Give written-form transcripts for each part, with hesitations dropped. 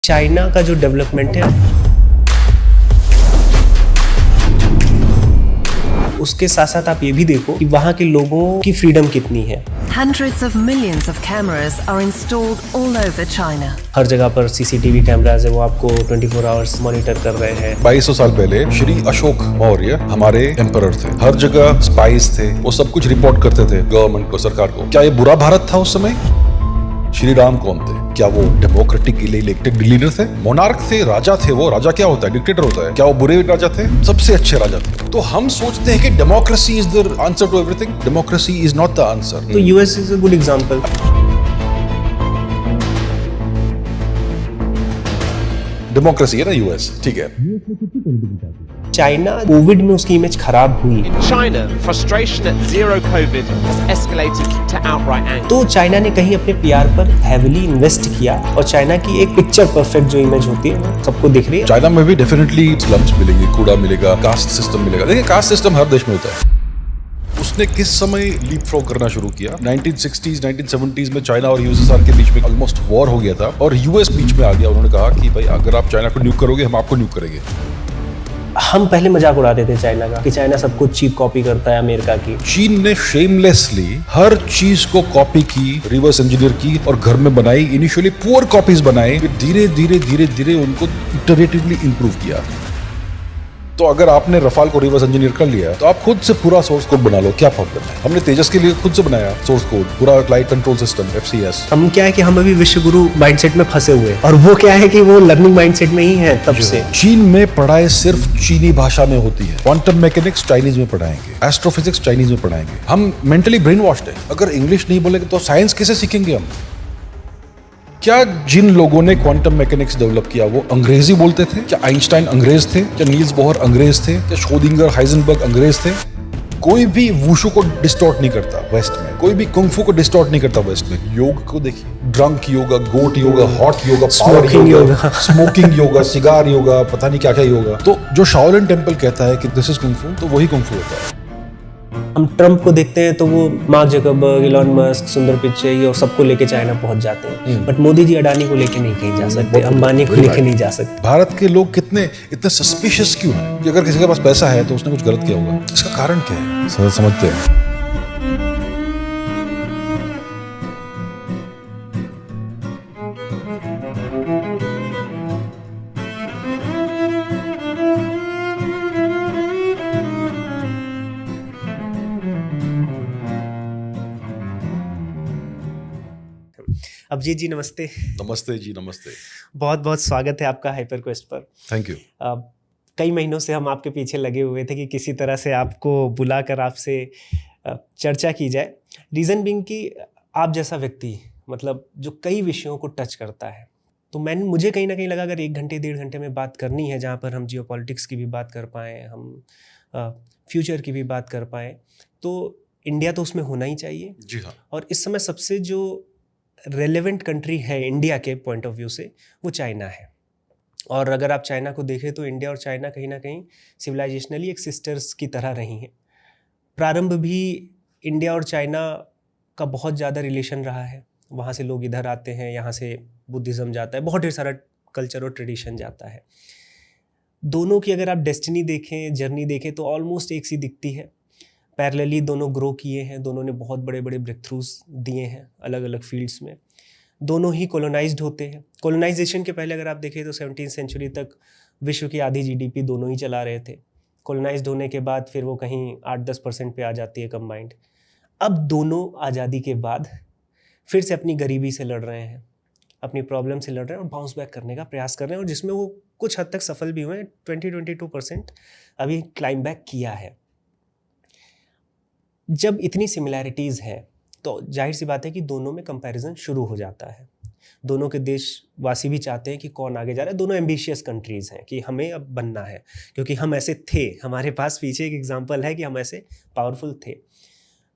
China का जो development है उसके साथ साथ आप ये भी देखो कि वहाँ के लोगों की फ्रीडम कितनी है। Hundreds of millions of cameras are installed all over China. हर जगह पर सीसीटीवी कैमराज है, वो आपको 24 आवर्स मॉनिटर कर रहे हैं। 2200 साल पहले श्री अशोक मौर्य हमारे एम्परर थे। हर जगह स्पाइस थे, वो सब कुछ रिपोर्ट करते थे गवर्नमेंट को, सरकार को। क्या ये बुरा भारत था उस समय? श्री राम कौन थे? क्या वो डेमोक्रेटिकली इलेक्टेड लीडर थे? मोनार्क थे, राजा थे। वो राजा क्या होता है? डिक्टेटर होता है। क्या वो बुरे राजा थे? सबसे अच्छे राजा थे। तो हम सोचते हैं कि democracy is the answer to everything. Democracy is not the answer. तो US is a good example. Democracy है ना यूएस, ठीक है। चाइना कोविड में उसकी इमेज खराब हुई। In China, frustration at zero COVID has escalated to outright anger. तो चाइना ने कहीं अपने पीआर पर हैविली इन्वेस्ट किया और चाइना की एक पिक्चर परफेक्ट जो इमेज होती है वो सबको दिख रही है। चाइना में भी डेफिनेटली स्लम्स मिलेंगे, कूड़ा मिलेगा, कास्ट सिस्टम मिलेगा। देखिए, कास्ट सिस्टम हर देश में होता है। उसने किस समय लीप फ्रॉग करना शुरू किया? 1960s, 1970s में चाइना और यूएसएसआर के बीच में ऑलमोस्ट वॉर हो गया था और यूएस बीच में आ गया। उन्होंने कहा कि भाई अगर आप चाइना को न्यूक करोगे, हम आपको न्यूक करेंगे। हम पहले मजाक उड़ाते थे चाइना का कि चाइना सब कुछ चीप कॉपी करता है अमेरिका की। चीन ने शेमलेसली हर चीज को कॉपी की, रिवर्स इंजीनियर की और घर में बनाई। इनिशियली पुअर कॉपीज बनाई, फिर धीरे धीरे धीरे धीरे उनको इटरेटिवली इंप्रूव किया। तो अगर आपने रफाल को रिवर्स इंजीनियर कर लिया तो आप खुद से पूरा सोर्स कोड बना लो, क्या प्रॉब्लम है? हमने तेजस के लिए खुद से बनाया सोर्स कोड, पूरा फ्लाइट कंट्रोल सिस्टम FCS। हम क्या है कि हम अभी विश्वगुरु माइंडसेट में फंसे हुए हैं और वो क्या है कि वो लर्निंग माइंडसेट में ही है तब से। चीन में पढ़ाई सिर्फ चीनी भाषा में होती है। क्वांटम मैकेनिक्स चाइनीज में पढ़ाएंगे, एस्ट्रोफिजिक्स चाइनीज में पढ़ाएंगे। हम मेंटली ब्रेन वॉश्ड है। अगर इंग्लिश नहीं बोलेंगे तो साइंस कैसे सीखेंगे हम? क्या जिन लोगों ने क्वांटम मैकेनिक्स डेवलप किया वो अंग्रेजी बोलते थे? क्या आइंस्टाइन अंग्रेज थे? क्या नील्स बोहर अंग्रेज थे? क्या श्रोडिंगर, हाइजेनबर्ग अंग्रेज थे? कोई भी वुशु को डिस्टॉर्ट नहीं करता वेस्ट में, कोई भी कुंफू को डिस्टॉर्ट नहीं करता वेस्ट में। योग को देखिए, drunk yoga, goat yoga, hot yoga, smoking yoga, smoking yoga, cigar yoga, पता नहीं क्या क्या योगा। तो जो शाओलिन टेम्पल कहता है कि दिस इज कुंफू, तो वही कुंफू होता है। हम ट्रम्प को देखते हैं तो वो मार्क जकरबर्ग, इलॉन मस्क, सुंदर पिचाई और सबको लेके चाइना पहुंच जाते हैं। बट मोदी जी अडानी को लेके नहीं कहीं जा सकते, अंबानी को लेके नहीं जा सकते। भारत के लोग कितने इतने सस्पिशियस क्यों हैं कि अगर किसी के पास पैसा है तो उसने कुछ गलत किया होगा? इसका कारण क्या है? समझते हैं। अभिजीत जी नमस्ते। नमस्ते जी, नमस्ते। बहुत बहुत स्वागत है आपका हाइपर क्वेस्ट पर। Thank you. कई महीनों से हम आपके पीछे लगे हुए थे कि किसी तरह से आपको बुलाकर आपसे चर्चा की जाए। रीज़न बीइंग कि आप जैसा व्यक्ति मतलब जो कई विषयों को टच करता है, तो मुझे कहीं ना कहीं लगा अगर 1 घंटे 1.5 घंटे में बात करनी है जहाँ पर हम जियोपॉलिटिक्स की भी बात कर पाएँ, हम फ्यूचर की भी बात कर पाएँ, तो इंडिया तो उसमें होना ही चाहिए। जी हाँ। और इस समय सबसे जो रेलेवेंट कंट्री है इंडिया के पॉइंट ऑफ व्यू से वो चाइना है। और अगर आप चाइना को देखें तो इंडिया और चाइना कहीं ना कहीं सिविलाइजेशनली एक सिस्टर्स की तरह रही हैं। प्रारंभ भी इंडिया और चाइना का बहुत ज़्यादा रिलेशन रहा है। वहाँ से लोग इधर आते हैं, यहाँ से बुद्धिज़्म जाता है, बहुत ढेर सारा कल्चर और ट्रेडिशन जाता है। दोनों की अगर आप डेस्टिनी देखें, जर्नी देखें तो ऑलमोस्ट एक सी दिखती है। पैरेलली दोनों ग्रो किए हैं, दोनों ने बहुत बड़े बड़े ब्रेक थ्रूज दिए हैं अलग अलग फील्ड्स में। दोनों ही कॉलोनाइज्ड होते हैं। कॉलोनाइजेशन के पहले अगर आप देखें तो 17वीं सेंचुरी तक विश्व की आधी जीडीपी दोनों ही चला रहे थे। कॉलोनाइज्ड होने के बाद फिर वो कहीं 8-10% पे आ जाती है कंबाइंड। अब दोनों आज़ादी के बाद फिर से अपनी गरीबी से लड़ रहे हैं, अपनी प्रॉब्लम से लड़ रहे हैं और बाउंस बैक करने का प्रयास कर रहे हैं, और जिसमें वो कुछ हद तक सफल भी हुए हैं। 20-22% अभी क्लाइम बैक किया है। जब इतनी सिमिलैरिटीज़ हैं तो जाहिर सी बात है कि दोनों में कंपैरिजन शुरू हो जाता है। दोनों के देशवासी भी चाहते हैं कि कौन आगे जा रहा है। दोनों एम्बिशियस कंट्रीज़ हैं कि हमें अब बनना है, क्योंकि हम ऐसे थे, हमारे पास पीछे एक एग्जांपल है कि हम ऐसे पावरफुल थे।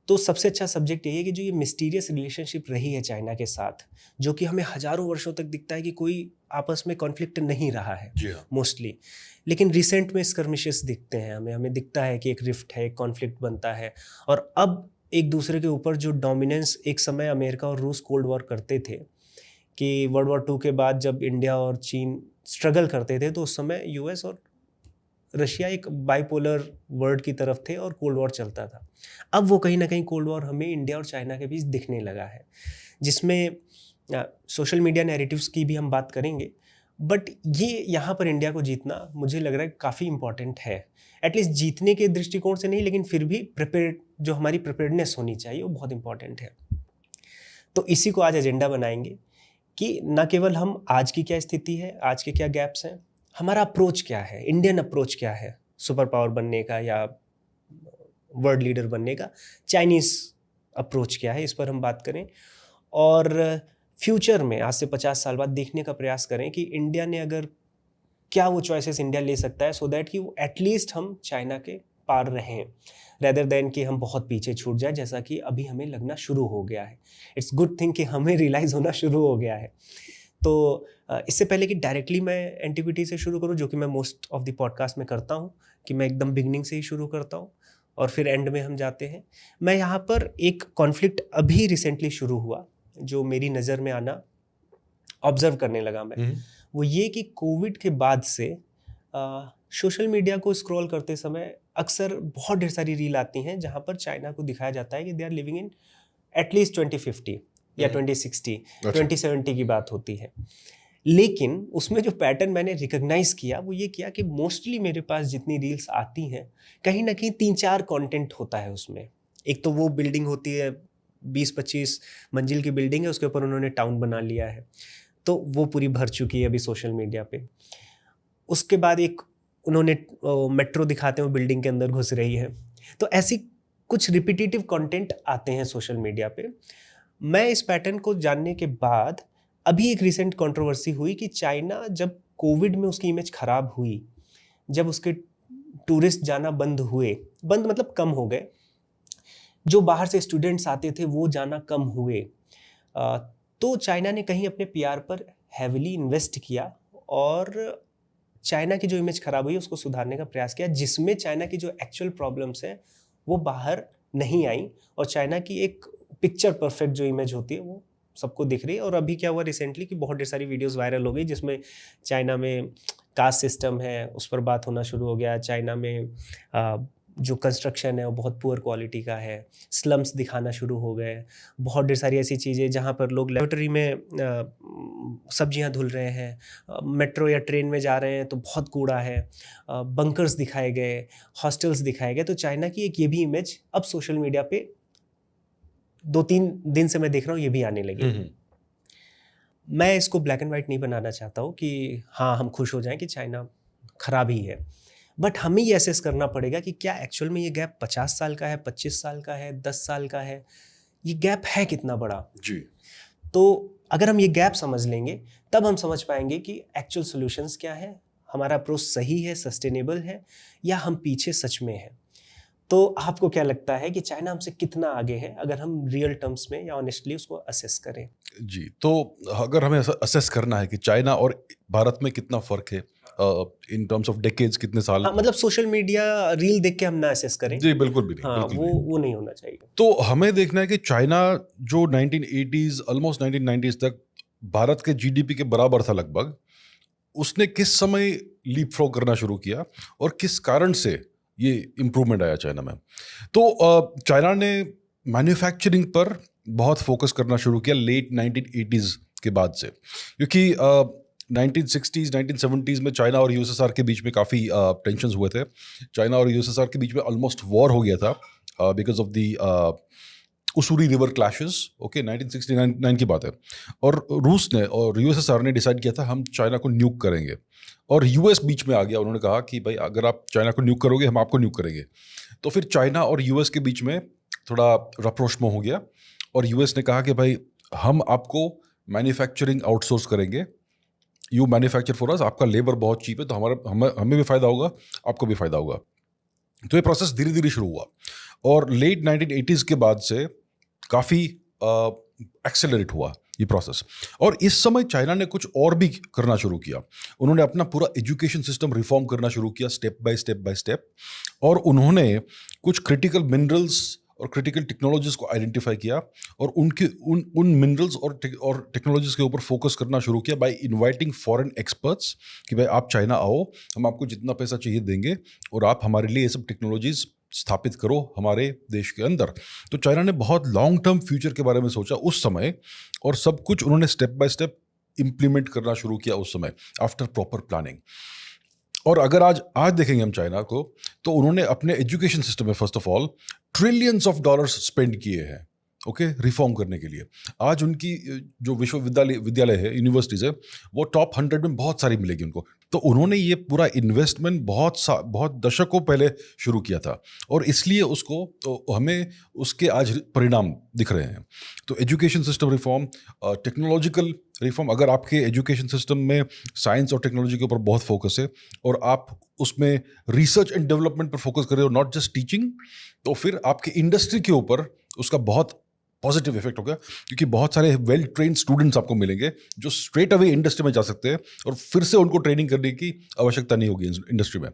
तो सबसे अच्छा सब्जेक्ट यही है कि जो ये मिस्टीरियस रिलेशनशिप रही है चाइना के साथ, जो कि हमें हज़ारों वर्षों तक दिखता है कि कोई आपस में कॉन्फ्लिक्ट नहीं रहा है मोस्टली, लेकिन रिसेंट में स्कर्मिशेस दिखते हैं। हमें दिखता है कि एक रिफ्ट है, एक कॉन्फ्लिक्ट बनता है। और अब एक दूसरे के ऊपर जो डोमिनेंस, एक समय अमेरिका और रूस कोल्ड वॉर करते थे कि वर्ल्ड वॉर 2 के बाद जब इंडिया और चीन स्ट्रगल करते थे तो उस समय यूएस और रशिया एक बाइपोलर वर्ल्ड की तरफ थे और कोल्ड वॉर चलता था। अब वो कहीं ना कहीं कोल्ड वॉर हमें इंडिया और चाइना के बीच दिखने लगा है, जिसमें सोशल मीडिया नैरेटिव्स की भी हम बात करेंगे, बट ये यहाँ पर इंडिया को जीतना मुझे लग रहा है काफ़ी इंपॉर्टेंट है। एटलीस्ट जीतने के दृष्टिकोण से नहीं, लेकिन फिर भी प्रिपेयर जो हमारी प्रिपेयर्डनेस होनी चाहिए वो बहुत इंपॉर्टेंट है। तो इसी को आज एजेंडा बनाएंगे कि न केवल हम आज की क्या स्थिति है, आज के क्या गैप्स हैं, हमारा अप्रोच क्या है, इंडियन अप्रोच क्या है सुपर पावर बनने का या वर्ल्ड लीडर बनने का, चाइनीज़ अप्रोच क्या है, इस पर हम बात करें। और फ्यूचर में आज से 50 साल बाद देखने का प्रयास करें कि इंडिया ने अगर क्या वो चॉइसेस इंडिया ले सकता है सो दैट कि वो एटलीस्ट हम चाइना के पार रहें, रेदर देन कि हम बहुत पीछे छूट जाए, जैसा कि अभी हमें लगना शुरू हो गया है। इट्स गुड थिंग कि हमें रियलाइज़ होना शुरू हो गया है। तो इससे पहले कि डायरेक्टली मैं एंटीक्विटी से शुरू करूं, जो कि मैं मोस्ट ऑफ द पॉडकास्ट में करता हूं, कि मैं एकदम बिगनिंग से ही शुरू करता हूं और फिर एंड में हम जाते हैं। मैं यहाँ पर एक कॉन्फ्लिक्ट अभी रिसेंटली शुरू हुआ जो मेरी नज़र में आना ऑब्जर्व करने लगा मैं, वो ये कि कोविड के बाद से सोशल मीडिया को स्क्रॉल करते समय अक्सर बहुत ढेर सारी रील आती हैं जहाँ पर चाइना को दिखाया जाता है कि they are living in at least 2050 या 2060, 2070 की बात होती है। लेकिन उसमें जो पैटर्न मैंने रिकग्नाइज किया वो ये किया कि मोस्टली मेरे पास जितनी रील्स आती हैं कहीं ना कहीं 3-4 कंटेंट होता है उसमें। एक तो वो बिल्डिंग होती है, 20-25 मंजिल की बिल्डिंग है, उसके ऊपर उन्होंने टाउन बना लिया है, तो वो पूरी भर चुकी है अभी सोशल मीडिया पे। उसके बाद एक उन्होंने मेट्रो दिखाते हैं, वो बिल्डिंग के अंदर घुस रही है। तो ऐसी कुछ रिपीटेटिव कंटेंट आते हैं सोशल मीडिया पे। मैं इस पैटर्न को जानने के बाद अभी एक रिसेंट कंट्रोवर्सी हुई कि चाइना जब कोविड में उसकी इमेज खराब हुई, जब उसके टूरिस्ट जाना बंद हुए, बंद मतलब कम हो गए, जो बाहर से स्टूडेंट्स आते थे वो जाना कम हुए, तो चाइना ने कहीं अपने पीआर पर हैविली इन्वेस्ट किया और चाइना की जो इमेज खराब हुई उसको सुधारने का प्रयास किया, जिसमें चाइना की जो एक्चुअल प्रॉब्लम्स हैं वो बाहर नहीं आई और चाइना की एक पिक्चर परफेक्ट जो इमेज होती है वो सबको दिख रही है। और अभी क्या हुआ रिसेंटली कि बहुत ढेर सारी वीडियोस वायरल हो गई जिसमें चाइना में कास्ट सिस्टम है उस पर बात होना शुरू हो गया, चाइना में जो कंस्ट्रक्शन है वो बहुत पुअर क्वालिटी का है, स्लम्स दिखाना शुरू हो गए, बहुत ढेर सारी ऐसी चीज़ें जहाँ पर लोग लेबोरेटरी में सब्जियाँ धुल रहे हैं, मेट्रो या ट्रेन में जा रहे हैं तो बहुत कूड़ा है, बंकर्स दिखाए गए, हॉस्टल्स दिखाए गए। तो चाइना की एक ये भी इमेज अब सोशल मीडिया पे 2-3 दिन से मैं देख रहा हूँ ये भी आने लगी। मैं इसको ब्लैक एंड वाइट नहीं बनाना चाहता हूँ कि हाँ हम खुश हो जाएं कि चाइना खराब ही है, बट हमें ये असेस करना पड़ेगा कि क्या एक्चुअल में ये गैप 50 साल का है, 25 साल का है, 10 साल का है, ये गैप है कितना बड़ा जी। तो अगर हम ये गैप समझ लेंगे तब हम समझ पाएंगे कि एक्चुअल सॉल्यूशंस क्या है, हमारा अप्रोच सही है, सस्टेनेबल है या हम पीछे सच में है। तो आपको क्या लगता है कि चाइना हमसे कितना आगे है अगर हम रियल टर्म्स में या ऑनेस्टली उसको असेस करें? जी, तो अगर हमें असेस करना है कि चाइना और भारत में कितना फ़र्क है इन टर्म्स ऑफ डेकेड्स, कितने साल, हाँ, मतलब सोशल मीडिया रील देख के हम ना असेस करें। जी बिल्कुल भी नहीं, हाँ, बिल्कुल नहीं। वो नहीं होना चाहिए। तो हमें देखना है कि चाइना जो 1980s ऑलमोस्ट 1990s तक भारत के जीडीपी के बराबर था लगभग, उसने किस समय लीप फ्रॉग करना शुरू किया और किस कारण से ये इम्प्रूवमेंट आया चाइना में। तो चाइना ने मैन्युफैक्चरिंग पर बहुत फोकस करना शुरू किया लेट 1980s के बाद से, क्योंकि 1960s 1970s में चाइना और यूएसएसआर के बीच में काफ़ी टेंशन्स हुए थे। चाइना और यूएसएसआर के बीच में ऑलमोस्ट वॉर हो गया था because of the Ussuri river clashes. Okay, 1969 की बात है। और रूस ने और यूएसएसआर ने डिसाइड किया था हम चाइना को न्यूक करेंगे, और यूएस बीच में आ गया। उन्होंने कहा कि भाई अगर आप चाइना को न्यूक करोगे हम आपको न्यूक करेंगे। तो फिर चाइना और यूएस के बीच में थोड़ा रप्रोचमेंट हो गया और यूएस ने कहा कि भाई हम आपको मैन्युफैक्चरिंग आउटसोर्स करेंगे, यू मैन्युफैक्चर फॉर अस, आपका लेबर बहुत चीप है तो हमें भी फ़ायदा होगा, आपको भी फ़ायदा होगा। तो ये प्रोसेस धीरे धीरे शुरू हुआ और लेट 1980s के बाद से काफ़ी एक्सेलरेट हुआ ये प्रोसेस। और इस समय चाइना ने कुछ और भी करना शुरू किया। उन्होंने अपना पूरा एजुकेशन सिस्टम रिफॉर्म करना शुरू किया स्टेप बाय स्टेप, और उन्होंने कुछ क्रिटिकल मिनरल्स और क्रिटिकल टेक्नोलॉजीज को आइडेंटिफाई किया और उनके उन मिनरल्स और टेक्नोलॉजीज के ऊपर फोकस करना शुरू किया बाय इनवाइटिंग फॉरेन एक्सपर्ट्स कि भाई आप चाइना आओ, हम आपको जितना पैसा चाहिए देंगे और आप हमारे लिए ये सब टेक्नोलॉजीज स्थापित करो हमारे देश के अंदर। तो चाइना ने बहुत लॉन्ग टर्म फ्यूचर के बारे में सोचा उस समय, और सब कुछ उन्होंने स्टेप बाय स्टेप इम्प्लीमेंट करना शुरू किया उस समय आफ्टर प्रॉपर प्लानिंग। और अगर आज देखेंगे हम चाइना को, तो उन्होंने अपने एजुकेशन सिस्टम में first of all trillions of dollars spend किए हैं रिफॉर्म करने के लिए। आज उनकी जो विद्यालय है, यूनिवर्सिटीज़ है, वो टॉप 100 में बहुत सारी मिलेगी उनको। तो उन्होंने ये पूरा इन्वेस्टमेंट बहुत दशकों पहले शुरू किया था, और इसलिए उसको तो हमें उसके आज परिणाम दिख रहे हैं। तो education system reform, technological reform, अगर आपके एजुकेशन सिस्टम में साइंस और टेक्नोलॉजी के ऊपर बहुत फोकस है और आप उसमें रिसर्च एंड डेवलपमेंट पर फोकस कर रहे हो, नॉट जस्ट टीचिंग, तो फिर आपके इंडस्ट्री के ऊपर उसका बहुत पॉजिटिव इफेक्ट होगा, क्योंकि बहुत सारे वेल ट्रेन्ड स्टूडेंट्स आपको मिलेंगे जो स्ट्रेट अवे इंडस्ट्री में जा सकते हैं और फिर से उनको ट्रेनिंग करने की आवश्यकता नहीं होगी इंडस्ट्री में।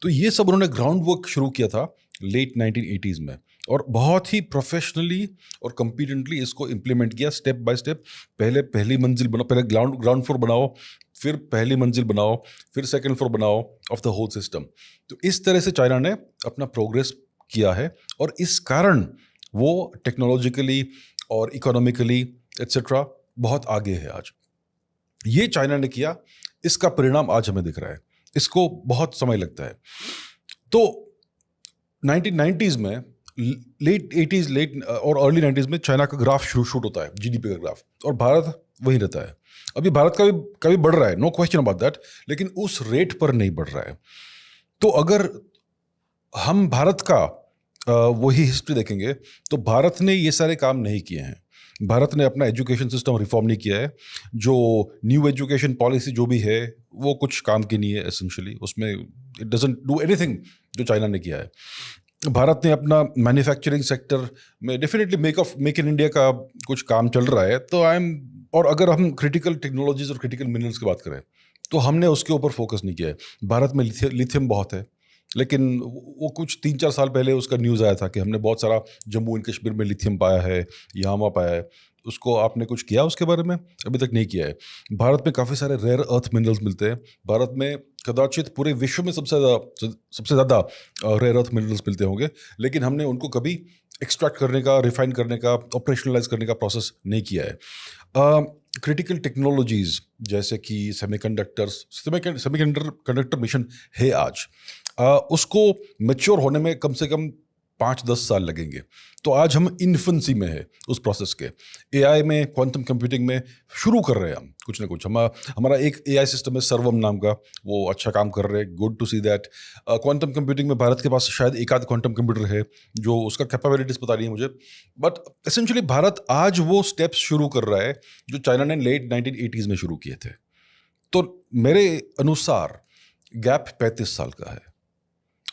तो ये सब उन्होंने ग्राउंड वर्क शुरू किया था लेट 1980s में, और बहुत ही प्रोफेशनली और कॉम्पिटेंटली इसको इम्प्लीमेंट किया स्टेप बाय स्टेप। पहले पहली मंजिल बनाओ, पहले ग्राउंड फ्लोर बनाओ, फिर पहली मंजिल बनाओ, फिर सेकेंड फ्लोर बनाओ ऑफ द होल सिस्टम। तो इस तरह से चाइना ने अपना प्रोग्रेस किया है, और इस कारण वो टेक्नोलॉजिकली और इकोनॉमिकली एट्सेट्रा बहुत आगे है आज। ये चाइना ने किया, इसका परिणाम आज हमें दिख रहा है। इसको बहुत समय लगता है। तो 1990s में, लेट 80s और अर्ली 90s में चाइना का ग्राफ शूट होता है, जीडीपी का ग्राफ, और भारत वहीं रहता है। अभी भारत का भी बढ़ रहा है, नो क्वेश्चन अबाउट दैट, लेकिन उस रेट पर नहीं बढ़ रहा है। तो अगर हम भारत का वही हिस्ट्री देखेंगे, तो भारत ने ये सारे काम नहीं किए हैं। भारत ने अपना एजुकेशन सिस्टम रिफॉर्म नहीं किया है। जो न्यू एजुकेशन पॉलिसी जो भी है वो कुछ काम की नहीं है एसेंशियली, उसमें इट डजंट डू एनीथिंग जो चाइना ने किया है। भारत ने अपना मैन्युफैक्चरिंग सेक्टर में डेफिनेटली मेक इन इंडिया का कुछ काम चल रहा है। तो और अगर हम क्रिटिकल टेक्नोलॉजीज और क्रिटिकल मिनरल्स की बात करें, तो हमने उसके ऊपर फोकस नहीं किया है। भारत में लिथियम बहुत है, लेकिन वो कुछ 3-4 साल पहले उसका न्यूज़ आया था कि हमने बहुत सारा जम्मू एंड कश्मीर में लिथियम पाया है, यहाँ पाया है। उसको आपने कुछ किया उसके बारे में? अभी तक नहीं किया है। भारत में काफ़ी सारे रेयर अर्थ मिनरल्स मिलते हैं। भारत में कदाचित पूरे विश्व में सबसे ज़्यादा रेयर अर्थ मिनरल्स मिलते होंगे, लेकिन हमने उनको कभी एक्सट्रैक्ट करने का, रिफाइन करने का, ऑपरेशनलाइज करने का प्रोसेस नहीं किया है। क्रिटिकल टेक्नोलॉजीज़ जैसे कि सेमीकंडक्टर मिशन है आज, उसको मैच्योर होने में कम से कम 5-10 साल लगेंगे। तो आज हम इन्फेंसी में है उस प्रोसेस के। एआई में, क्वांटम कंप्यूटिंग में शुरू कर रहे हैं हम कुछ ना कुछ। हमारा एक एआई सिस्टम है सर्वम नाम का, वो अच्छा काम कर रहे हैं, good to see that. Quantum computing में भारत के पास शायद एक आध क्वांटम कंप्यूटर है, जो उसका कैपेबिलिटीज पता नहीं है मुझे, बट एसेंशियली भारत आज वो स्टेप्स शुरू कर रहा है जो चाइना ने लेट 1980s में शुरू किए थे। तो मेरे अनुसार गैप 35 साल का है,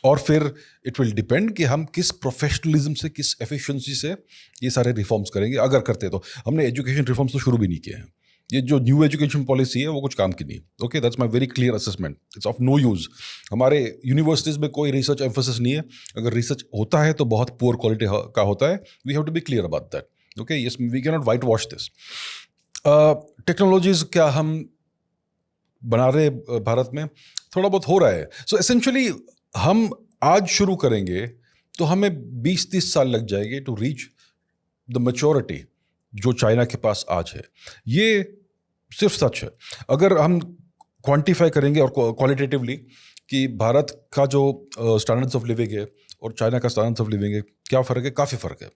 और फिर इट विल डिपेंड कि हम किस प्रोफेशनलिज्म से, किस एफिशिएंसी से ये सारे रिफॉर्म्स करेंगे। अगर करते तो हमने एजुकेशन रिफॉर्म्स तो शुरू भी नहीं किए हैं। ये जो न्यू एजुकेशन पॉलिसी है वो कुछ काम की नहीं। Okay, that's my very clear assessment, it's of no use. हमारे यूनिवर्सिटीज़ में कोई रिसर्च एम्फोसिस नहीं है। अगर रिसर्च होता है तो बहुत पुअर क्वालिटी का होता है। We have to be clear about that. Okay, yes, we can not whitewash this. Technologies क्या हम बना रहे भारत में? थोड़ा बहुत हो रहा है। सो एसेंशियली हम आज शुरू करेंगे तो हमें 20-30 साल लग जाएंगे टू रीच द मैच्योरिटी जो चाइना के पास आज है। ये सिर्फ सच है। अगर हम क्वांटिफाई करेंगे और क्वालिटेटिवली कि भारत का जो स्टैंडर्ड्स ऑफ लिविंग है और चाइना का स्टैंडर्ड्स ऑफ लिविंग है, क्या फ़र्क है? काफ़ी फ़र्क है।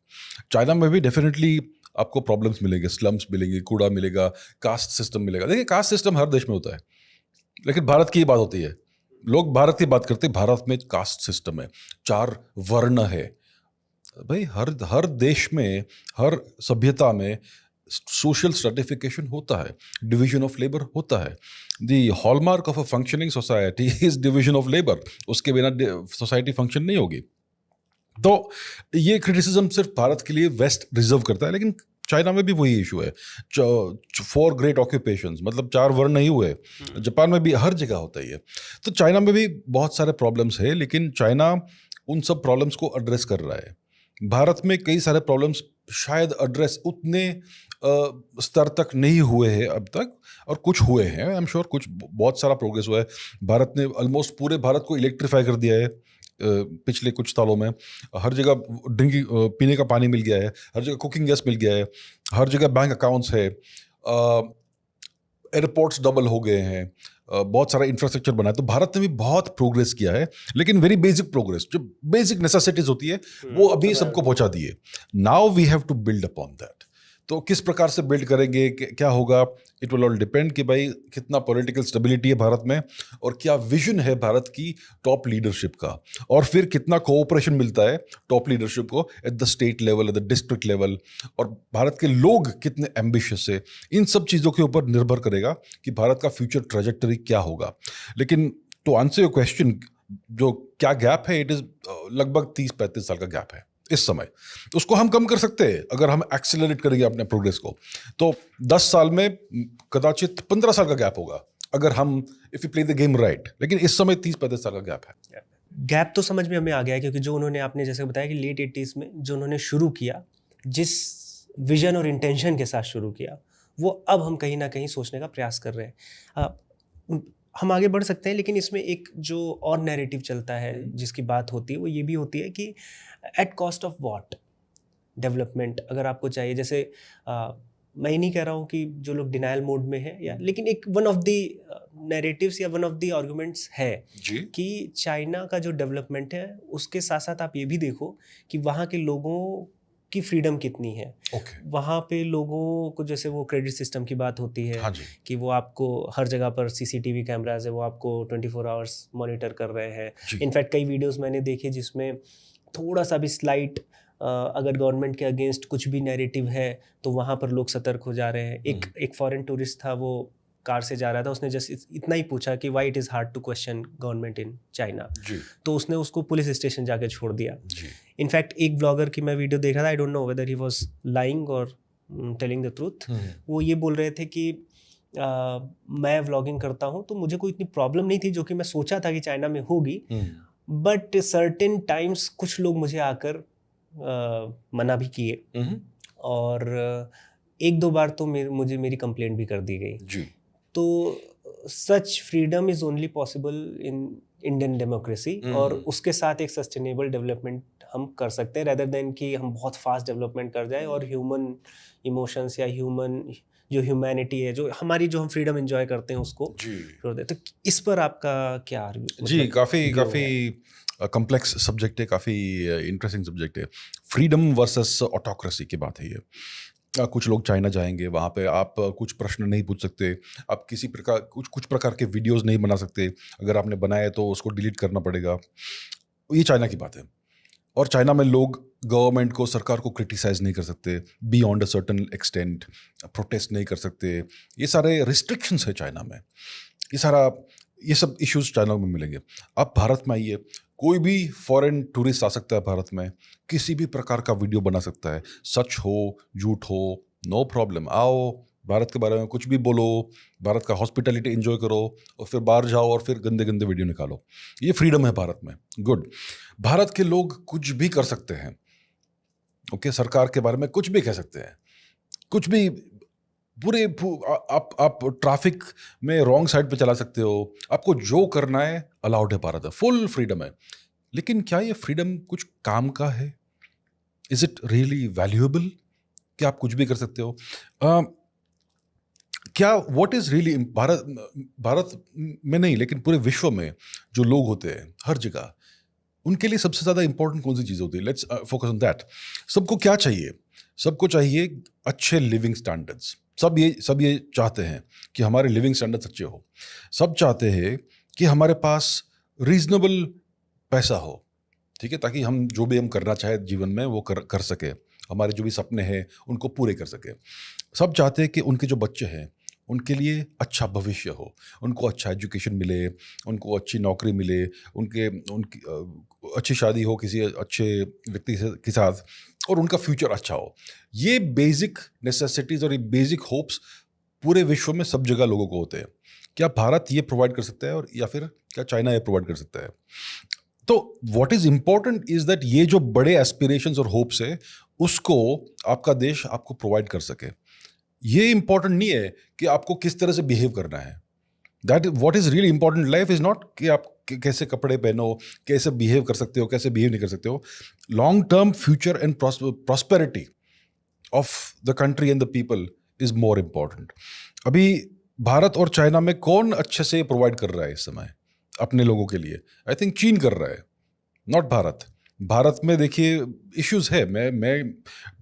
चाइना में भी डेफिनेटली आपको प्रॉब्लम्स मिलेंगे, स्लम्स मिलेंगे, कूड़ा मिलेगा, कास्ट सिस्टम मिलेगा। देखिए, कास्ट सिस्टम हर देश में होता है, लेकिन भारत की ये बात होती है, लोग भारत की बात करते हैं। भारत में कास्ट सिस्टम है, 4 वर्ण है। भाई हर देश में, हर सभ्यता में सोशल स्ट्रेटिफिकेशन होता है, डिवीजन ऑफ लेबर होता है। The hallmark of a functioning society is division of labour. उसके बिना सोसाइटी फंक्शन नहीं होगी। तो ये क्रिटिसिज्म सिर्फ भारत के लिए वेस्ट रिजर्व करता है, लेकिन चाइना में भी वही इशू है। 4 ग्रेट ऑक्यूपेशंस, मतलब 4 वर्ण नहीं हुए। जापान में भी हर जगह होता ही है। तो चाइना में भी बहुत सारे प्रॉब्लम्स है, लेकिन चाइना उन सब प्रॉब्लम्स को एड्रेस कर रहा है। भारत में कई सारे प्रॉब्लम्स शायद एड्रेस उतने स्तर तक नहीं हुए हैं अब तक, और कुछ हुए हैं, आई एम श्योर कुछ बहुत सारा प्रोग्रेस हुआ है। भारत ने ऑलमोस्ट पूरे भारत को इलेक्ट्रीफाई कर दिया है पिछले कुछ सालों में। हर जगह पीने का पानी मिल गया है, हर जगह कुकिंग गैस मिल गया है, हर जगह बैंक अकाउंट्स है, एयरपोर्ट्स डबल हो गए हैं, बहुत सारा इंफ्रास्ट्रक्चर बना है। तो भारत ने भी बहुत प्रोग्रेस किया है, लेकिन वेरी बेसिक प्रोग्रेस, जो बेसिक नेसेसिटीज होती है वो अभी सबको पहुंचा दी है। Now we have to build upon that. तो किस प्रकार से बिल्ड करेंगे, क्या होगा, इट विल ऑल डिपेंड कि भाई कितना पॉलिटिकल स्टेबिलिटी है भारत में, और क्या विजन है भारत की टॉप लीडरशिप का, और फिर कितना कोऑपरेशन मिलता है टॉप लीडरशिप को at the state level, at the district level, और भारत के लोग कितने एम्बिशियस है। इन सब चीज़ों के ऊपर निर्भर करेगा कि भारत का फ्यूचर ट्रेजेक्टरी क्या होगा। लेकिन टू आंसर योर क्वेश्चन, जो क्या गैप है, इट इज़ लगभग 30-35 साल का गैप है इस समय। उसको हम कम कर सकते हैं अगर हम एक्सेलरेट करेंगे अपने प्रोग्रेस को। तो 10 साल में कदाचित 15 साल का गैप होगा अगर हम if you play the game right, लेकिन इस समय 30-35 साल का गैप है। गैप तो समझ में हमें आ गया है, क्योंकि जो उन्होंने, आपने जैसे बताया कि लेट 80s में जो उन्होंने शुरू किया, जिस विजन और इंटेंशन के साथ शुरू किया, वो अब हम कहीं ना कहीं सोचने का प्रयास कर रहे हैं। हम आगे बढ़ सकते हैं, लेकिन इसमें एक जो और नैरेटिव चलता है जिसकी बात होती है, वो ये भी होती है कि at cost of what development अगर आपको चाहिए। जैसे मैं नहीं कह रहा हूँ कि जो लोग डिनायल मोड में है, या लेकिन एक वन ऑफ द नैरेटिव्स या वन ऑफ द आर्गुमेंट्स है कि चाइना का जो डेवलपमेंट है, उसके साथ साथ आप ये भी देखो कि वहाँ के लोगों की फ्रीडम कितनी है। वहाँ पे लोगों को, जैसे वो क्रेडिट सिस्टम की बात होती है, कि वो आपको हर जगह पर CCTV कैमराज है, वो आपको 24 आवर्स मॉनिटर कर रहे हैं। इनफैक्ट कई वीडियोस मैंने देखे जिसमें थोड़ा सा भी स्लाइट अगर गवर्नमेंट के अगेंस्ट कुछ भी नैरेटिव है तो वहाँ पर लोग सतर्क हो जा रहे हैं। एक फॉरेन टूरिस्ट था, वो कार से जा रहा था, उसने जस्ट इतना ही पूछा कि why it is hard to question government in China, तो उसने उसको पुलिस स्टेशन जाके छोड़ दिया। इनफैक्ट एक ब्लॉगर की मैं वीडियो देख रहा था, I don't know whether he was lying और टेलिंग द ट्रूथ। वो ये बोल रहे थे कि मैं व्लॉगिंग करता हूँ तो मुझे कोई इतनी प्रॉब्लम नहीं थी जो कि मैं सोचा था कि चाइना में होगी, बट सर्टेन टाइम्स कुछ लोग मुझे आकर मना भी किए, और 1-2 बार तो मुझे मेरी कंप्लेंट भी कर दी गई। तो such freedom is only possible in Indian democracy, और उसके साथ एक सस्टेनेबल डेवलपमेंट हम कर सकते हैं, रेदर देन कि हम बहुत फास्ट डेवलपमेंट कर जाएं और ह्यूमन इमोशंस या ह्यूमन जो ह्यूमैनिटी है, जो हमारी जो हम फ्रीडम एंजॉय करते हैं, उसको छोड़ दें। तो इस पर आपका क्या जी, काफ़ी कॉम्प्लेक्स सब्जेक्ट है, काफ़ी इंटरेस्टिंग सब्जेक्ट है। फ्रीडम वर्सेस ऑटोक्रेसी की बात है ये। कुछ लोग चाइना जाएंगे, वहाँ पे आप कुछ प्रश्न नहीं पूछ सकते, आप किसी प्रकार कुछ प्रकार के वीडियोस नहीं बना सकते, अगर आपने बनाए तो उसको डिलीट करना पड़ेगा। ये चाइना की बात है। और चाइना में लोग गवर्नमेंट को, सरकार को क्रिटिसाइज नहीं कर सकते beyond a certain extent, protest नहीं कर सकते। ये सारे रिस्ट्रिक्शंस है चाइना में। ये सब इश्यूज चाइना में मिलेंगे। आप भारत में आइए, कोई भी फॉरेन टूरिस्ट आ सकता है भारत में, किसी भी प्रकार का वीडियो बना सकता है, सच हो झूठ हो, नो प्रॉब्लम। आओ, भारत के बारे में कुछ भी बोलो, भारत का हॉस्पिटैलिटी एंजॉय करो, और फिर बाहर जाओ और फिर गंदे गंदे वीडियो निकालो। ये फ्रीडम है भारत में, गुड। भारत के लोग कुछ भी कर सकते हैं, ओके, सरकार के बारे में कुछ भी कह सकते हैं, कुछ भी। आप ट्रैफिक में रॉन्ग साइड पे चला सकते हो, आपको जो करना है अलाउड है, भारत है, फुल फ्रीडम है। लेकिन क्या ये फ्रीडम कुछ काम का है? इज इट रियली वैल्यूएबल कि आप कुछ भी कर सकते हो? क्या व्हाट इज रियली भारत में नहीं, लेकिन पूरे विश्व में जो लोग होते हैं हर जगह, उनके लिए सबसे ज़्यादा इंपॉर्टेंट कौन सी चीज़ होती है? Let's focus on that. सबको क्या चाहिए? सबको चाहिए अच्छे लिविंग स्टैंडर्ड्स। सब ये चाहते हैं कि हमारे लिविंग स्टैंडर्ड्स अच्छे हो। सब चाहते हैं कि हमारे पास रीजनेबल पैसा हो, ठीक है, ताकि हम जो भी हम करना चाहे जीवन में वो कर सके, हमारे जो भी सपने हैं उनको पूरे कर सके। सब चाहते हैं कि उनके जो बच्चे हैं उनके लिए अच्छा भविष्य हो, उनको अच्छा एजुकेशन मिले, उनको अच्छी नौकरी मिले, उनकी अच्छी शादी हो किसी अच्छे व्यक्ति के साथ, और उनका फ्यूचर अच्छा हो। ये बेसिक नेसेसिटीज़ और ये बेसिक होप्स पूरे विश्व में सब जगह लोगों को होते हैं। क्या भारत ये प्रोवाइड कर सकता है, और या फिर क्या चाइना ये प्रोवाइड कर सकता है? तो what is important is that ये जो बड़े एस्पिरेशंस और होप्स है उसको आपका देश आपको प्रोवाइड कर सके। ये इंपॉर्टेंट नहीं है कि आपको किस तरह से बिहेव करना है। That what is really important life is not कि आप कैसे कपड़े पहनो, कैसे बिहेव कर सकते हो, कैसे बिहेव नहीं कर सकते हो। Long term future and prosperity of the country and the people is more important. अभी भारत और चाइना में कौन अच्छे से प्रोवाइड कर रहा है इस समय अपने लोगों के लिए? आई थिंक चीन कर रहा है, नॉट भारत। भारत में देखिए इश्यूज है, मैं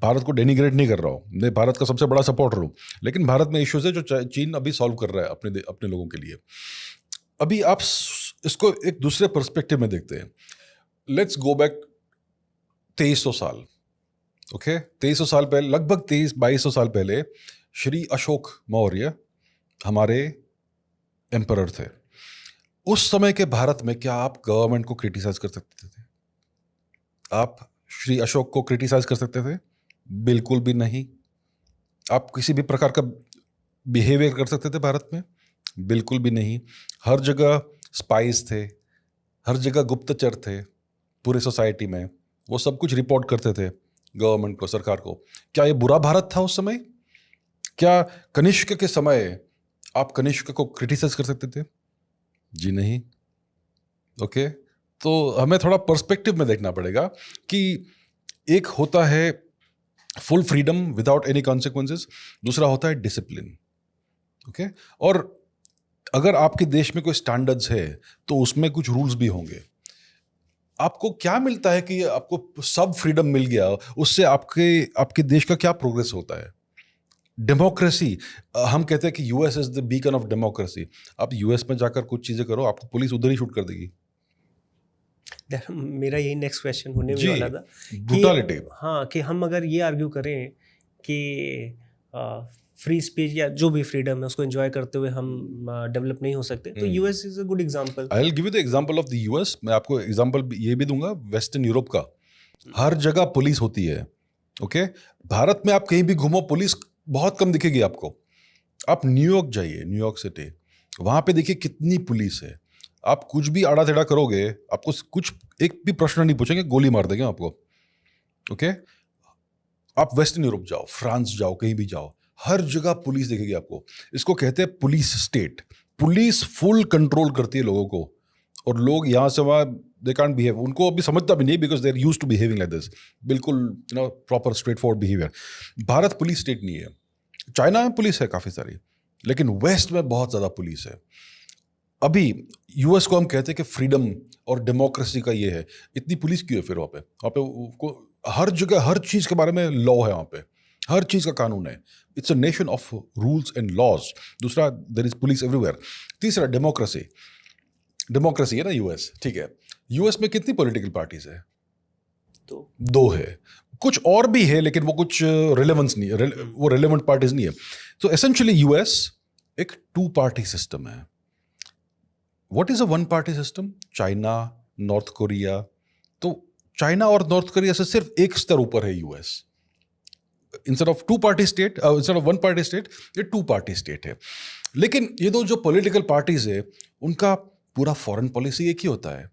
भारत को डेनिग्रेट नहीं कर रहा हूँ, मैं भारत का सबसे बड़ा सपोर्टर हूँ, लेकिन भारत में इश्यूज है जो चीन अभी सॉल्व कर रहा है अपने लोगों के लिए। अभी आप इसको एक दूसरे पर्सपेक्टिव में देखते हैं। लेट्स गो बैक 2300 साल, ओके 2300 साल पहले, लगभग 2200 साल पहले श्री अशोक मौर्य हमारे एम्परर थे। उस समय के भारत में क्या आप गवर्नमेंट को क्रिटिसाइज कर सकते थे? आप श्री अशोक को क्रिटिसाइज कर सकते थे? बिल्कुल भी नहीं। आप किसी भी प्रकार का बिहेवियर कर सकते थे भारत में? बिल्कुल भी नहीं। हर जगह स्पाइस थे, हर जगह गुप्तचर थे पूरे सोसाइटी में, वो सब कुछ रिपोर्ट करते थे गवर्नमेंट को, सरकार को। क्या ये बुरा भारत था उस समय? क्या कनिष्क के समय आप कनिष्क को क्रिटिसाइज कर सकते थे? जी नहीं। ओके, तो हमें थोड़ा पर्सपेक्टिव में देखना पड़ेगा कि एक होता है full freedom without any consequences, दूसरा होता है डिसिप्लिन। ओके, और अगर आपके देश में कोई स्टैंडर्ड्स है तो उसमें कुछ रूल्स भी होंगे। आपको क्या मिलता है कि आपको सब फ्रीडम मिल गया, उससे आपके देश का क्या प्रोग्रेस होता है? डेमोक्रेसी, हम कहते हैं कि US is the beacon of democracy. आप यूएस में जाकर कुछ चीजें करो, आपको पुलिस उधर ही शूट कर देगी। मेरा यही नेक्स्ट क्वेश्चन होने भी वाला था ब्रूटलिटी। हाँ, कि हम अगर ये आर्ग्यू करें कि फ्री स्पीच या जो भी फ्रीडम है उसको एंजॉय करते हुए हम डेवलप नहीं हो सकते, तो US is a good example. I will give you the example of the US. मैं आपको एग्जांपल ये भी दूंगा वेस्टर्न यूरोप का। हर जगह पुलिस होती है। ओके, भारत में आप कहीं भी घूमो पुलिस बहुत कम दिखेगी आपको। आप न्यूयॉर्क जाइए, न्यूयॉर्क सिटी, वहां पे देखिए कितनी पुलिस है। आप कुछ भी आड़ा टेढ़ा करोगे, आपको कुछ एक भी प्रश्न नहीं पूछेंगे, गोली मार देंगे आपको। ओके, आप वेस्टर्न यूरोप जाओ, फ्रांस जाओ, कहीं भी जाओ, हर जगह पुलिस दिखेगी आपको। इसको कहते हैं police state. Police full control करती है लोगों को, और लोग यहाँ से वहाँ दे कांट बिहेव। उनको अभी समझता भी नहीं, because they are used to behaving like this, बिल्कुल proper straightforward behaviour. Bharat police state नहीं है। चाइना में पुलिस है काफ़ी सारी, लेकिन वेस्ट में बहुत ज़्यादा पुलिस है। अभी यूएस को हम कहते हैं कि फ्रीडम और डेमोक्रेसी का ये है, इतनी पुलिस क्यों है फिर वहाँ पे हर जगह हर चीज़ के बारे में लॉ है, वहाँ पे हर चीज़ का कानून है। It's a nation of rules and laws. दूसरा, देयर इज पुलिस एवरीवेयर। तीसरा, डेमोक्रेसी है ना यूएस, ठीक है। यूएस में कितनी पॉलिटिकल पार्टीज है? दो है। कुछ और भी है, लेकिन वो कुछ रिलेवेंस नहीं है, वो रिलेवेंट पार्टीज नहीं है। तो एसेंशियली यूएस एक 2 पार्टी सिस्टम है। What is a 1 party system? China, north Korea. तो चाइना और नॉर्थ कोरिया से सिर्फ एक स्तर ऊपर है US. Instead of 2 party state, instead of 1 party state, ये 2 पार्टी स्टेट है। लेकिन ये दो जो पॉलिटिकल पार्टीज है, उनका पूरा फॉरेन पॉलिसी एक ही होता है,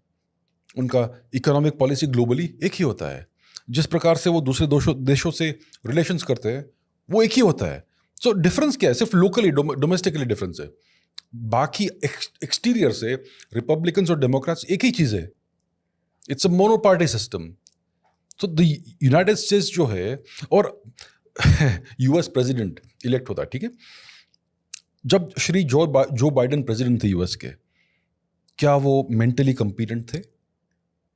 उनका इकोनॉमिक पॉलिसी ग्लोबली एक ही होता है, जिस प्रकार से वो दूसरे देशों से रिलेशंस करते हैं वो एक ही होता है। सो डिफरेंस क्या है? सिर्फ लोकली, डोमेस्टिकली डिफरेंस है। बाकी एक्सटीरियर से रिपब्लिकन्स और डेमोक्रेट्स एक ही चीज है। It's a monoparty system. तो द यूनाइटेड स्टेट्स जो है, और यूएस प्रेसिडेंट इलेक्ट होता है, ठीक है। जब श्री जो बाइडेन प्रेसिडेंट थे यूएस के, क्या वो मेंटली कंपीटेंट थे?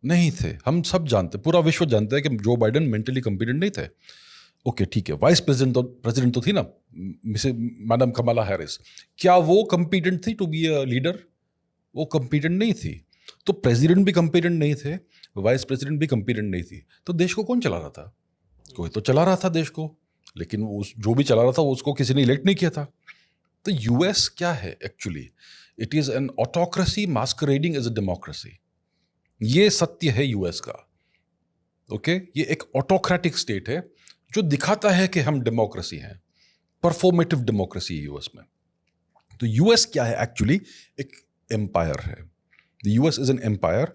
नहीं थे। हम सब जानते, पूरा विश्व जानता है कि जो बाइडेन मेंटली कंपीटेंट नहीं थे। ओके, ठीक है। वाइस प्रेसिडेंट तो थी ना मैडम कमला हैरिस, क्या वो कंपीटेंट थी टू बी अ लीडर? वो कंपीटेंट नहीं थी। तो प्रेसिडेंट भी कंपीटेंट नहीं थे, वाइस प्रेसिडेंट भी कंपीटेंट नहीं थी। तो देश को कौन चला रहा था? कोई तो चला रहा था देश को, लेकिन जो भी चला रहा था उसको किसी ने इलेक्ट नहीं किया था। तो यूएस क्या है actually? It is an autocracy masquerading as a democracy. ये सत्य है यूएस का। ओके, ये एक ऑटोक्रेटिक स्टेट है जो दिखाता है कि हम डेमोक्रेसी हैं। परफॉर्मेटिव डेमोक्रेसी है यूएस में। तो यूएस क्या है एक्चुअली? एक एम्पायर है। The US is an empire.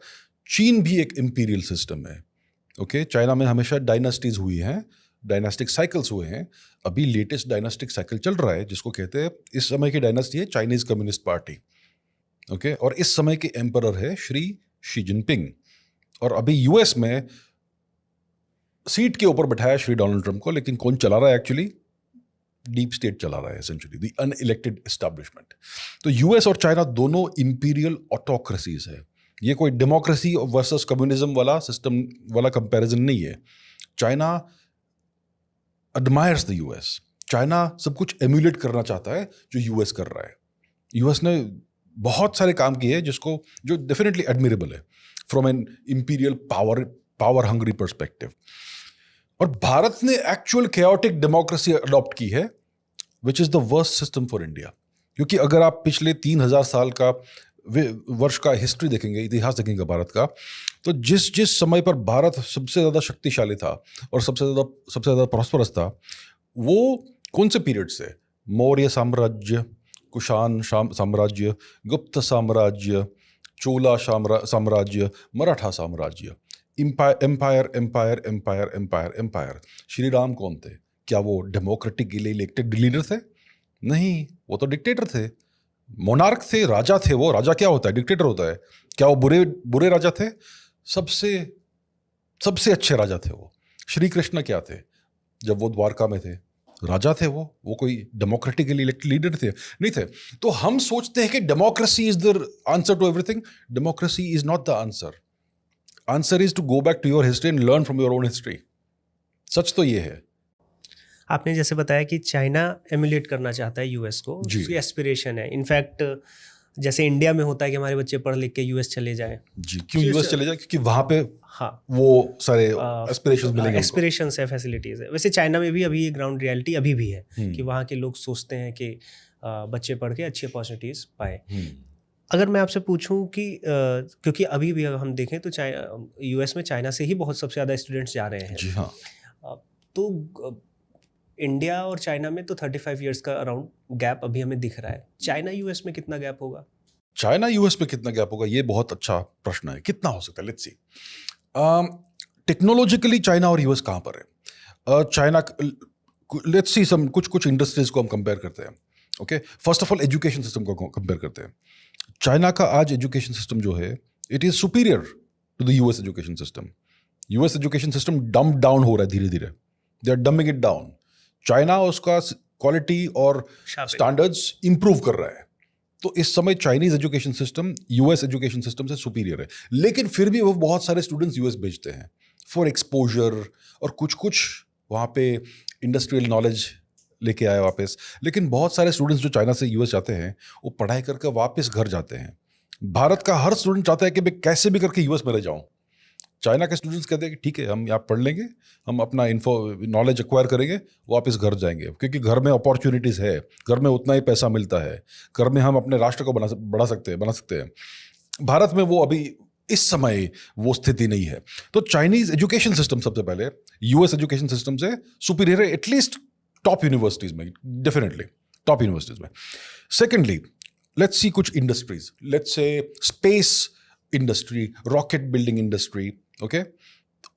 चीन भी एक इंपीरियल सिस्टम है। ओके, चाइना में हमेशा डायनास्टीज हुई हैं, डायनास्टिक साइकिल्स हुए हैं। अभी लेटेस्ट डायनास्टिक साइकिल चल रहा है जिसको कहते हैं, इस समय की डायनास्टी है चाइनीज कम्युनिस्ट पार्टी। ओके, और इस समय के एम्परर है श्री शी जिनपिंग। और अभी यूएस में सीट के ऊपर बैठाया श्री डोनाल्ड ट्रंप को, लेकिन कौन चला रहा है एक्चुअली? डीप स्टेट चला रहा है, एसेंशियली द अनइलेक्टेड एस्टैब्लिशमेंट। तो यूएस और चाइना दोनों इंपीरियल ऑटोक्रेसीज है। ये कोई डेमोक्रेसी वर्सेस कम्युनिज्म वाला सिस्टम वाला कंपैरिजन नहीं है। China admires the US. China सब कुछ एम्यूलेट करना चाहता है जो यूएस कर रहा है। यूएस ने बहुत सारे काम किए हैं जो डेफिनेटली एडमिरेबल है from an imperial power hungry perspective. और भारत ने एक्चुअल chaotic डेमोक्रेसी अडॉप्ट की है, which is the worst system for India. क्योंकि अगर आप पिछले 3000 साल का वर्ष का हिस्ट्री देखेंगे, इतिहास देखेंगे भारत का, तो जिस समय पर भारत सबसे ज़्यादा शक्तिशाली था और सबसे ज़्यादा प्रॉस्परस था, वो कौन से पीरियड से? मौर्य साम्राज्य, कुषाण साम्राज्य, गुप्त साम्राज्य, चोला साम्राज्य, मराठा साम्राज्य, empire empire empire empire empire. Shri Ram कौन थे? क्या वो डेमोक्रेटिकली इलेक्टेड लीडर थे? नहीं, वो तो डिक्टेटर थे, मोनार्क थे, राजा थे। वो राजा क्या होता है? डिक्टेटर होता है। क्या वो बुरे राजा थे? सबसे अच्छे राजा थे वो। श्री कृष्ण क्या थे? जब वो द्वारका में थे, राजा थे वो कोई डेमोक्रेटिकली इलेक्टेड लीडर थे? नहीं थे। तो हम सोचते हैं कि democracy is the answer to everything. Democracy is not the answer. Answer is to go back to your history and learn from your own history. सच तो ये है। आपने जैसे बताया कि चाइना एमुलेट करना चाहता है यूएस को, उसकी एस्पिरेशन है। इनफैक्ट जैसे इंडिया में होता है कि हमारे बच्चे पढ़ लिख के यूएस चले जाएं। जी, क्यों यूएस चले जाएं? क्योंकि वहाँ पे वो सारे एस्पिरेशंस मिलेंगे, एस्पिरेशंस है, फैसिलिटीज है। वैसे चाइना में भी अभी ये ग्राउंड रियलिटी अभी भी है कि वहाँ के लोग सोचते हैं कि बच्चे पढ़ के अच्छी अपॉर्चुनिटीज पाए। अगर मैं आपसे पूछूं कि क्योंकि अभी भी अगर हम देखें तो यूएस में चाइना से ही बहुत सबसे ज़्यादा स्टूडेंट्स जा रहे हैं। जी हाँ। तो इंडिया और चाइना में तो 35 इयर्स का अराउंड गैप अभी हमें दिख रहा है। चाइना यूएस में कितना गैप होगा? चाइना यूएस में कितना गैप होगा, ये बहुत अच्छा प्रश्न है। कितना हो सकता है? Let's see. टेक्नोलॉजिकली चाइना और यूएस कहाँ पर है? चाइना, लेट्स सी सम कुछ इंडस्ट्रीज को हम कंपेयर करते हैं। Okay, first of all education system को कंपेयर करते हैं। चाइना का आज एजुकेशन सिस्टम जो है, it is superior to the US education system. US education system dump down हो रहा है धीरे धीरे। They are dumping it down. China उसका क्वालिटी और स्टैंडर्ड्स इंप्रूव कर रहा है। तो इस समय Chinese education system US education system से सुपीरियर है। लेकिन फिर भी वो बहुत सारे स्टूडेंट्स यूएस भेजते हैं फॉर एक्सपोजर, और कुछ वहाँ पे इंडस्ट्रियल नॉलेज लेके आए वापस। लेकिन बहुत सारे स्टूडेंट्स जो चाइना से यूएस जाते हैं, वो पढ़ाई करके वापस घर जाते हैं। भारत का हर स्टूडेंट चाहता है कि मैं कैसे भी करके यूएस में रह जाऊँ। चाइना के स्टूडेंट्स कहते हैं कि ठीक है, हम यहाँ पढ़ लेंगे, हम अपना नॉलेज एक्वायर करेंगे, वापस घर जाएंगे, क्योंकि घर में अपॉर्चुनिटीज़ है, घर में उतना ही पैसा मिलता है, घर में हम अपने राष्ट्र को बना सकते हैं। भारत में वो अभी इस समय वो स्थिति नहीं है। तो चाइनीज एजुकेशन सिस्टम सबसे पहले यूएस एजुकेशन सिस्टम से सुपीरियर है, एटलीस्ट टॉप यूनिवर्सिटीज़ में, डेफिनेटली टॉप यूनिवर्सिटीज़ में। सेकेंडली, लेट्स सी कुछ industries, let's say space industry, rocket building industry, okay,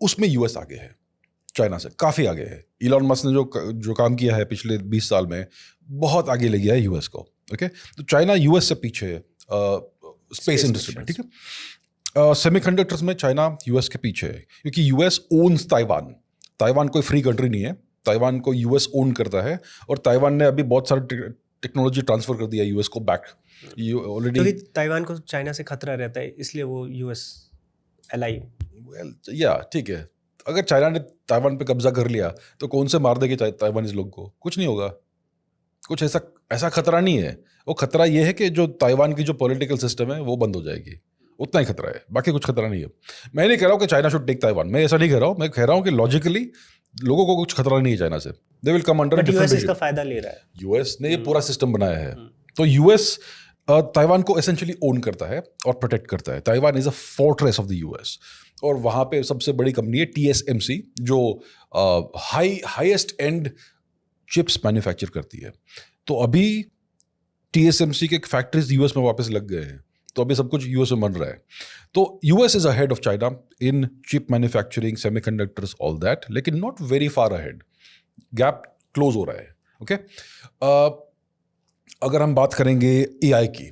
उसमें यूएस आगे है, चाइना से काफ़ी आगे है। इलॉन मस्क ने जो काम किया है पिछले 20 साल में, बहुत आगे ले गया है यूएस को। ओके, तो चाइना यूएस से पीछे है स्पेस इंडस्ट्री में, ठीक है। सेमीकंडक्टर्स में चाइना यूएस के पीछे है, क्योंकि यूएस ओन्स ताइवान। ताइवान कोई फ्री कंट्री नहीं है, ताइवान को यूएस ओन करता है, और ताइवान ने अभी बहुत सारे टेक्नोलॉजी ट्रांसफर कर दिया यूएस को बैक। ऑलरेडी ताइवान को चाइना से खतरा रहता है, इसलिए वो यूएस एलाई। या ठीक है, अगर चाइना ने ताइवान पे कब्जा कर लिया तो कौन से मार देंगे ताइवानीज लोग को? कुछ नहीं होगा, कुछ ऐसा खतरा नहीं है। वो खतरा ये है कि जो ताइवान की जो पॉलिटिकल सिस्टम है वो बंद हो जाएगी, उतना ही खतरा है, बाकी कुछ खतरा नहीं है। मैं नहीं कह रहा हूँ कि चाइना शुड टेक ताइवान, मैं ऐसा नहीं कह रहा हूँ। मैं कह रहा हूँ कि लॉजिकली लोगों को कुछ खतरा नहीं है चाइना से। They will come under different. इसका फायदा ले रहा है, यूएस ने ये पूरा सिस्टम बनाया है। तो यूएस ताइवान को एसेंशियली ओन करता है और प्रोटेक्ट करता है। Taiwan is a fortress of the US, और वहाँ पे सबसे बड़ी कंपनी है TSMC, जो हाईएस्ट एंड चिप्स मैन्युफैक्चर करती है। तो अभी TSMC के फैक्ट्रीज यूएस में वापस लग गए हैं। तो अभी सब कुछ यूएस में बन रहा है। तो US is ahead of China in chip manufacturing, semiconductors, all that, लेकिन not very far ahead. Gap close हो रहा है। ओके, अगर हम बात करेंगे एआई की,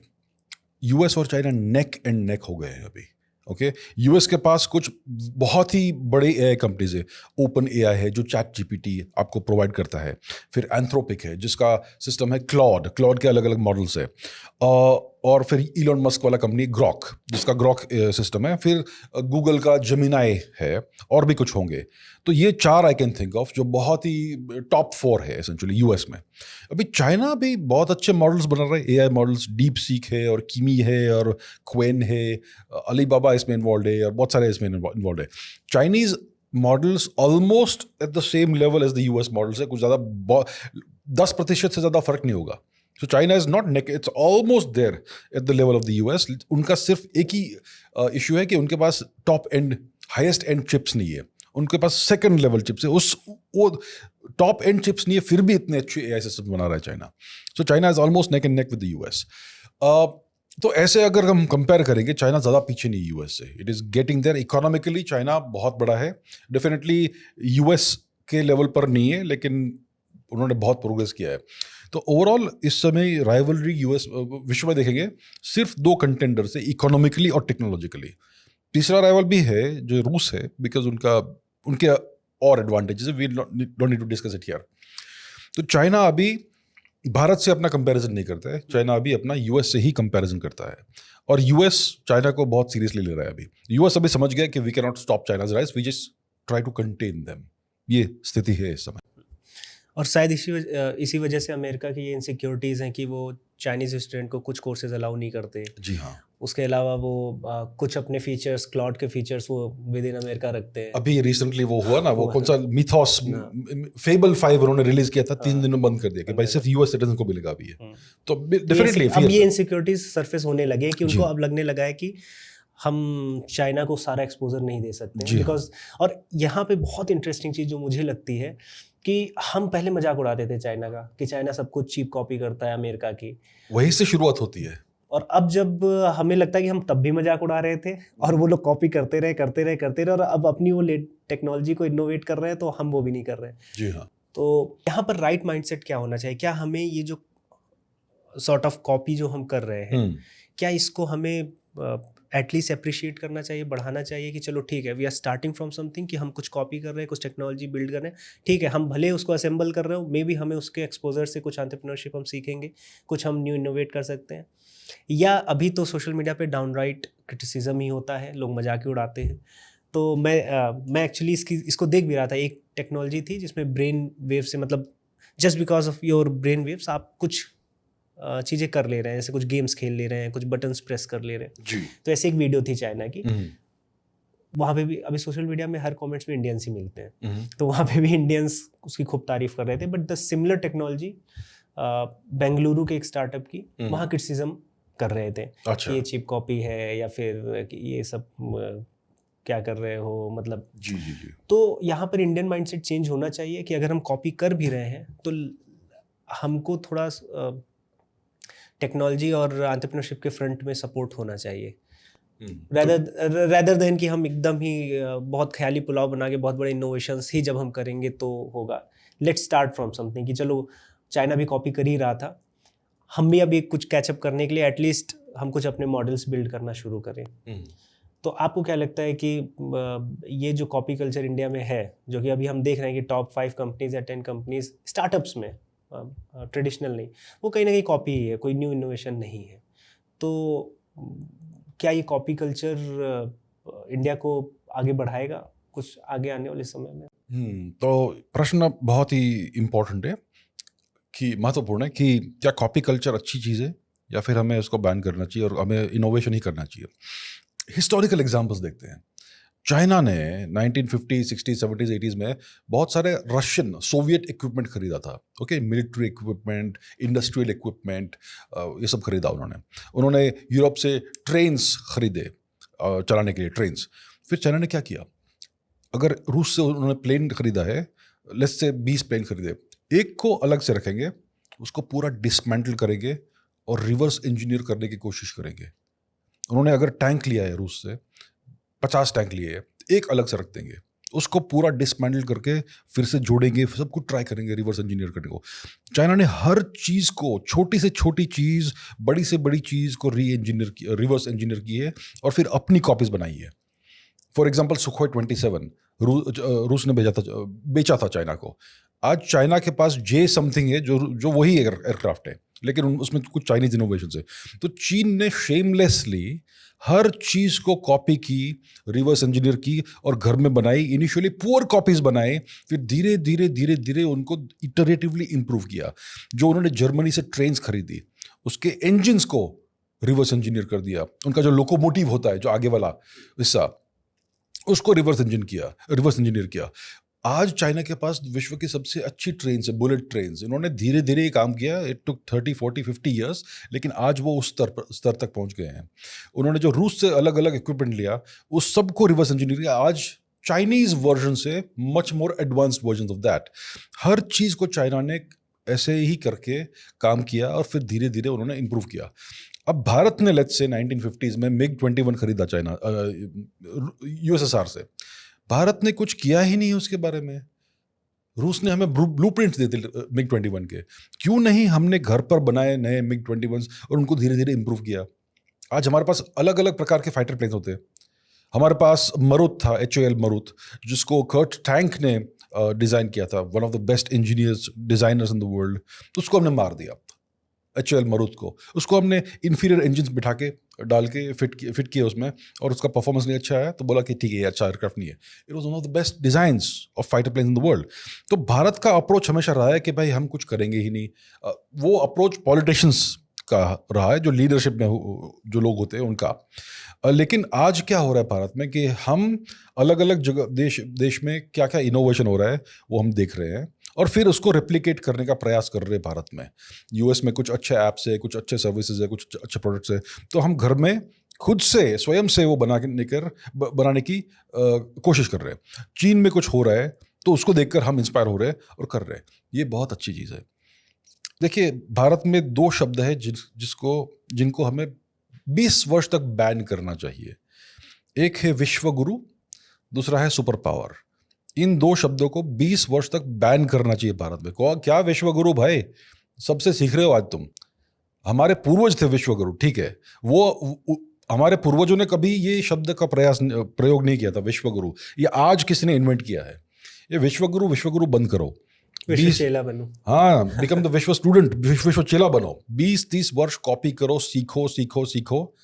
यूएस और चाइना नेक एंड नेक हो गए हैं अभी। ओके, यूएस के पास कुछ बहुत ही बड़े एआई कंपनीज है। ओपन एआई है जो चैट जीपीटी आपको प्रोवाइड करता है, फिर एंथ्रोपिक है जिसका सिस्टम है क्लॉड के अलग अलग मॉडल्स है, और फिर इलॉन मस्क वाला कंपनी ग्रॉक जिसका ग्रॉक सिस्टम है, फिर गूगल का जेमिनाई है, और भी कुछ होंगे। तो ये 4 आई कैन थिंक ऑफ जो बहुत ही टॉप 4 है एसेंचुअली यूएस में। अभी चाइना भी बहुत अच्छे मॉडल्स बना रहे हैं, एआई मॉडल्स, डीप सीक है और कीमी है और क्वेन है, अलीबाबा इसमें इन्वॉल्व है और बहुत सारे इसमें इन्वॉल्व है। Chinese models almost at the same level as the US models है, कुछ ज़्यादा 10% से ज़्यादा फर्क नहीं होगा। So China is not neck, it's almost there at the level of the US. उनका सिर्फ एक ही इशू है कि उनके पास top end, highest end chips नहीं है, उनके पास सेकंड लेवल चिप्स है। वो टॉप एंड चिप्स नहीं है, फिर भी इतने अच्छे एआई सिस्टम बना रहा है China. So China is almost neck and neck with the US. तो ऐसे अगर हम कंपेयर करेंगे, चाइना ज़्यादा पीछे नहीं यूएस से। It is getting there economically, China बहुत बड़ा है, डेफिनेटली यूएस के लेवल पर नहीं है, लेकिन उन्होंने बहुत प्रोग्रेस किया है। तो ओवरऑल इस समय राइवलरी यूएस विश्व में देखेंगे सिर्फ 2 कंटेंडर से, इकोनॉमिकली और टेक्नोलॉजिकली। तीसरा राइवल भी है जो रूस है, बिकॉज उनके और advantages, we don't need to discuss it here. तो चाइना अभी भारत से अपना कंपैरिजन नहीं करता है, चाइना अभी अपना यूएस से ही कंपैरिजन करता है, और यूएस चाइना को बहुत सीरियसली ले रहा है अभी। यूएस अभी समझ गया कि we can not stop China's rise, we just try to contain them. ये स्थिति है इस समय। और शायद इसी वजह से अमेरिका की ये इनसिक्योरिटीज़ हैं कि वो चाइनीज़ स्टूडेंट को कुछ कोर्सेज अलाउ नहीं करते। जी हाँ। उसके अलावा वो कुछ अपने फीचर्स, क्लाउड के फीचर्स वो विद इन अमेरिका रखते हैं। अभी रिसेंटली वो हुआ ना, वो कौन सा मिथॉस फेबल 5 उन्होंने रिलीज किया था, 3 दिन में बंद कर दिया कि भाई सिर्फ यूएस सिटीजन को मिलेगा अभी ये। तो डेफिनेटली अब ये इनसिक्योरिटीज सरफेस होने लगे कि उनको अब लगने लगा है कि हम चाइना को सारा एक्सपोजर नहीं दे सकते, बिकॉज और यहाँ पे बहुत इंटरेस्टिंग चीज़ जो मुझे लगती है कि हम पहले मजाक उड़ाते थे चाइना का कि चाइना सब कुछ चीप कॉपी करता है अमेरिका की, वहीं से शुरुआत होती है। और अब जब हमें लगता है कि हम तब भी मजाक उड़ा रहे थे और वो लोग कॉपी करते रहे और अब अपनी वो टेक्नोलॉजी को इनोवेट कर रहे हैं, तो हम वो भी नहीं कर रहे हैं। जी हाँ। तो यहाँ पर राइट माइंडसेट क्या होना चाहिए? क्या हमें ये जो सॉर्ट ऑफ कॉपी जो हम कर रहे हैं, क्या इसको हमें एटलीस्ट अप्रिशिएट करना चाहिए, बढ़ाना चाहिए कि चलो ठीक है, we are starting from something, कि हम कुछ कॉपी कर रहे हैं, कुछ टेक्नोलॉजी बिल्ड कर रहे हैं, ठीक है, हम भले उसको असेंबल कर रहे हो, मे बी हमें उसके एक्सपोजर से कुछ एंटरप्रेन्योरशिप हम सीखेंगे, कुछ हम न्यू इनोवेट कर सकते हैं। या अभी तो सोशल मीडिया पे डाउनराइट क्रिटिसिज्म ही होता है, लोग मजाक ही उड़ाते हैं। तो मैं एक्चुअली इसको देख भी रहा था। एक टेक्नोलॉजी थी जिसमें ब्रेन वेव से, मतलब just because of your brain waves आप कुछ चीज़ें कर ले रहे हैं, जैसे कुछ गेम्स खेल ले रहे हैं, कुछ बटन्स प्रेस कर ले रहे हैं जी। तो ऐसे एक वीडियो थी चाइना की, वहाँ पे भी अभी सोशल मीडिया में हर कमेंट्स में इंडियंस ही मिलते हैं, तो वहाँ पे भी इंडियंस उसकी खूब तारीफ कर रहे थे। But the similar technology Bengaluru के एक स्टार्टअप की, वहाँ क्रिटिसिज्म कर रहे थे कि ये चिप कॉपी है, या फिर ये सब क्या कर रहे हो, मतलब जी जी जी। तो यहाँ पर इंडियन माइंडसेट चेंज होना चाहिए कि अगर हम कॉपी कर भी रहे हैं तो हमको थोड़ा टेक्नोलॉजी और एंटरप्रेन्योरशिप के फ्रंट में सपोर्ट होना चाहिए, rather देन कि हम एकदम ही बहुत ख्याली पुलाव बना के बहुत बड़े इनोवेशंस ही जब हम करेंगे तो होगा। लेट्स स्टार्ट फ्रॉम समथिंग, कि चलो चाइना भी कॉपी कर ही रहा था, हम भी अभी कुछ कैचअप करने के लिए एटलीस्ट हम कुछ अपने मॉडल्स बिल्ड करना शुरू करें। तो आपको क्या लगता है कि ये जो कॉपी कल्चर इंडिया में है, जो कि अभी हम देख रहे हैं कि टॉप 5 कंपनीज या 10 कंपनीज स्टार्टअप्स में, ट्रेडिशनल नहीं, वो कहीं ना कहीं कॉपी ही है, कोई न्यू इनोवेशन नहीं है, तो क्या ये कॉपी कल्चर इंडिया को आगे बढ़ाएगा कुछ आगे आने वाले समय में? तो प्रश्न बहुत ही इम्पोर्टेंट है, कि महत्वपूर्ण है कि क्या कॉपी कल्चर अच्छी चीज़ है या फिर हमें उसको बैन करना चाहिए और हमें इनोवेशन ही करना चाहिए। हिस्टोरिकल एग्जांपल्स देखते हैं। चाइना ने 1950, 60, 70, 80s में बहुत सारे रशियन, सोवियत इक्विपमेंट खरीदा था। Okay, military equipment, industrial equipment, ये सब खरीदा उन्होंने यूरोप से ट्रेन्स खरीदे चलाने के लिए, ट्रेन्स। फिर चाइना ने क्या किया, अगर रूस से उन्होंने प्लेन खरीदा है, लेट्स से 20 प्लेन खरीदे, एक को अलग से रखेंगे, उसको पूरा डिसमेंटल करेंगे और रिवर्स इंजीनियर करने की कोशिश करेंगे। उन्होंने अगर टैंक लिया है रूस से, 50 टैंक लिए हैं, एक अलग से रख देंगे, उसको पूरा डिसमेंटल करके फिर से जोड़ेंगे, सब कुछ ट्राई करेंगे रिवर्स इंजीनियर करने को। चाइना ने हर चीज़ को, छोटी से छोटी चीज़, बड़ी से बड़ी चीज़ को रिवर्स इंजीनियर की है और फिर अपनी कॉपीज बनाई है। फॉर एग्जाम्पल सुखोई 27 रूस ने बेचा था चाइना को। आज चाइना के पास जे समथिंग है जो वही एयरक्राफ्ट है, लेकिन उसमें कुछ चाइनीज इनोवेशन है। तो चीन ने शेमलेसली हर चीज़ को कॉपी की, रिवर्स इंजीनियर की और घर में बनाई। इनिशियली पुअर कॉपीज बनाए, फिर धीरे धीरे धीरे धीरे उनको इटरेटिवली इंप्रूव किया। जो उन्होंने जर्मनी से ट्रेन्स खरीदी, उसके इंजन्स को रिवर्स इंजीनियर कर दिया। उनका जो लोकोमोटिव होता है, जो आगे वाला हिस्सा, उसको रिवर्स इंजीनियर किया। आज चाइना के पास विश्व की सबसे अच्छी ट्रेन है, बुलेट ट्रेन। इन्होंने धीरे धीरे ये काम किया, इट टुक 30, 40, 50 ईयर्स, लेकिन आज वो उस स्तर तक पहुंच गए हैं। उन्होंने जो रूस से अलग अलग इक्विपमेंट लिया, उस सबको रिवर्स इंजीनियर किया। आज चाइनीज वर्जन से much more advanced version of that. हर चीज़ को चाइना ने ऐसे ही करके काम किया और फिर धीरे धीरे उन्होंने इंप्रूव किया। अब भारत ने लेट्स से 1950s में MiG-21 खरीदा चाइना USSR से। भारत ने कुछ किया ही नहीं उसके बारे में। रूस ने हमें ब्लूप्रिंट्स देते MiG-21 के। क्यों नहीं हमने घर पर बनाए नए MiG-21 और उनको धीरे धीरे इंप्रूव किया। आज हमारे पास अलग अलग प्रकार के फाइटर प्लेन्स होते हैं। हमारे पास मरुत था, HAL मरुत, जिसको कर्ट टैंक ने डिज़ाइन किया था, one of the best designers in the world. उसको हमने मार दिया, HAL मरुत को। उसको हमने इन्फीरियर इंजन्स बिठा के डाल के फिट किया उसमें, और उसका परफॉर्मेंस नहीं अच्छा आया तो बोला कि ठीक है, ये अच्छा एयरक्राफ्ट नहीं है। It was one of the best designs of fighter planes in the world. तो भारत का अप्रोच हमेशा रहा है कि भाई हम कुछ करेंगे ही नहीं। वो अप्रोच पॉलिटिशियंस का रहा है, जो लीडरशिप में जो लोग होते हैं उनका। लेकिन आज क्या हो रहा है भारत में कि हम अलग अलग जगह देश में क्या क्या इनोवेशन हो रहा है वो हम देख रहे हैं और फिर उसको रेप्लिकेट करने का प्रयास कर रहे हैं भारत में। यूएस में कुछ अच्छे ऐप्स है, कुछ अच्छे सर्विसेज है, कुछ अच्छे प्रोडक्ट्स है, तो हम घर में खुद से स्वयं से वो बनाने की कोशिश कर रहे हैं। चीन में कुछ हो रहा है तो उसको देखकर हम इंस्पायर हो रहे हैं और कर रहे हैं। ये बहुत अच्छी चीज़ है। देखिए, भारत में 2 शब्द है जिनको हमें 20 वर्ष तक बैन करना चाहिए। एक है विश्व गुरु, दूसरा है सुपर पावर। इन 2 शब्दों को 20 वर्ष तक बैन करना चाहिए भारत में। क्या विश्व गुरु भाई, सबसे सीख रहे हो आज तुम। हमारे पूर्वज थे विश्व गुरु, ठीक है, वो हमारे पूर्वजों ने कभी ये शब्द का प्रयोग नहीं किया था विश्व गुरु। ये आज किसी ने इन्वेंट किया है। ये विश्व गुरु बंद करो। विश्व चेला बनो। हाँ, बिकम द विश्व स्टूडेंट, विश्व चेला बनो। 20-30 वर्ष कॉपी करो, सीखो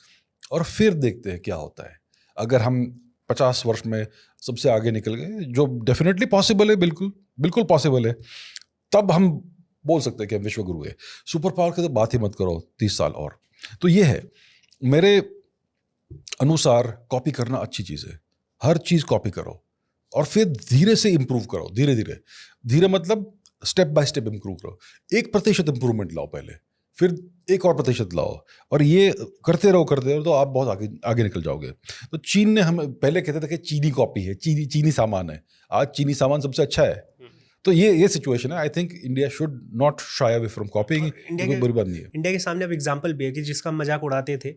और फिर देखते हैं क्या होता है। अगर हम 50 वर्ष में सबसे आगे निकल गए, जो डेफिनेटली पॉसिबल है, बिल्कुल पॉसिबल है, तब हम बोल सकते हैं कि हम विश्व गुरु है। सुपर पावर की तो बात ही मत करो, 30 साल और। तो ये है, मेरे अनुसार कॉपी करना अच्छी चीज़ है। हर चीज़ कॉपी करो और फिर धीरे से इंप्रूव करो, धीरे मतलब स्टेप बाय स्टेप इंप्रूव करो। 1% इंप्रूवमेंट लाओ पहले, फिर 1 और प्रतिशत लाओ, और ये करते रहो तो आप बहुत आगे निकल जाओगे। तो चीन ने, हम पहले कहते थे कि चीनी कॉपी है, चीनी सामान है। आज चीनी सामान सबसे अच्छा है। तो ये सिचुएशन है। I think India should not shy away from copying. कोई बुरी बात नहीं है। इंडिया के सामने अब एग्जांपल भी है कि जिसका मजाक उड़ाते थे,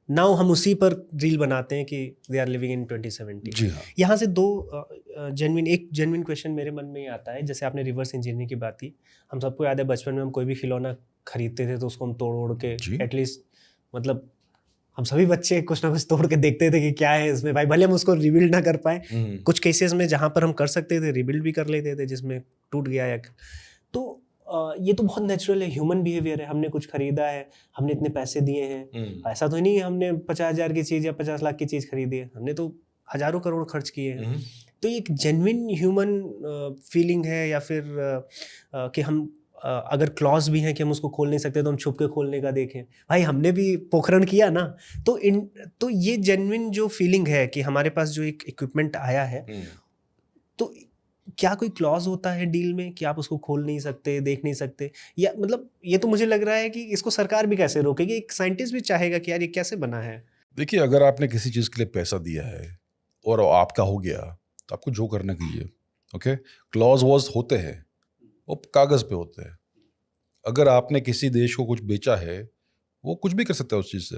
नाउ हम उसी पर रील बनाते हैं कि दे आर लिविंग इन 2070। जी हाँ। यहाँ से एक जेन्युइन क्वेश्चन मेरे मन में ही आता है। जैसे आपने रिवर्स इंजीनियरिंग की बात की, हम सबको याद है बचपन में हम कोई भी खिलौना खरीदते थे तो उसको हम तोड़ के एटलीस्ट, मतलब हम सभी बच्चे कुछ ना कुछ तोड़ के देखते थे कि क्या है इसमें भाई, भले हम उसको रिबिल्ड ना कर पाए। कुछ केसेस में जहाँ पर हम कर सकते थे रिबिल्ड भी कर लेते थे, जिसमें टूट गया या तो ये तो बहुत नेचुरल है, ह्यूमन बिहेवियर है। हमने कुछ खरीदा है, हमने इतने पैसे दिए हैं। ऐसा तो नहीं है हमने 50,000 की चीज़ या 50 लाख की चीज़ खरीदी है, हमने तो हजारों करोड़ खर्च किए हैं। तो ये एक जेन्युइन ह्यूमन फीलिंग है, या फिर कि हम अगर क्लॉज भी हैं कि हम उसको खोल नहीं सकते तो हम छुप के खोलने का देखें। भाई हमने भी पोखरण किया ना। तो ये जेन्युइन जो फीलिंग है कि हमारे पास जो एक इक्विपमेंट आया है, तो क्या कोई क्लॉज होता है डील में कि आप उसको खोल नहीं सकते, देख नहीं सकते? या मतलब ये तो मुझे लग रहा है कि इसको सरकार भी कैसे रोकेगी? एक साइंटिस्ट भी चाहेगा कि यार ये कैसे बना है। देखिए, अगर आपने किसी चीज़ के लिए पैसा दिया है और आपका हो गया, तो आपको जो करना कीजिए। ओके, क्लॉज वॉज होते हैं, वो कागज़ पे होते हैं। अगर आपने किसी देश को कुछ बेचा है वो कुछ भी कर सकता है उस चीज़ से।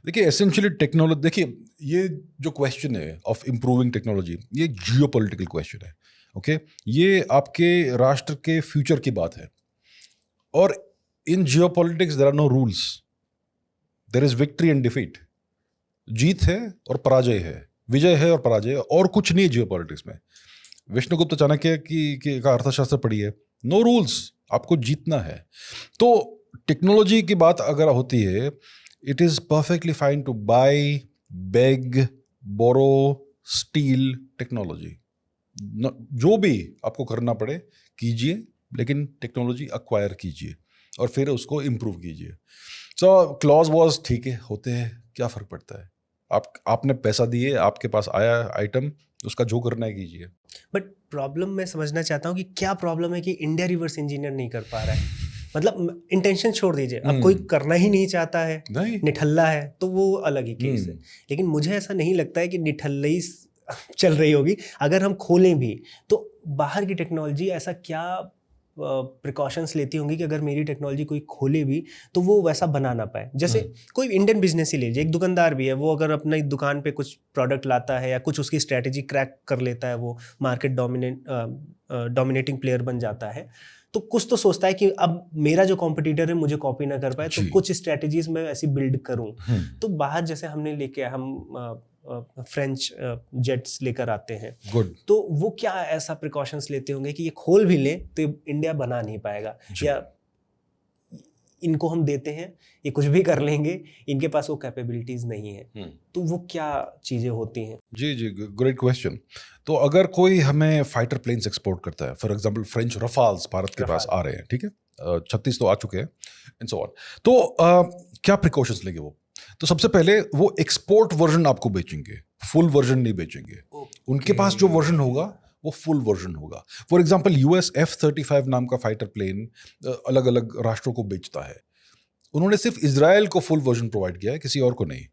देखिए एसेंशियली टेक्नोलॉजी, देखिए ये जो क्वेश्चन है ऑफ इम्प्रूविंग टेक्नोलॉजी, ये जियोपॉलिटिकल क्वेश्चन है। ओके, ये आपके राष्ट्र के फ्यूचर की बात है। और in geopolitics there are no rules, there is victory and defeat. जीत है और पराजय है, विजय है और पराजय है, और कुछ नहीं है जियोपॉलिटिक्स में। विष्णुगुप्त चाणक्य की का अर्थशास्त्र पढ़ी है, नो रूल्स, आपको जीतना है। तो टेक्नोलॉजी की बात अगर होती है, it is perfectly fine to buy, beg, borrow, steal technology. जो भी आपको करना पड़े कीजिए, लेकिन टेक्नोलॉजी अक्वायर कीजिए और फिर उसको इम्प्रूव कीजिए। सो क्लॉज वॉज ठीक है, होते हैं, क्या फ़र्क पड़ता है। आपने पैसा दिए, आपके पास आया आइटम, उसका जो करना है कीजिए। बट प्रॉब्लम मैं समझना चाहता हूँ कि क्या प्रॉब्लम है कि इंडिया रिवर्स इंजीनियर नहीं कर पा रहा है। मतलब इंटेंशन छोड़ दीजिए, अब कोई करना ही नहीं चाहता है, नहीं, निठल्ला है, तो वो अलग ही केस है। लेकिन मुझे ऐसा नहीं लगता है कि निठल्लाई चल रही होगी। अगर हम खोलें भी तो बाहर की टेक्नोलॉजी ऐसा क्या प्रिकॉशंस लेती होंगी कि अगर मेरी टेक्नोलॉजी कोई खोले भी तो वो वैसा बना ना पाए। जैसे कोई इंडियन बिजनेस ही लीजिए, एक दुकानदार भी है, वो अगर अपनी दुकान पे कुछ प्रोडक्ट लाता है या कुछ उसकी स्ट्रैटेजी क्रैक कर लेता है, वो मार्केट डोमिनेटिंग प्लेयर बन जाता है, तो कुछ तो सोचता है कि अब मेरा जो कॉम्पिटिटर है मुझे कॉपी ना कर पाए, तो कुछ स्ट्रैटेजीज मैं ऐसी बिल्ड करूं। तो बाहर जैसे हमने लेके हम फ्रेंच जेट्स लेकर आते हैं, गुड, तो वो क्या ऐसा प्रिकॉशंस लेते होंगे कि ये खोल भी ले तो इंडिया बना नहीं पाएगा, या इनको हम देते हैं ये कुछ भी कर लेंगे, इनके पास वो कैपेबिलिटीज नहीं है। तो वो क्या चीज़ें होती हैं? जी जी, ग्रेट क्वेश्चन। तो अगर कोई हमें फाइटर प्लेन्स एक्सपोर्ट करता है, फॉर एग्जांपल फ्रेंच रफाल्स भारत के पास आ रहे हैं, ठीक है, 36 तो आ चुके हैं एंड सो ऑन, तो क्या प्रिकॉशंस लेंगे वो? तो सबसे पहले वो एक्सपोर्ट वर्जन आपको बेचेंगे, फुल वर्जन नहीं बेचेंगे। उनके पास जो वर्जन होगा वो फुल वर्जन होगा। फॉर एग्जांपल यूएस F-35 नाम का फाइटर प्लेन अलग अलग राष्ट्रों को बेचता है। उन्होंने सिर्फ इजराइल को फुल वर्जन प्रोवाइड किया है, किसी और को नहीं।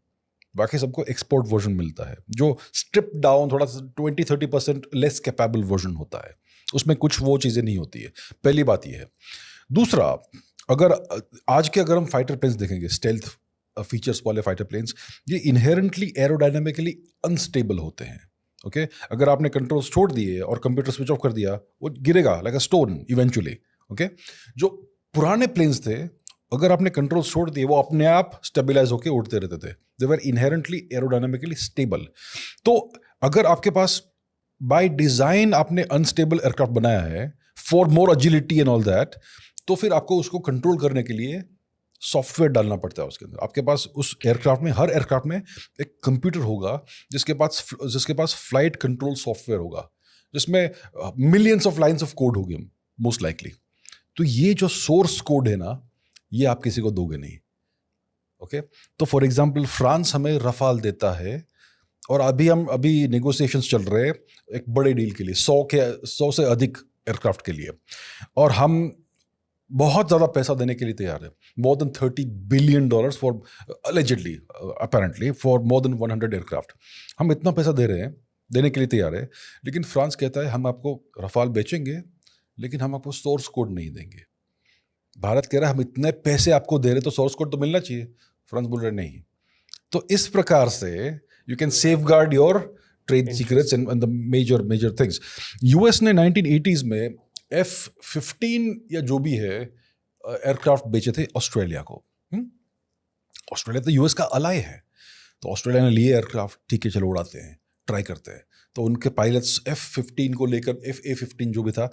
बाकी सबको एक्सपोर्ट वर्जन मिलता है, जो स्ट्रिप डाउन थोड़ा सा 20-30% लेस कैपेबल वर्जन होता है। उसमें कुछ वो चीज़ें नहीं होती है। पहली बात ये है। दूसरा, अगर हम फाइटर प्लेन्स देखेंगे, स्टेल्थ फीचर्स वाले फाइटर प्लेन्स, ये इनहेरेंटली एरोडायनेमिकली अनस्टेबल होते हैं। ओके, अगर आपने कंट्रोल्स छोड़ दिए और कंप्यूटर स्विच ऑफ कर दिया, वो गिरेगा like a stone eventually. Okay, जो पुराने प्लेन्स थे, अगर आपने कंट्रोल्स छोड़ दिए, वो अपने आप स्टेबलाइज होकर उड़ते रहते थे। दे वर इनहेरेंटली एरोडायनेमिकली स्टेबल। तो अगर आपके पास बाय डिजाइन आपने अनस्टेबल एयरक्राफ्ट बनाया है for more agility and all that, तो फिर आपको उसको कंट्रोल करने के लिए सॉफ्टवेयर डालना पड़ता है उसके अंदर। आपके पास उस एयरक्राफ्ट में, हर एयरक्राफ्ट में एक कंप्यूटर होगा जिसके पास फ्लाइट कंट्रोल सॉफ्टवेयर होगा, जिसमें millions of lines of code होगी मोस्ट लाइकली। तो ये जो सोर्स कोड है ना, ये आप किसी को दोगे नहीं। ओके, तो फॉर एग्जांपल फ्रांस हमें रफाल देता है, और अभी नेगोशिएशंस चल रहे हैं एक बड़े डील के लिए, 100 से अधिक एयरक्राफ्ट के लिए, और हम बहुत ज़्यादा पैसा देने के लिए तैयार है। More than $30 billion for allegedly apparently for more than 100 aircraft. हम इतना पैसा देने के लिए तैयार है, लेकिन फ्रांस कहता है हम आपको रफाल बेचेंगे, लेकिन हम आपको सोर्स कोड नहीं देंगे। भारत कह रहा है हम इतने पैसे आपको दे रहे तो सोर्स कोड तो मिलना चाहिए। फ्रांस बोल रहे नहीं। तो इस प्रकार से you can safeguard your trade secrets and the major things. US ने 1980s में F-15 या जो भी है एयरक्राफ्ट बेचे थे ऑस्ट्रेलिया को। ऑस्ट्रेलिया तो यूएस का अलाय है, तो ऑस्ट्रेलिया ने लिए एयरक्राफ्ट, ठीक है चलो उड़ाते हैं, ट्राई करते हैं। तो उनके पायलट्स F-15 को लेकर, FA-15 जो भी था,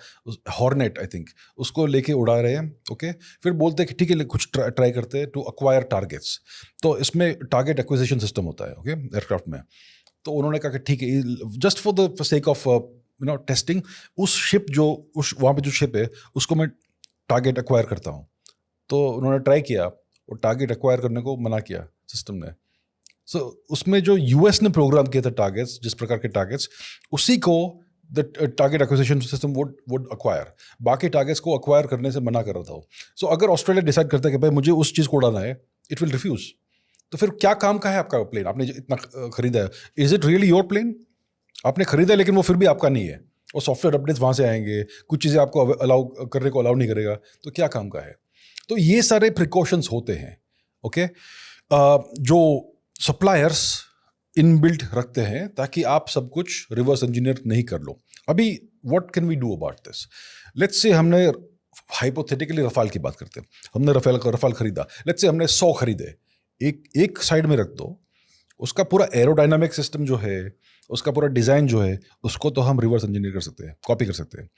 हॉर्नेट आई थिंक, उसको लेके उड़ा रहे हैं। ओके, फिर बोलते हैं कि ठीक है कुछ ट्राई करते हैं टू एक्वायर टारगेट्स। तो इसमें टारगेट एक्विजिशन सिस्टम होता है ओके एयरक्राफ्ट में। तो उन्होंने कहा कि ठीक है, just for the sake of testing, वहाँ पे जो शिप है उसको मैं टारगेट एक्वायर करता हूँ। तो उन्होंने ट्राई किया, और टारगेट एक्वायर करने को मना किया सिस्टम ने। सो उसमें जो यूएस ने प्रोग्राम किया था टारगेट्स, जिस प्रकार के टारगेट्स, उसी को the target acquisition system would acquire. बाकी टारगेट्स को एक्वायर करने से मना कर रहा था। सो अगर ऑस्ट्रेलिया डिसाइड करता है कि भाई मुझे उस चीज़ को उड़ाना है, इट विल रिफ्यूज। तो फिर क्या काम का है आपका प्लेन? आपने इतना खरीदा है, is it really your plane? आपने खरीदा लेकिन वो फिर भी आपका नहीं है, और सॉफ्टवेयर अपडेट्स वहाँ से आएंगे, कुछ चीज़ें आपको अलाउ नहीं करेगा, तो क्या काम का है? तो ये सारे प्रिकॉशंस होते हैं ओके जो सप्लायर्स इनबिल्ट रखते हैं ताकि आप सब कुछ रिवर्स इंजीनियर नहीं कर लो। अभी what can we do about this? Let's say हमने हाइपोथेटिकली रफाल की बात करते हैं, हमने रफाल खरीदा, लेट्स से हमने 100 खरीदे, एक साइड में रख दो, उसका पूरा एरोडायनामिक सिस्टम जो है, उसका पूरा डिज़ाइन जो है, उसको तो हम रिवर्स इंजीनियर कर सकते हैं, कॉपी कर सकते हैं।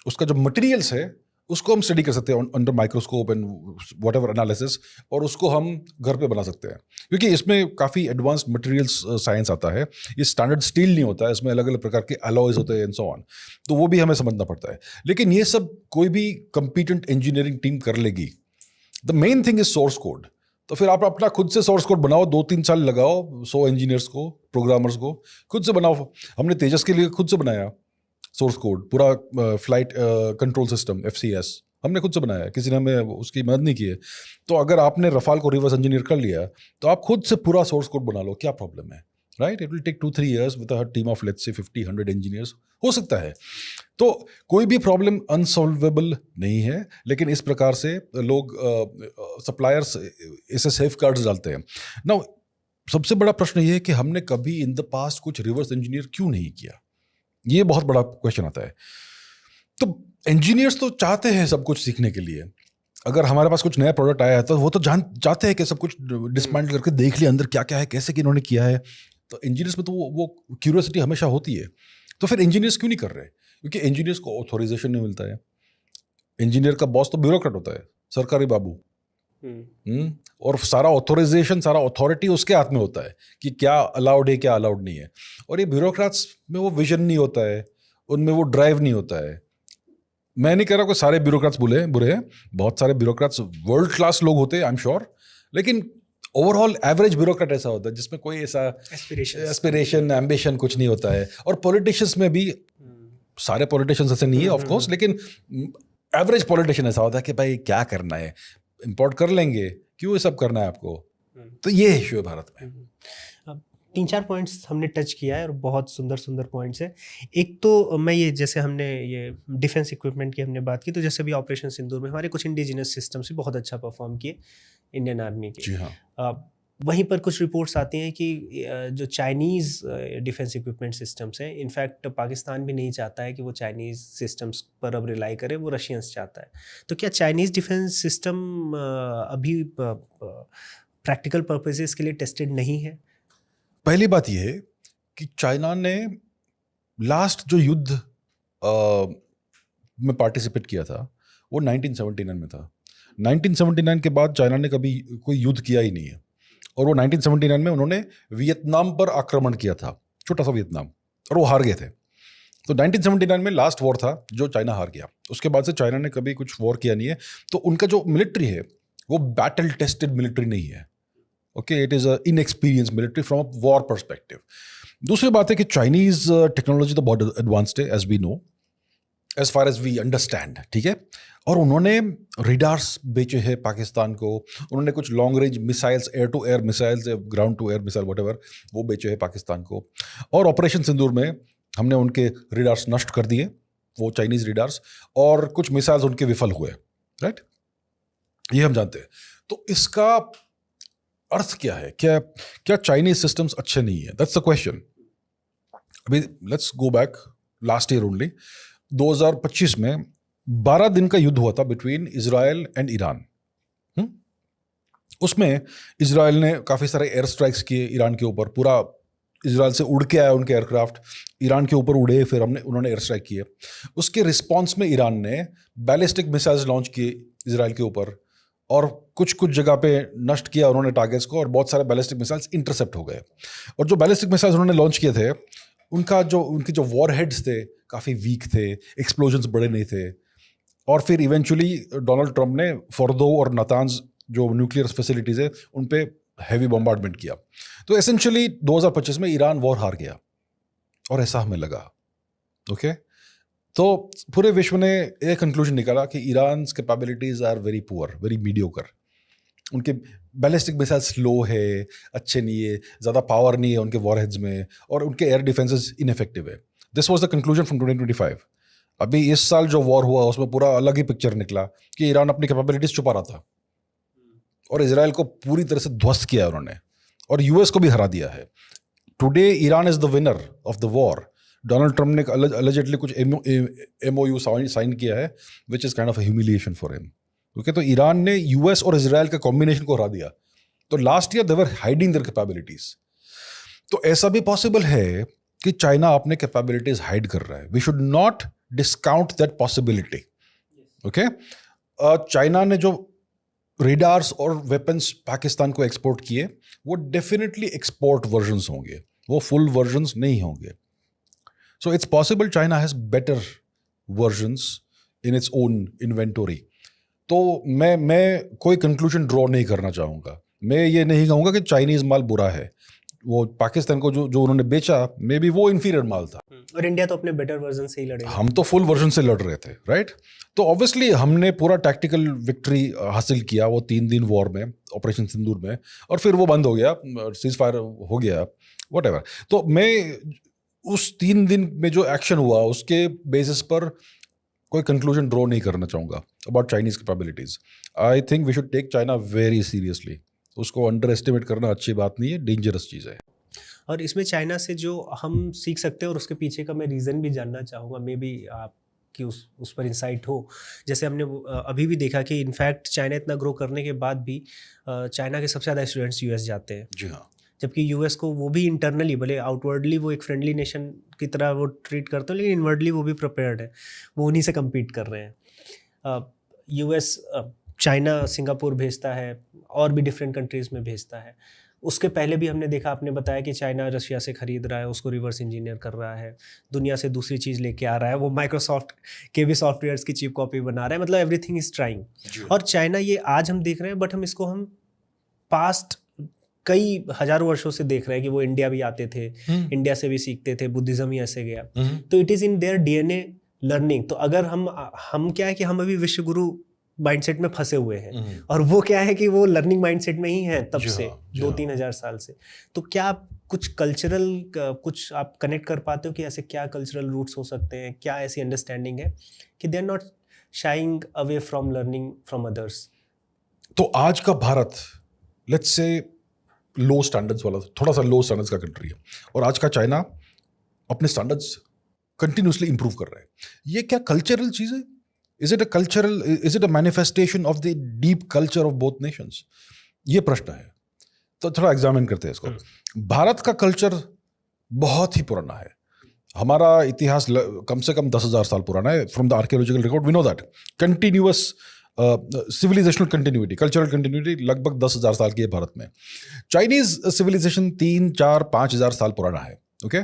उसका जो मटेरियल्स है उसको हम स्टडी कर सकते हैं under microscope and whatever analysis, और उसको हम घर पे बना सकते हैं, क्योंकि इसमें काफ़ी एडवांस्ड मटेरियल्स साइंस आता है। ये स्टैंडर्ड स्टील नहीं होता है, इसमें अलग अलग प्रकार के अलॉयज होते हैं एंड सो ऑन, तो वो भी हमें समझना पड़ता है। लेकिन ये सब कोई भी कंपिटेंट इंजीनियरिंग टीम कर लेगी। The main thing is source code. तो फिर आप अपना खुद से सोर्स कोड बनाओ, 2-3 साल लगाओ, 100 इंजीनियर्स को, प्रोग्रामर्स को खुद से बनाओ। हमने तेजस के लिए खुद से बनाया सोर्स कोड, पूरा फ्लाइट कंट्रोल सिस्टम FCS हमने खुद से बनाया, किसी ने हमें उसकी मदद नहीं की है। तो अगर आपने रफाल को रिवर्स इंजीनियर कर लिया तो आप खुद से पूरा सोर्स कोड बना लो, क्या प्रॉब्लम है, right? It will take 2-3 years with a team of let's say 50-100 engineers, हो सकता है। तो कोई भी प्रॉब्लम अनसॉल्वेबल नहीं है, लेकिन इस प्रकार से लोग सप्लायर्स इसे सेफ गार्ड्स डालते हैं। नाउ सबसे बड़ा प्रश्न ये है कि हमने कभी इन द पास्ट कुछ रिवर्स इंजीनियर क्यों नहीं किया? ये बहुत बड़ा क्वेश्चन आता है। तो इंजीनियर्स तो चाहते हैं सब कुछ सीखने के लिए। अगर हमारे पास कुछ नया प्रोडक्ट आया है तो वो तो चाहते हैं कि सब कुछ डिसमेंटल करके देख लिया अंदर क्या क्या है, कैसे कि इन्होंने किया है। तो इंजीनियर्स में तो वो क्यूरियोसिटी हमेशा होती है। तो फिर इंजीनियर्स क्यों नहीं कर रहे? क्योंकि इंजीनियर्स को ऑथोराइजेशन नहीं मिलता है। इंजीनियर का बॉस तो ब्यूरोक्रेट होता है, सरकारी बाबू। और सारा ऑथोराइजेशन, सारा अथॉरिटी उसके हाथ में होता है कि क्या अलाउड है, क्या अलाउड नहीं है। और ये ब्यूरोक्रेट्स में वो विजन नहीं होता है, उनमें वो ड्राइव नहीं होता है। मैं नहीं कह रहा कि सारे ब्यूरोक्रेट्स बुरे हैं, बहुत सारे ब्यूरोक्रेट्स वर्ल्ड क्लास लोग होते हैं, आई एम श्योर, लेकिन ओवरऑल एवरेज ब्यूरोक्रेट ऐसा होता है जिसमें कोई ऐसा एस्पिरेशन, एम्बिशन कुछ नहीं होता है। और पॉलिटिशियंस में भी सारे पॉलिटिशियंस ऐसे नहीं है ऑफ कोर्स, लेकिन एवरेज पॉलिटिशियन ऐसा होता है कि भाई क्या करना है, इंपोर्ट कर लेंगे, क्यों ये सब करना है आपको। तो ये इश्यू है भारत में। 3-4 पॉइंट्स हमने टच किया है और बहुत सुंदर सुंदर पॉइंट्स है। एक तो मैं ये, जैसे हमने ये डिफेंस इक्विपमेंट की हमने बात की, तो जैसे भी ऑपरेशन सिंदूर में हमारे कुछ इंडिजिनस सिस्टम्स भी बहुत अच्छा परफॉर्म किए इंडियन आर्मी के। जी हाँ। वहीं पर कुछ रिपोर्ट्स आती हैं कि जो चाइनीज़ डिफेंस इक्विपमेंट सिस्टम्स हैं, इनफैक्ट पाकिस्तान भी नहीं चाहता है कि वो चाइनीज़ सिस्टम्स पर अब रिलाई करे, वो रशियंस चाहता है। तो क्या चाइनीज़ डिफेंस सिस्टम अभी प्रैक्टिकल पर्पसेस के लिए टेस्टेड नहीं है? पहली बात यह है कि चाइना ने लास्ट जो युद्ध में पार्टिसिपेट किया था वो 1979 में था। 1979 के बाद चाइना ने कभी कोई युद्ध किया ही नहीं है। और वो 1979 में उन्होंने वियतनाम पर आक्रमण किया था, छोटा सा वियतनाम, और वो हार गए थे। तो 1979 में लास्ट वॉर था जो चाइना हार गया। उसके बाद से चाइना ने कभी कुछ वॉर किया नहीं है। तो उनका जो मिलिट्री है वो बैटल टेस्टेड मिलिट्री नहीं है। Okay, it is a inexperience military from a war perspective. दूसरी बात है कि चाइनीज़ टेक्नोलॉजी तो बहुत एडवांस्ड है, as we know, as far as we understand, ठीक है। और उन्होंने रेडार्स बेचे हैं पाकिस्तान को, उन्होंने कुछ long range missiles, air to air missiles, ground to air missile whatever, वो बेचे हैं पाकिस्तान को। और ऑपरेशन सिंदूर में हमने उनके रेडार्स नष्ट कर दिए, वो चाइनीज़ रेडार्स, और कुछ मिसाइल्स उनके विफल हुए, राइट, ये हम जानते हैं। तो इसका अर्थ क्या है? क्या चाइनीज सिस्टम्स अच्छे नहीं है? That's the question. अभी let's go back last year only, 2025 में 12 दिन का युद्ध हुआ था बिटवीन इजराइल एंड ईरान। उसमें इजराइल ने काफ़ी सारे एयर स्ट्राइक्स किए ईरान के ऊपर, पूरा इजराइल से उड़ के आया उनके एयरक्राफ्ट, ईरान के ऊपर उड़े, फिर उन्होंने एयर स्ट्राइक किए। उसके रिस्पॉन्स में ईरान ने बैलिस्टिक मिसाइल्स लॉन्च किए इजराइल के ऊपर, और कुछ जगह पे नष्ट किया उन्होंने टारगेट्स को, और बहुत सारे बैलिस्टिक मिसाइल्स इंटरसेप्ट हो गए। और जो बैलिस्टिक मिसाइल्स उन्होंने लॉन्च किए थे, उनके जो वॉरहेड्स थे काफ़ी वीक थे, एक्सप्लोजन्स बड़े नहीं थे। और फिर इवेंचुअली डोनाल्ड ट्रंप ने फोर्दो और नातांज जो न्यूक्लियर फैसिलिटीज़ है उन पे हैवी बॉम्बार्डमेंट किया। तो एसेंशियली 2025 में ईरान वॉर हार गया, और ऐसा हमें लगा। ओके, तो पूरे विश्व ने एक कंक्लूजन निकाला कि Iran capabilities are very poor, very mediocre. उनके बैलिस्टिक मिसाइल स्लो है, अच्छे नहीं है, ज़्यादा पावर नहीं है उनके वॉरहेड्स में, और उनके एयर डिफेंसेस इनफेक्टिव है। This was the conclusion from 2025। अभी इस साल जो वॉर हुआ उसमें पूरा अलग ही पिक्चर निकला कि ईरान अपनी कैपेबिलिटीज छुपा रहा था। और इजराइल को पूरी तरह से ध्वस्त किया है उन्होंने, और यूएस को भी हरा दिया है। Today Iran is the winner of the war. Donald Trump ने अलेजेडली कुछ MOU साइन किया है, which is kind of humiliation for him. Okay, तो ईरान ने यूएस और इजराइल के कॉम्बिनेशन को हरा दिया। तो last year they were hiding there capabilities. तो ऐसा भी पॉसिबल है कि चाइना अपने कैपेबिलिटीज हाइड कर रहा है। We should not discount that possibility. Okay, China ने जो रेडार्स और वेपन्स पाकिस्तान को एक्सपोर्ट किए, वो डेफिनेटली एक्सपोर्ट वर्जन्स होंगे, वो फुल वर्जन्स नहीं होंगे। So it's possible China has better versions in its own inventory. तो मैं कोई कंक्लूजन ड्रॉ नहीं करना चाहूँगा। मैं ये नहीं कहूँगा कि चाइनीज माल बुरा है। वो पाकिस्तान को जो उन्होंने बेचा, मे बी वो इंफीरियर माल था, और इंडिया तो अपने बेटर वर्जन से ही लड़े। हम तो फुल वर्जन से लड़ रहे थे, राइट? तो ऑब्वियसली हमने पूरा टैक्टिकल विक्ट्री हासिल किया वो 3 दिन वॉर में, ऑपरेशन सिंदूर में, और फिर वो बंद हो गया, सीज फायर हो गया, व्हाटएवर। तो मैं उस 3 दिन में जो एक्शन हुआ उसके बेसिस पर कोई कंक्लूजन ड्रॉ नहीं करना चाहूँगा about Chinese capabilities. I think we should take China very seriously. उसको अंडर एस्टिमेट करना अच्छी बात नहीं है, डेंजरस चीज़ है। और इसमें चाइना से जो हम सीख सकते हैं और उसके पीछे का मैं रीज़न भी जानना चाहूँगा, मे बी आपकी उस पर इंसाइट हो। जैसे हमने अभी भी देखा कि इनफैक्ट चाइना इतना ग्रो करने के बाद भी चाइना के सबसे ज़्यादा स्टूडेंट्स US जाते हैं। जी हाँ। जबकि US को वो भी इंटरनली, भले आउटवर्डली वो एक फ्रेंडली नेशन की तरह वो ट्रीट करते हैं, लेकिन इनवर्डली वो भी प्रिपेयर्ड है, वो उन्हीं से कम्पीट कर रहे हैं। US चाइना सिंगापुर भेजता है, और भी डिफरेंट कंट्रीज़ में भेजता है। उसके पहले भी हमने देखा, आपने बताया कि चाइना रशिया से ख़रीद रहा है, उसको रिवर्स इंजीनियर कर रहा है, दुनिया से दूसरी चीज़ लेके आ रहा है, वो माइक्रोसॉफ्ट के भी सॉफ्टवेयर्स की चिप कॉपी बना रहा है, मतलब एवरीथिंग इज़ ट्राइंग। और चाइना ये आज हम देख रहे हैं, बट हम इसको हम पास्ट कई हज़ारों वर्षों से देख रहे हैं कि वो इंडिया भी आते थे, इंडिया से भी सीखते थे, बुद्धिज़्म ही ऐसे गया। तो it is in their DNA learning. तो अगर हम क्या है कि हम अभी विश्वगुरु माइंडसेट में फंसे हुए हैं, और वो क्या है कि वो लर्निंग माइंडसेट में ही है तब से 2-3 हज़ार साल से। तो क्या आप कुछ कल्चरल कुछ आप कनेक्ट कर पाते हो कि ऐसे क्या कल्चरल रूट्स हो सकते हैं, क्या ऐसी अंडरस्टैंडिंग है कि they are not shying away from learning from others? तो आज का Bharat let's say low standards वाला, थोड़ा सा लो स्टैंडर्ड्स का कंट्री है, और आज का चाइना अपने स्टैंडर्ड्स कंटिन्यूसली इंप्रूव कर रहा है। ये क्या कल्चरल चीज़ है? Is it a manifestation of the deep culture of both nations? ये प्रश्न है। तो थोड़ा एग्जामिन करते हैं इसको। भारत का कल्चर बहुत ही पुराना है। हमारा इतिहास कम से कम 10,000 साल पुराना है। From the archaeological record we know that continuous civilisational continuity, cultural continuity लगभग 10,000 साल की है भारत में। चाइनीज सिविलाइजेशन 3, 4, 5,000 साल पुराना है। ओके,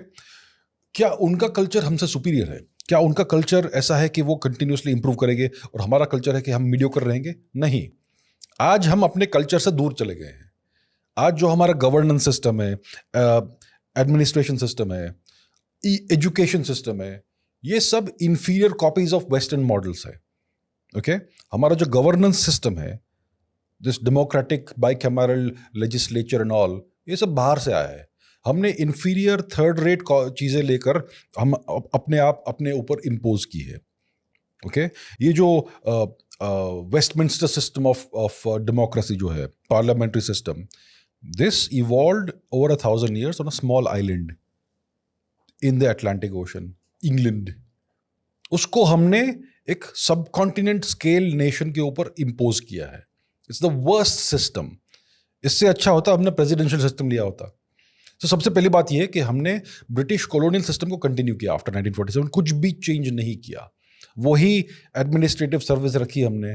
क्या उनका कल्चर हमसे सुपीरियर है? क्या उनका कल्चर ऐसा है कि वो कंटिन्यूसली इंप्रूव करेंगे और हमारा कल्चर है कि हम मीडियोकर रहेंगे? नहीं। आज हम अपने कल्चर से दूर चले गए हैं। आज जो हमारा गवर्नेंस सिस्टम है, एडमिनिस्ट्रेशन सिस्टम है, एजुकेशन सिस्टम है, ये सब inferior copies of western models है। ओके, हमारा जो गवर्नेंस सिस्टम है, this democratic bicameral legislature and all, ये सब बाहर से आया है। हमने इंफीरियर थर्ड रेट चीज़ें लेकर हम अपने ऊपर इम्पोज की है। ओके, ये जो वेस्टमिंस्टर सिस्टम ऑफ डेमोक्रेसी जो है, parliamentary system, this evolved over 1,000 years on a small island in the Atlantic ocean, England. उसको हमने एक सब कॉन्टिनेंट स्केल नेशन के ऊपर इम्पोज किया है। It's the worst system. इससे अच्छा होता हमने प्रेसिडेंशियल सिस्टम लिया होता। तो सबसे पहली बात यह है कि हमने ब्रिटिश कॉलोनियल सिस्टम को कंटिन्यू किया आफ्टर 1947, कुछ भी चेंज नहीं किया। वही एडमिनिस्ट्रेटिव सर्विस रखी हमने,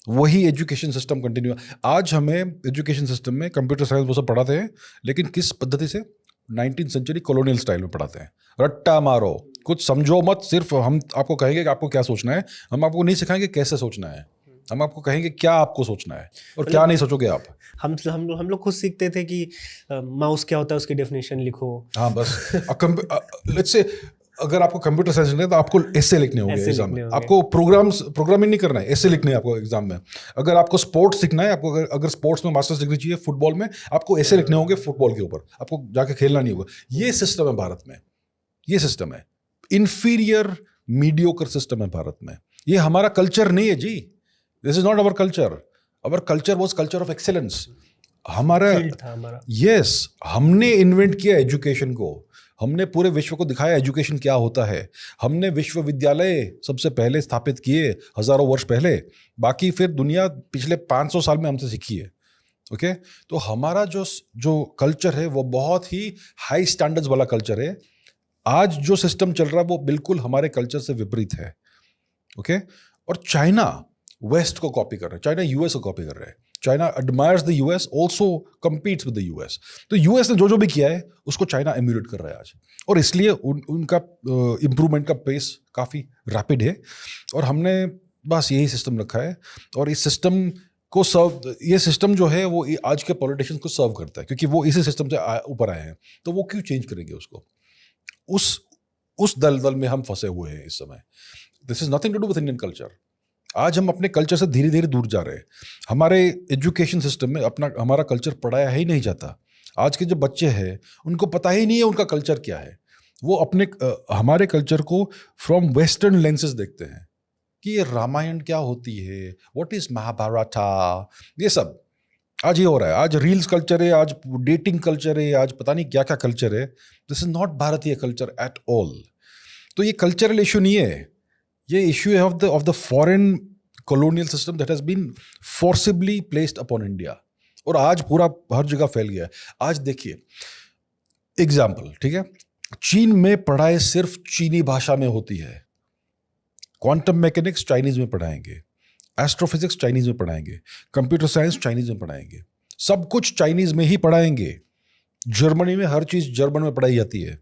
वही एजुकेशन सिस्टम कंटिन्यू। आज हमें एजुकेशन सिस्टम में कंप्यूटर साइंस वो सब पढ़ाते हैं, लेकिन किस पद्धति से? 19th सेंचुरी कॉलोनियल स्टाइल में पढ़ाते हैं। रट्टा मारो, कुछ समझो मत। सिर्फ हम आपको कहेंगे कि आपको क्या सोचना है, हम आपको नहीं सिखाएंगे कैसे सोचना है। हम आपको कहेंगे क्या आपको सोचना है और क्या नहीं सोचोगे आप। हम लोग खुद सीखते थे कि माउस क्या होता है, उसकी डेफिनेशन लिखो। हाँ बस। लेट्स से अगर आपको कंप्यूटर साइंस लिखना है तो आपको एसे लिखने होंगे एग्जाम में। आपको प्रोग्रामिंग नहीं करना है, एसे लिखने हैं आपको एग्जाम में। अगर आपको स्पोर्ट्स सीखना है, आपको अगर स्पोर्ट्स में मास्टर्स डिग्री चाहिए फुटबॉल में, आपको एसे लिखने होंगे फुटबॉल के ऊपर। आपको जाके खेलना नहीं होगा। ये सिस्टम है भारत में, ये सिस्टम है इन्फीरियर मीडियोकर सिस्टम है भारत में। ये हमारा कल्चर नहीं है जी। This is not our culture. Our culture was culture of excellence. हमारा फील्ड था हमारा। यस, हमने इन्वेंट किया एजुकेशन को, हमने पूरे विश्व को दिखाया एजुकेशन क्या होता है। हमने विश्वविद्यालय सबसे पहले स्थापित किए हजारों वर्ष पहले, बाकी फिर दुनिया पिछले 500 साल में हमसे सीखी है। ओके, तो हमारा जो कल्चर है वो बहुत ही हाई स्टैंडर्ड्स वाला कल्चर है। आज जो सिस्टम चल रहा है वो बिल्कुल हमारे कल्चर से विपरीत है। ओके, और चाइना वेस्ट को कॉपी कर रहा है, चाइना यूएस को कॉपी कर रहा है। China admires the US, also competes with the US। तो यूएस ने जो भी किया है उसको चाइना एम्यूलेट कर रहा है आज, और इसलिए उनका इम्प्रूवमेंट का पेस काफ़ी रैपिड है। और हमने बस यही सिस्टम रखा है, और इस सिस्टम को ये सिस्टम जो है वो आज के पॉलिटिशियंस को सर्व करता है, क्योंकि वो इसी सिस्टम से ऊपर आए हैं। तो वो क्यों चेंज करेंगे उसको? उस दलदल में हम फंसे हुए हैं इस समय। This is nothing to do with Indian culture. आज हम अपने कल्चर से धीरे धीरे दूर जा रहे हैं। हमारे एजुकेशन सिस्टम में हमारा कल्चर पढ़ाया ही नहीं जाता। आज के जो बच्चे हैं उनको पता ही नहीं है उनका कल्चर क्या है। वो हमारे कल्चर को फ्रॉम वेस्टर्न लेंसेज देखते हैं कि ये रामायण क्या होती है, व्हाट इज महाभारता, ये सब आज ये हो रहा है। आज रील्स कल्चर है, आज डेटिंग कल्चर है, आज पता नहीं क्या क्या कल्चर है। दिस इज नॉट भारतीय कल्चर एट ऑल। तो ये कल्चरल इशू नहीं है, ये इशू है of the foreign colonial system that has been forcibly placed upon India, और आज पूरा हर जगह फैल गया है। आज देखिए एग्जाम्पल, ठीक है, चीन में पढ़ाई सिर्फ चीनी भाषा में होती है। क्वांटम मैकेनिक्स चाइनीज में पढ़ाएंगे, एस्ट्रोफिजिक्स चाइनीज में पढ़ाएंगे, कंप्यूटर साइंस चाइनीज में पढ़ाएंगे, सब कुछ चाइनीज में ही पढ़ाएंगे। जर्मनी में हर चीज जर्मन में पढ़ाई जाती है,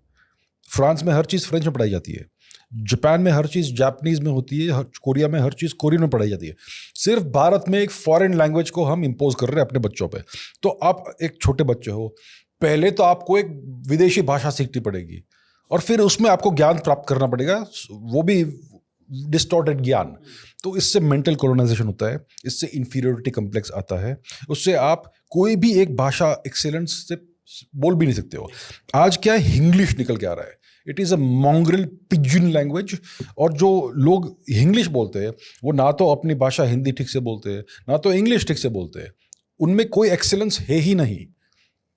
फ्रांस में हर चीज फ्रेंच में पढ़ाई जाती है, जापान में हर चीज जापानीज में होती है, कोरिया में हर चीज कोरियन में पढ़ाई जाती है। सिर्फ भारत में एक फॉरेन लैंग्वेज को हम इंपोज कर रहे हैं अपने बच्चों पे। तो आप एक छोटे बच्चे हो, पहले तो आपको एक विदेशी भाषा सीखनी पड़ेगी, और फिर उसमें आपको ज्ञान प्राप्त करना पड़ेगा, वो भी डिस्टॉर्टेड ज्ञान। तो इससे मेंटल कॉलोनाइजेशन होता है, इससे इंफीरियरिटी कम्प्लेक्स आता है, उससे आप कोई भी एक भाषा एक्सेलेंस से बोल भी नहीं सकते हो। आज क्या है, इंग्लिश निकल के आ रहा है। It is a mongrel pidgin language, और जो लोग इंग्लिश बोलते हैं वो ना तो अपनी भाषा हिंदी ठीक से बोलते हैं, ना तो इंग्लिश ठीक से बोलते हैं। उनमें कोई एक्सेलेंस है ही नहीं।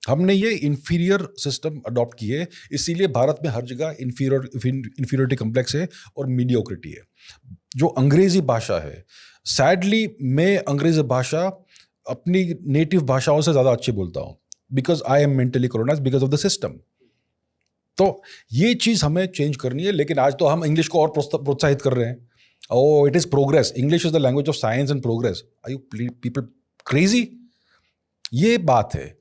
हमने ये इंफीरियर सिस्टम अडॉप्ट किए, इसीलिए भारत में हर जगह इंफीरियरिटी कम्प्लेक्स है और मीडियोक्रिटी है। जो अंग्रेजी भाषा है, सैडली मैं अंग्रेजी भाषा अपनी नेटिव भाषाओं से ज़्यादा अच्छी बोलता हूँ, because I am mentally colonised because of the system. तो ये चीज़ हमें चेंज करनी है, लेकिन आज तो हम इंग्लिश को और प्रोत्साहित कर रहे हैं। Oh, it is progress, English is the language of science and progress. Are you people crazy? ये बात है,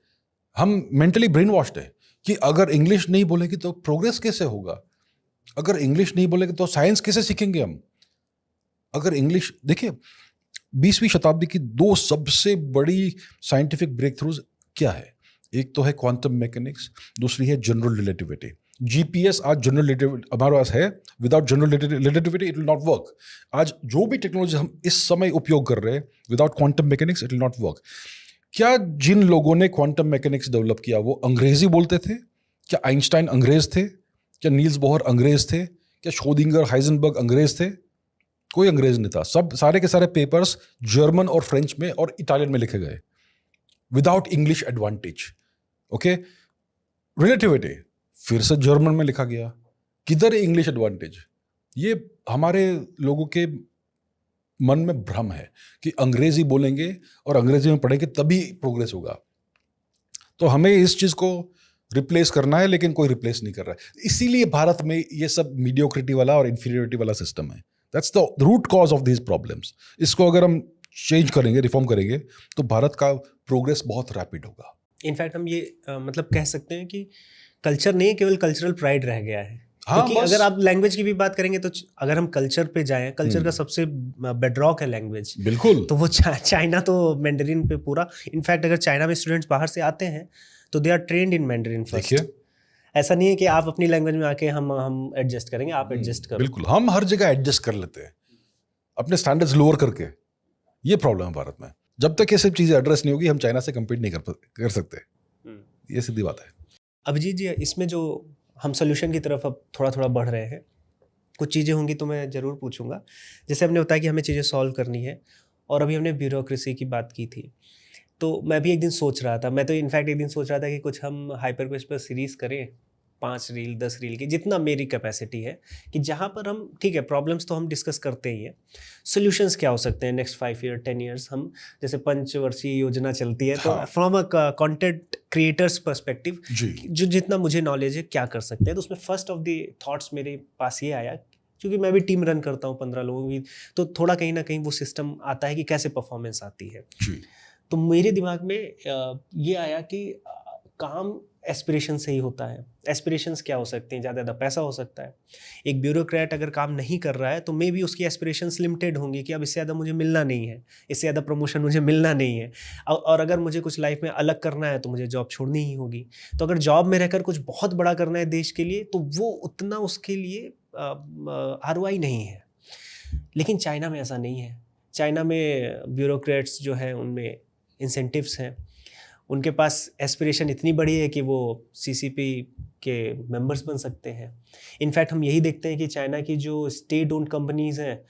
हम मेंटली ब्रेन वॉश्ड है कि अगर इंग्लिश नहीं बोलेंगे तो प्रोग्रेस कैसे होगा, अगर इंग्लिश नहीं बोलेंगे तो साइंस कैसे सीखेंगे हम। अगर इंग्लिश, देखिए 20वीं शताब्दी की दो सबसे बड़ी साइंटिफिक ब्रेक थ्रूज क्या है? एक तो है क्वांटम मैकेनिक्स, दूसरी है जनरल रिलेटिविटी। जीपीएस आज जनरल रिलेटिविटी हमारे पास है, without general relativity it will not work. आज जो भी टेक्नोलॉजी हम इस समय उपयोग कर रहे हैं, without quantum mechanics it will not work. क्या जिन लोगों ने क्वांटम मैकेनिक्स डेवलप किया वो अंग्रेजी बोलते थे? क्या आइंस्टाइन अंग्रेज थे? क्या नील्स बोहर अंग्रेज थे? क्या श्रोडिंगर हाइजेनबर्ग अंग्रेज थे? कोई अंग्रेज नहीं था। सारे के सारे पेपर्स जर्मन और फ्रेंच में और इटालियन में लिखे गए, without English advantage. Okay, relativity फिर से जर्मन में लिखा गया, किधर है इंग्लिश एडवांटेज? ये हमारे लोगों के मन में भ्रम है कि अंग्रेजी बोलेंगे और अंग्रेजी में पढ़ेंगे तभी प्रोग्रेस होगा। तो हमें इस चीज को रिप्लेस करना है, लेकिन कोई रिप्लेस नहीं कर रहा है। इसीलिए भारत में ये सब मीडियोक्रिटी वाला और इंफीरियरिटी वाला सिस्टम है। That's the root cause of these problems. इसको अगर हम चेंज करेंगे, रिफॉर्म करेंगे, तो भारत का प्रोग्रेस बहुत रैपिड होगा। इनफैक्ट हम ये मतलब कह सकते हैं कि कल्चर नहीं, केवल कल्चरल प्राइड रह गया है। हाँ, क्योंकि अगर आप लैंग्वेज की भी बात करेंगे तो अगर हम कल्चर पे जाएं, कल्चर का सबसे बेडरॉक है लैंग्वेज। बिल्कुल। तो वो चाइना तो मैंडरिन पे पूरा, इनफैक्ट अगर चाइना में स्टूडेंट्स बाहर से आते हैं तो they are trained in Mandarin first. ऐसा नहीं है कि आप अपनी लैंग्वेज में आके हम एडजस्ट करेंगे, आप एडजस्ट करो। बिल्कुल, हम हर जगह एडजस्ट कर लेते हैं अपने स्टैंडर्ड्स लोअर करके। ये प्रॉब्लम है भारत में। जब तक ये सब चीज़ें एड्रेस नहीं होगी हम चाइना से कम्पीट नहीं कर सकते। ये सीधी बात है। अभिजीत जी, इसमें जो हम सोल्यूशन की तरफ अब थोड़ा थोड़ा बढ़ रहे हैं, कुछ चीज़ें होंगी तो मैं ज़रूर पूछूंगा। जैसे हमने बताया कि हमें चीज़ें सॉल्व करनी है, और अभी हमने ब्यूरोक्रेसी की बात की थी, तो मैं भी एक दिन सोच रहा था, मैं तो इनफैक्ट एक दिन सोच रहा था कि कुछ हम हाइपर क्वेस्ट पर सीरीज़ करें, 5 रील 10 रील की, जितना मेरी कैपेसिटी है, कि जहाँ पर हम ठीक है प्रॉब्लम्स तो हम डिस्कस करते ही हैं, सोल्यूशंस क्या हो सकते हैं नेक्स्ट 5 ईयर 10 ईयर्स, हम जैसे पंचवर्षीय योजना चलती है, तो from a content creators perspective जो जितना मुझे नॉलेज है क्या कर सकते हैं, तो उसमें फर्स्ट ऑफ द थॉट्स मेरे पास ये आया, क्योंकि मैं भी टीम रन करता हूँ 15 लोगों की, तो थोड़ा कहीं ना कहीं वो सिस्टम आता है कि कैसे परफॉर्मेंस आती है। तो मेरे दिमाग में ये आया कि काम एस्पिरेशन से ही होता है। एस्पिरेशंस क्या हो सकते हैं? ज़्यादा पैसा हो सकता है। एक ब्यूरोक्रेट अगर काम नहीं कर रहा है तो मे भी उसकी एस्पिरेशंस लिमिटेड होंगी कि अब इससे ज़्यादा मुझे मिलना नहीं है, इससे ज़्यादा प्रमोशन मुझे मिलना नहीं है, और अगर मुझे कुछ लाइफ में अलग करना है तो मुझे जॉब छोड़नी ही होगी। तो अगर जॉब में रहकर कुछ बहुत बड़ा करना है देश के लिए, तो वो उतना उसके लिए ROI नहीं है। लेकिन चाइना में ऐसा नहीं है। चाइना में ब्यूरोक्रेट्स जो हैं उनमें इंसेंटिव्स हैं, उनके पास एस्पिरेशन इतनी बड़ी है कि वो CCP के मेंबर्स बन सकते हैं। इनफैक्ट हम यही देखते हैं कि चाइना की जो स्टेट ओन्ड कंपनीज़ हैं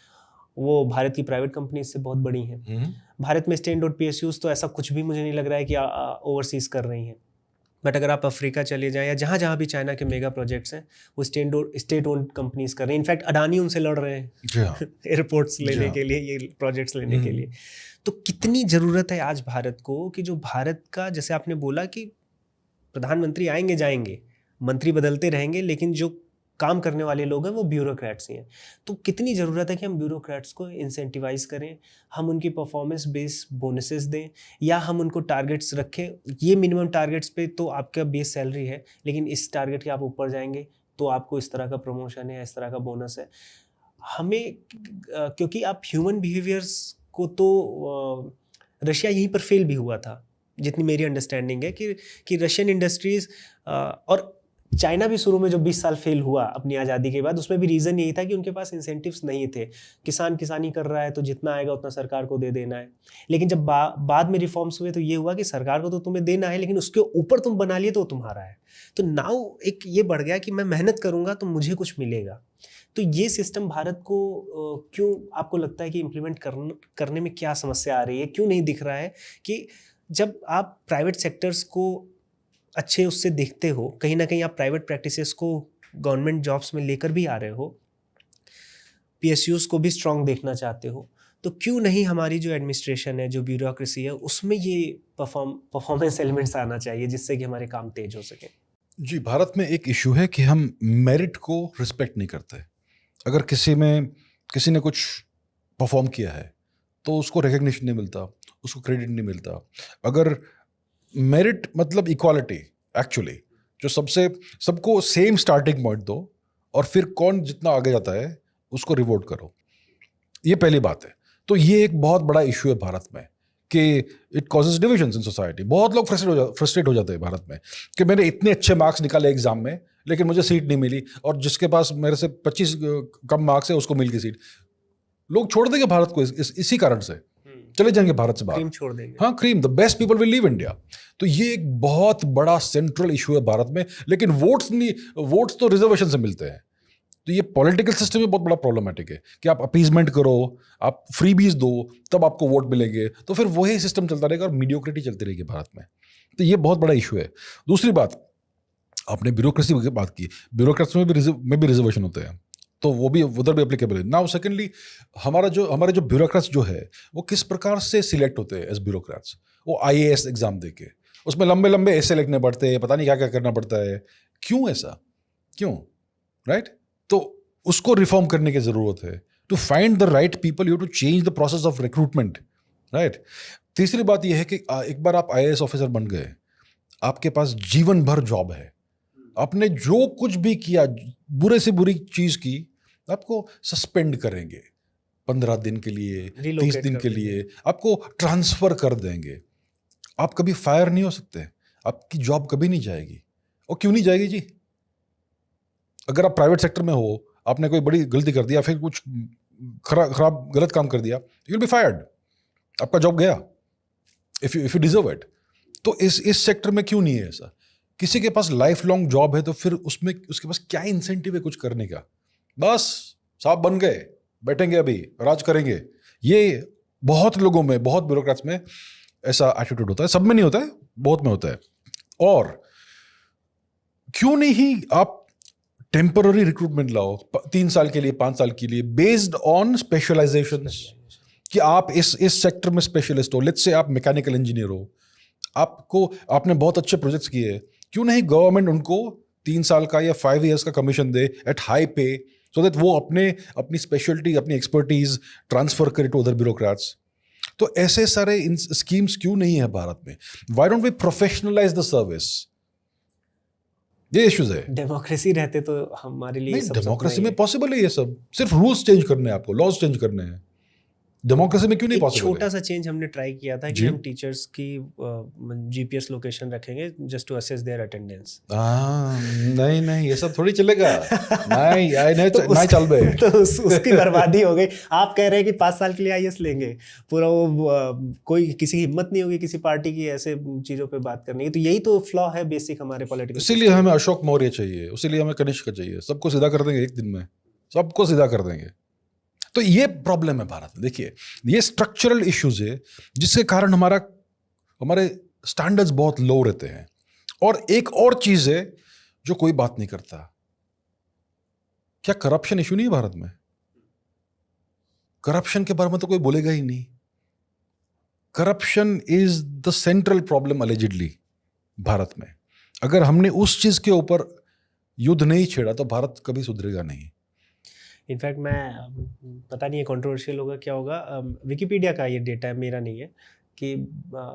वो भारत की प्राइवेट कंपनीज से बहुत बड़ी हैं। भारत में स्टेट ओन्ड PSUs तो ऐसा कुछ भी मुझे नहीं लग रहा है कि ओवरसीज़ कर रही हैं, बट अगर आप अफ्रीका चले जाएं या जहाँ जहाँ भी चाइना के मेगा प्रोजेक्ट्स हैं वो स्टेट ओन्ड कंपनीज कर रही हैं। इनफैक्ट अडानी उनसे लड़ रहे हैं एयरपोर्ट्स लेने के लिए, ये प्रोजेक्ट्स लेने के लिए। तो कितनी ज़रूरत है आज भारत को कि जो भारत का, जैसे आपने बोला कि प्रधानमंत्री आएंगे जाएंगे, मंत्री बदलते रहेंगे, लेकिन जो काम करने वाले लोग हैं वो ब्यूरोक्रेट्स ही हैं। तो कितनी ज़रूरत है कि हम ब्यूरोक्रेट्स को इंसेंटिवाइज करें, हम उनकी परफॉर्मेंस बेस्ड बोनसेस दें, या हम उनको टारगेट्स रखें। ये मिनिमम टारगेट्स पे तो आपका बेस सैलरी है, लेकिन इस टारगेट के आप ऊपर जाएंगे तो आपको इस तरह का प्रमोशन है, इस तरह का बोनस है। हमें क्योंकि आप ह्यूमन बिहेवियर्स को तो रशिया यहीं पर फेल भी हुआ था, जितनी मेरी अंडरस्टैंडिंग है कि रशियन इंडस्ट्रीज़ और चाइना भी शुरू में जो 20 साल फेल हुआ अपनी आज़ादी के बाद, उसमें भी रीज़न यही था कि उनके पास इंसेंटिव्स नहीं थे। किसान किसानी कर रहा है तो जितना आएगा उतना सरकार को दे देना है। लेकिन जब बाद में रिफॉर्म्स हुए तो ये हुआ कि सरकार को तो तुम्हें देना है, लेकिन उसके ऊपर तुम बना लिए तो तुम्हारा है। तो नाउ एक ये बढ़ गया कि मैं मेहनत करूँगा तो मुझे कुछ मिलेगा। तो ये सिस्टम भारत को क्यों आपको लगता है कि इम्प्लीमेंट करने में क्या समस्या आ रही है? क्यों नहीं दिख रहा है कि जब आप प्राइवेट सेक्टर्स को अच्छे उससे देखते हो, कहीं ना कहीं आप प्राइवेट प्रैक्टिसेस को गवर्नमेंट जॉब्स में लेकर भी आ रहे हो, PSUs को भी स्ट्रांग देखना चाहते हो, तो क्यों नहीं हमारी जो एडमिनिस्ट्रेशन है, जो ब्यूरोक्रेसी है, उसमें ये परफॉर्मेंस एलिमेंट्स आना चाहिए जिससे कि हमारे काम तेज हो सके? जी, भारत में एक इशू है कि हम मेरिट को रिस्पेक्ट नहीं करते। अगर किसी ने कुछ परफॉर्म किया है तो उसको रिकग्निशन नहीं मिलता, उसको क्रेडिट नहीं मिलता। अगर मेरिट मतलब इक्वालिटी, एक्चुअली जो सबको सेम स्टार्टिंग पॉइंट दो और फिर कौन जितना आगे जाता है उसको रिवॉर्ड करो, ये पहली बात है। तो ये एक बहुत बड़ा इशू है भारत में कि it causes divisions in society. बहुत लोग फ्रस्ट्रेट हो जाते हैं भारत में कि मैंने इतने अच्छे मार्क्स निकाले एग्जाम में लेकिन मुझे सीट नहीं मिली, और जिसके पास मेरे से 25 कम मार्क्स है उसको मिल गई सीट। लोग छोड़ देंगे भारत को इसी कारण से, चले जाएंगे भारत से बाहर, क्रीम छोड़ देंगे। हाँ, cream, the best people will leave India. तो ये एक बहुत बड़ा सेंट्रल इशू है भारत में। लेकिन वोट्स तो रिजर्वेशन से मिलते हैं। तो ये पॉलिटिकल सिस्टम में बहुत बड़ा प्रॉब्लमेटिक है कि आप अपीजमेंट करो, आप फ्रीबीज दो, तब आपको वोट मिलेंगे, तो फिर वही सिस्टम चलता रहेगा और मीडियोक्रिटी चलती रहेगी भारत में। तो ये बहुत बड़ा इशू है। दूसरी बात, आपने ब्यूरोक्रेसी की बात की, ब्यूरोक्रेट्स में भी रिजर्वेशन होते हैं, तो वो भी उधर भी एप्लीकेबल है। नाउ सेकेंडली, हमारे जो ब्यूरोक्रेट्स जो है वो किस प्रकार से सिलेक्ट होते हैं एज ब्यूरोक्रेट्स? वो IAS एग्जाम देके उसमें लंबे ऐसे लिखने पड़ते हैं, पता नहीं क्या क्या करना पड़ता है। क्यों ऐसा? क्यों? राइट? तो उसको रिफॉर्म करने की ज़रूरत है। To find the right people you to change the process of recruitment, right? तीसरी बात यह है कि एक बार आप IAS ऑफिसर बन गए, आपके पास जीवन भर जॉब है। आपने जो कुछ भी किया, बुरे से बुरी चीज़ की, आपको सस्पेंड करेंगे 15 दिन के लिए, 30 दिन के लिए, आपको ट्रांसफ़र कर देंगे। आप कभी फायर नहीं हो सकते, आपकी जॉब कभी नहीं जाएगी। और क्यों नहीं जाएगी जी? अगर आप प्राइवेट सेक्टर में हो, आपने कोई बड़ी गलती कर दिया, फिर कुछ खराब गलत काम कर दिया, यू विल बी फायर्ड, आपका जॉब गया इफ यू डिजर्व इट। तो इस सेक्टर में क्यों नहीं है ऐसा? किसी के पास लाइफ लॉन्ग जॉब है तो फिर उसमें उसके पास क्या इंसेंटिव है कुछ करने का? बस साहब बन गए, बैठेंगे, अभी राज करेंगे, ये बहुत लोगों में, बहुत ब्यूरोक्रेट्स में ऐसा एटीट्यूड होता है। सब में नहीं होता है, बहुत में होता है। और क्यों नहीं आप टेम्पररी रिक्रूटमेंट लाओ 3 साल के लिए, 5 साल के लिए, बेस्ड ऑन स्पेशलाइजेशंस, कि आप इस सेक्टर में स्पेशलिस्ट हो। लेट्स से आप मैकेनिकल इंजीनियर हो, आपने बहुत अच्छे प्रोजेक्ट्स किए, क्यों नहीं गवर्नमेंट उनको 3 साल का या 5 years का कमीशन दे एट हाई पे, सो दैट वो अपनी स्पेशलिटी, अपनी एक्सपर्टीज ट्रांसफर करे टू अदर ब्यूरोक्रेट्स। तो ऐसे सारे स्कीम्स क्यों नहीं है भारत में? Why don't we professionalise the service? ये इश्यूज है। डेमोक्रेसी रहते तो हमारे लिए नहीं, डेमोक्रेसी में पॉसिबल है ये सब, सिर्फ रूल्स चेंज करने हैं, आपको लॉज चेंज करने हैं। डेमोक्रेसी में क्यों नहीं पॉसिबल? छोटा सा चेंज हमने ट्राई किया था कि हम टीचर्स की जीपीएस लोकेशन रखेंगे just to assess their attendance. नहीं ये सब थोड़ी चलेगा। नहीं चल बे। तो उसकी बर्बादी हो गई। आप कह रहे हैं कि 5 साल के लिए आईएएस लेंगे, पूरा वो कोई किसी हिम्मत नहीं होगी किसी पार्टी की ऐसे चीजों पे बात करने की। तो यही तो फ्लॉ है बेसिक हमारे पॉलिटिकल। इसीलिए हमें अशोक मौर्य चाहिए, इसीलिए हमें कनिष्क चाहिए। सबको सीधा कर देंगे एक दिन में, सबको सीधा कर देंगे। तो ये प्रॉब्लम है भारत में। देखिए, ये स्ट्रक्चरल इश्यूज है जिसके कारण हमारे स्टैंडर्ड्स बहुत लो रहते हैं। और एक और चीज है जो कोई बात नहीं करता, क्या करप्शन इशू नहीं है भारत में? करप्शन के बारे में तो कोई बोलेगा ही नहीं। Corruption is the central problem allegedly Bharat में। अगर हमने उस चीज के ऊपर युद्ध नहीं छेड़ा तो भारत कभी सुधरेगा नहीं। इनफैक्ट मैं पता नहीं है कंट्रोवर्शियल होगा क्या होगा, विकिपीडिया का ये डेटा है, मेरा नहीं है, कि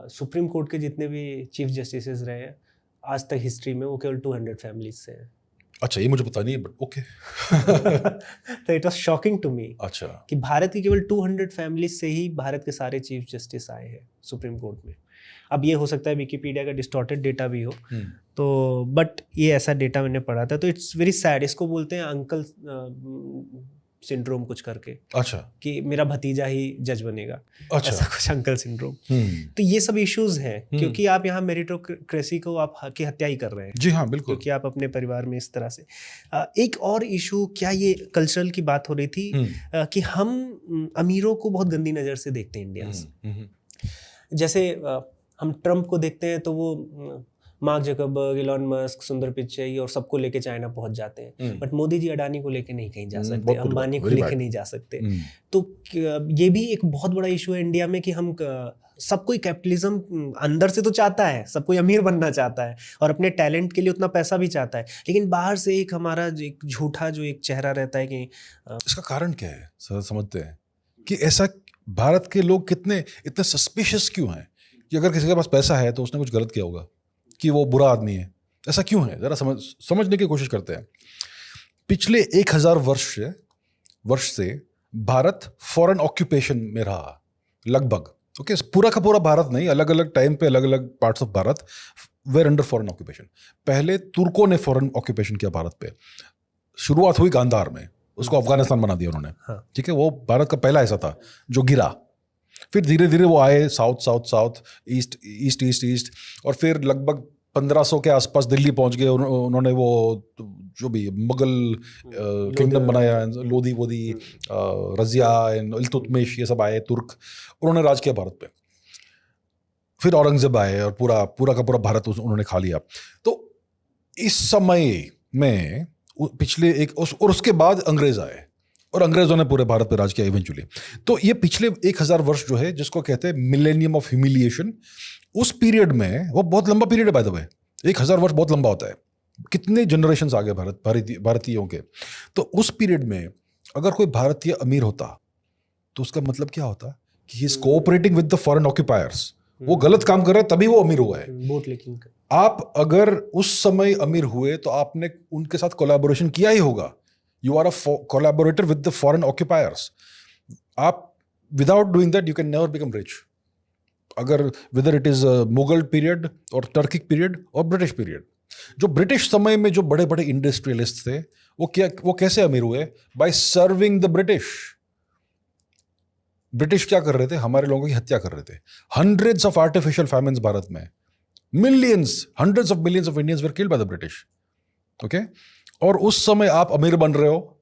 सुप्रीम कोर्ट के जितने भी चीफ जस्टिसेस रहे हैं आज तक हिस्ट्री में, वो केवल 200 फैमिलीज से हैं। अच्छा, ये मुझे पता नहीं है, बट ओके। तो it was shocking to me. अच्छा, कि भारत की केवल 200 फैमिलीज से ही भारत के सारे चीफ जस्टिस आए हैं सुप्रीम कोर्ट में। अब ये हो सकता है विकिपीडिया का डिस्टॉर्टेड डेटा भी हो, तो बट ये ऐसा डेटा मैंने पढ़ा था। तो इट्स वेरी सैड। इसको बोलते हैं अंकल सिंड्रोम कुछ करके। अच्छा, कि मेरा भतीजा ही जज बनेगा। अच्छा, ऐसा कुछ अंकल सिंड्रोम। तो ये सब इश्यूज हैं, क्योंकि आप यहाँ मेरिटोक्रेसी को आप की हत्या ही कर रहे हैं। जी हाँ, बिल्कुल। क्योंकि आप अपने परिवार में इस तरह से एक और इशू, क्या ये कल्चरल की बात हो रही थी कि हम अमीरों को बहुत गंदी नज़र से देखते हैं इंडिया से। जैसे हम ट्रम्प को देखते हैं तो वो मार्क जकरबर्ग, इलॉन मस्क, सुंदर पिचाई और सबको लेके चाइना पहुंच जाते हैं। बट मोदी जी अडानी को लेके नहीं कहीं जा सकते, अंबानी को लेके नहीं जा सकते। तो ये भी एक बहुत बड़ा इशू है इंडिया में कि हम सब कोई कैपिटलिज्म अंदर से तो चाहता है, सब कोई अमीर बनना चाहता है और अपने टैलेंट के लिए उतना पैसा भी चाहता है, लेकिन बाहर से एक हमारा एक झूठा जो एक चेहरा रहता है कि इसका कारण क्या है? समझते हैं कि ऐसा भारत के लोग इतने सस्पिशियस क्यों हैं कि अगर किसी के पास पैसा है तो उसने कुछ गलत किया होगा, कि वो बुरा आदमी है। ऐसा क्यों है? जरा समझने की कोशिश करते हैं। पिछले 1000 वर्ष से भारत फॉरेन ऑक्यूपेशन में रहा लगभग। ओके, पूरा का पूरा भारत नहीं, अलग अलग टाइम पे अलग अलग parts of Bharat were under foreign occupation. पहले तुर्कों ने फॉरेन ऑक्यूपेशन किया भारत पे। शुरुआत हुई गांधार में, उसको अफगानिस्तान बना दिया उन्होंने। ठीक है, वो भारत का पहला हिस्सा था जो गिरा। फिर धीरे धीरे वो आए साउथ, ईस्ट, और फिर लगभग 1500 के आसपास दिल्ली पहुंच गए। उन्होंने वो जो भी मुगल किंगडम बनाया, लोधी वोदी, रजिया, इल्तुतमिश, ये सब आए तुर्क, उन्होंने राज किया भारत पे। फिर औरंगजेब आए और पूरा का पूरा भारत उन्होंने खा लिया। तो इस समय में पिछले और उसके बाद अंग्रेज आए और अंग्रेजों ने पूरे भारत पे राज किया इवेंचुअली। तो ये पिछले 1000 वर्ष जो है, जिसको कहते हैं मिलेनियम ऑफ ह्यूमिलिएशन, उस पीरियड में, वो बहुत लंबा पीरियड है बाय द वे, 1000 वर्ष बहुत लंबा होता है। कितने जनरेशंस आ गए भारतीयों के। तो उस पीरियड में अगर कोई भारतीय अमीर होता तो उसका मतलब क्या होता कि he is cooperating with the foreign occupiers. वो गलत काम कर रहे हैं तभी वो अमीर हुआ है। वोट लेकिन आप अगर उस समय अमीर हुए तो आपने उनके साथ कोलैबोरेशन किया ही होगा। You are a collaborator with the foreign occupiers. Without doing that, you can never become rich. Whether it is a Mughal period or Turkic period or British period. जो ब्रिटिश समय में जो बड़े बड़े इंडस्ट्रियलिस्ट थे, वो कैसे अमीर हुए? By serving the British. British क्या कर रहे थे? हमारे लोगों की हत्या कर रहे थे। Hundreds of artificial famines Bharat में, hundreds of millions of Indians were killed by the British. Okay? और उस समय आप अमीर बन रहे हो,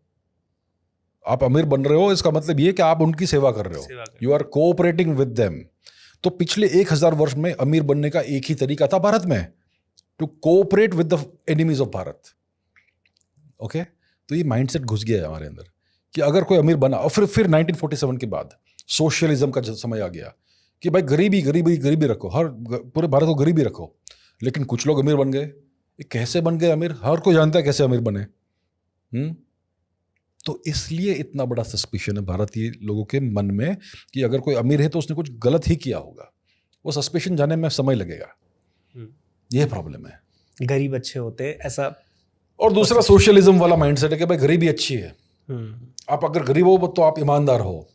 आप अमीर बन रहे हो इसका मतलब ये कि आप उनकी सेवा कर रहे सेवा हो, कर you are cooperating with them. तो पिछले 1000 वर्ष में अमीर बनने का एक ही तरीका था भारत में, to cooperate with the enemies of Bharat. Okay, तो ये माइंडसेट घुस गया है हमारे अंदर कि अगर कोई अमीर बना, और फिर 1947 के बाद सोशलिज्म का समय आ गया कि भाई गरीबी रखो, हर पूरे भारत को गरीबी रखो। लेकिन कुछ लोग अमीर बन गए। ये कैसे बन गए अमीर? हर कोई जानता है कैसे अमीर बने। तो इसलिए इतना बड़ा सस्पिशन है भारतीय लोगों के मन में कि अगर कोई अमीर है तो उसने कुछ गलत ही किया होगा। वो सस्पिशन जाने में समय लगेगा। यह प्रॉब्लम है। गरीब अच्छे होते हैं ऐसा। और दूसरा सोशलिज्म वाला माइंडसेट है कि भाई गरीबी अच्छी है, आप अगर गरीब हो तो आप ईमानदार हो।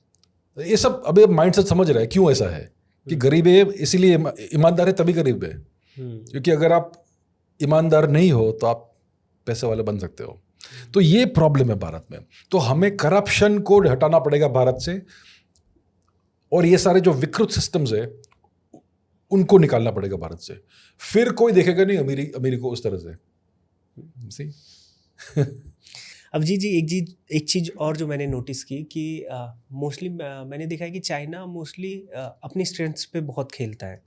ये सब अभी माइंडसेट समझ रहे हैं क्यों ऐसा है कि गरीब है इसीलिए ईमानदार है तभी गरीब है। क्योंकि अगर आप ईमानदार नहीं हो तो आप पैसे वाले बन सकते हो। तो ये प्रॉब्लम है भारत में। तो हमें करप्शन को हटाना पड़ेगा भारत से, और ये सारे जो विकृत सिस्टम्स है उनको निकालना पड़ेगा भारत से। फिर कोई देखेगा नहीं अमीरी को उस तरह से। अब जी एक चीज़ और जो मैंने नोटिस की कि मोस्टली मैंने देखा है कि चाइना मोस्टली अपनी स्ट्रेंथ्स पे बहुत खेलता है।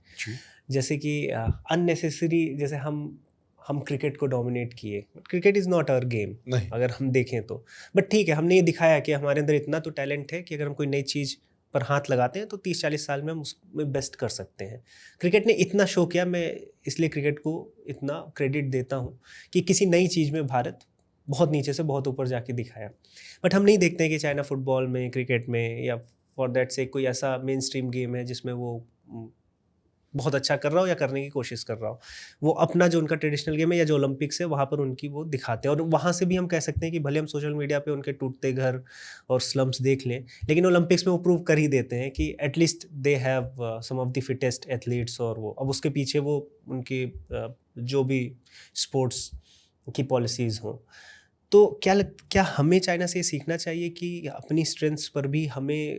जैसे कि अननेसेसरी, जैसे हम क्रिकेट को डोमिनेट किए। Cricket is not our game अगर हम देखें तो। बट ठीक है, हमने ये दिखाया कि हमारे अंदर इतना तो टैलेंट है कि अगर हम कोई नई चीज़ पर हाथ लगाते हैं तो 30-40 साल में हम उसमें बेस्ट कर सकते हैं। क्रिकेट ने इतना शो किया, मैं इसलिए क्रिकेट को इतना क्रेडिट देता हूँ कि किसी नई चीज़ में भारत बहुत नीचे से बहुत ऊपर जाके दिखाया। बट हम नहीं देखते हैं कि चाइना फुटबॉल में, क्रिकेट में, या फॉर दैट से कोई ऐसा मेन स्ट्रीम गेम है जिसमें वो बहुत अच्छा कर रहा हो या करने की कोशिश कर रहा हो। वो अपना जो उनका ट्रेडिशनल गेम है या जो ओलंपिक्स है वहाँ पर उनकी वो दिखाते हैं। और वहाँ से भी हम कह सकते हैं कि भले हम सोशल मीडिया पे उनके टूटते घर और स्लम्स देख लें, लेकिन ओलंपिक्स में वो प्रूव कर ही देते हैं कि at least they have some of the fittest athletes. और वो अब उसके पीछे वो उनकी जो भी स्पोर्ट्स की पॉलिसीज़ हों। तो क्या हमें चाइना से सीखना चाहिए कि अपनी स्ट्रेंथ्स पर भी हमें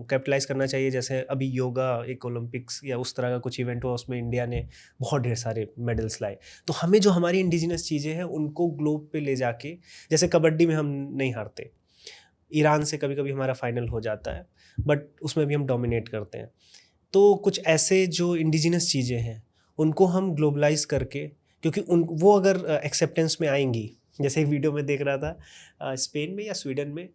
कैपिटलाइज करना चाहिए? जैसे अभी योगा एक ओलंपिक्स या उस तरह का कुछ इवेंट हुआ, उसमें इंडिया ने बहुत ढेर सारे मेडल्स लाए। तो हमें जो हमारी इंडिजिनस चीज़ें हैं उनको ग्लोब पे ले जाके, जैसे कबड्डी में हम नहीं हारते, ईरान से कभी कभी हमारा फाइनल हो जाता है, बट उसमें भी हम डोमिनेट करते हैं। तो कुछ ऐसे जो इंडिजिनस चीज़ें हैं उनको हम ग्लोबलाइज करके, क्योंकि वो अगर एक्सेप्टेंस में आएंगी, जैसे एक वीडियो में देख रहा था स्पेन में या स्वीडन में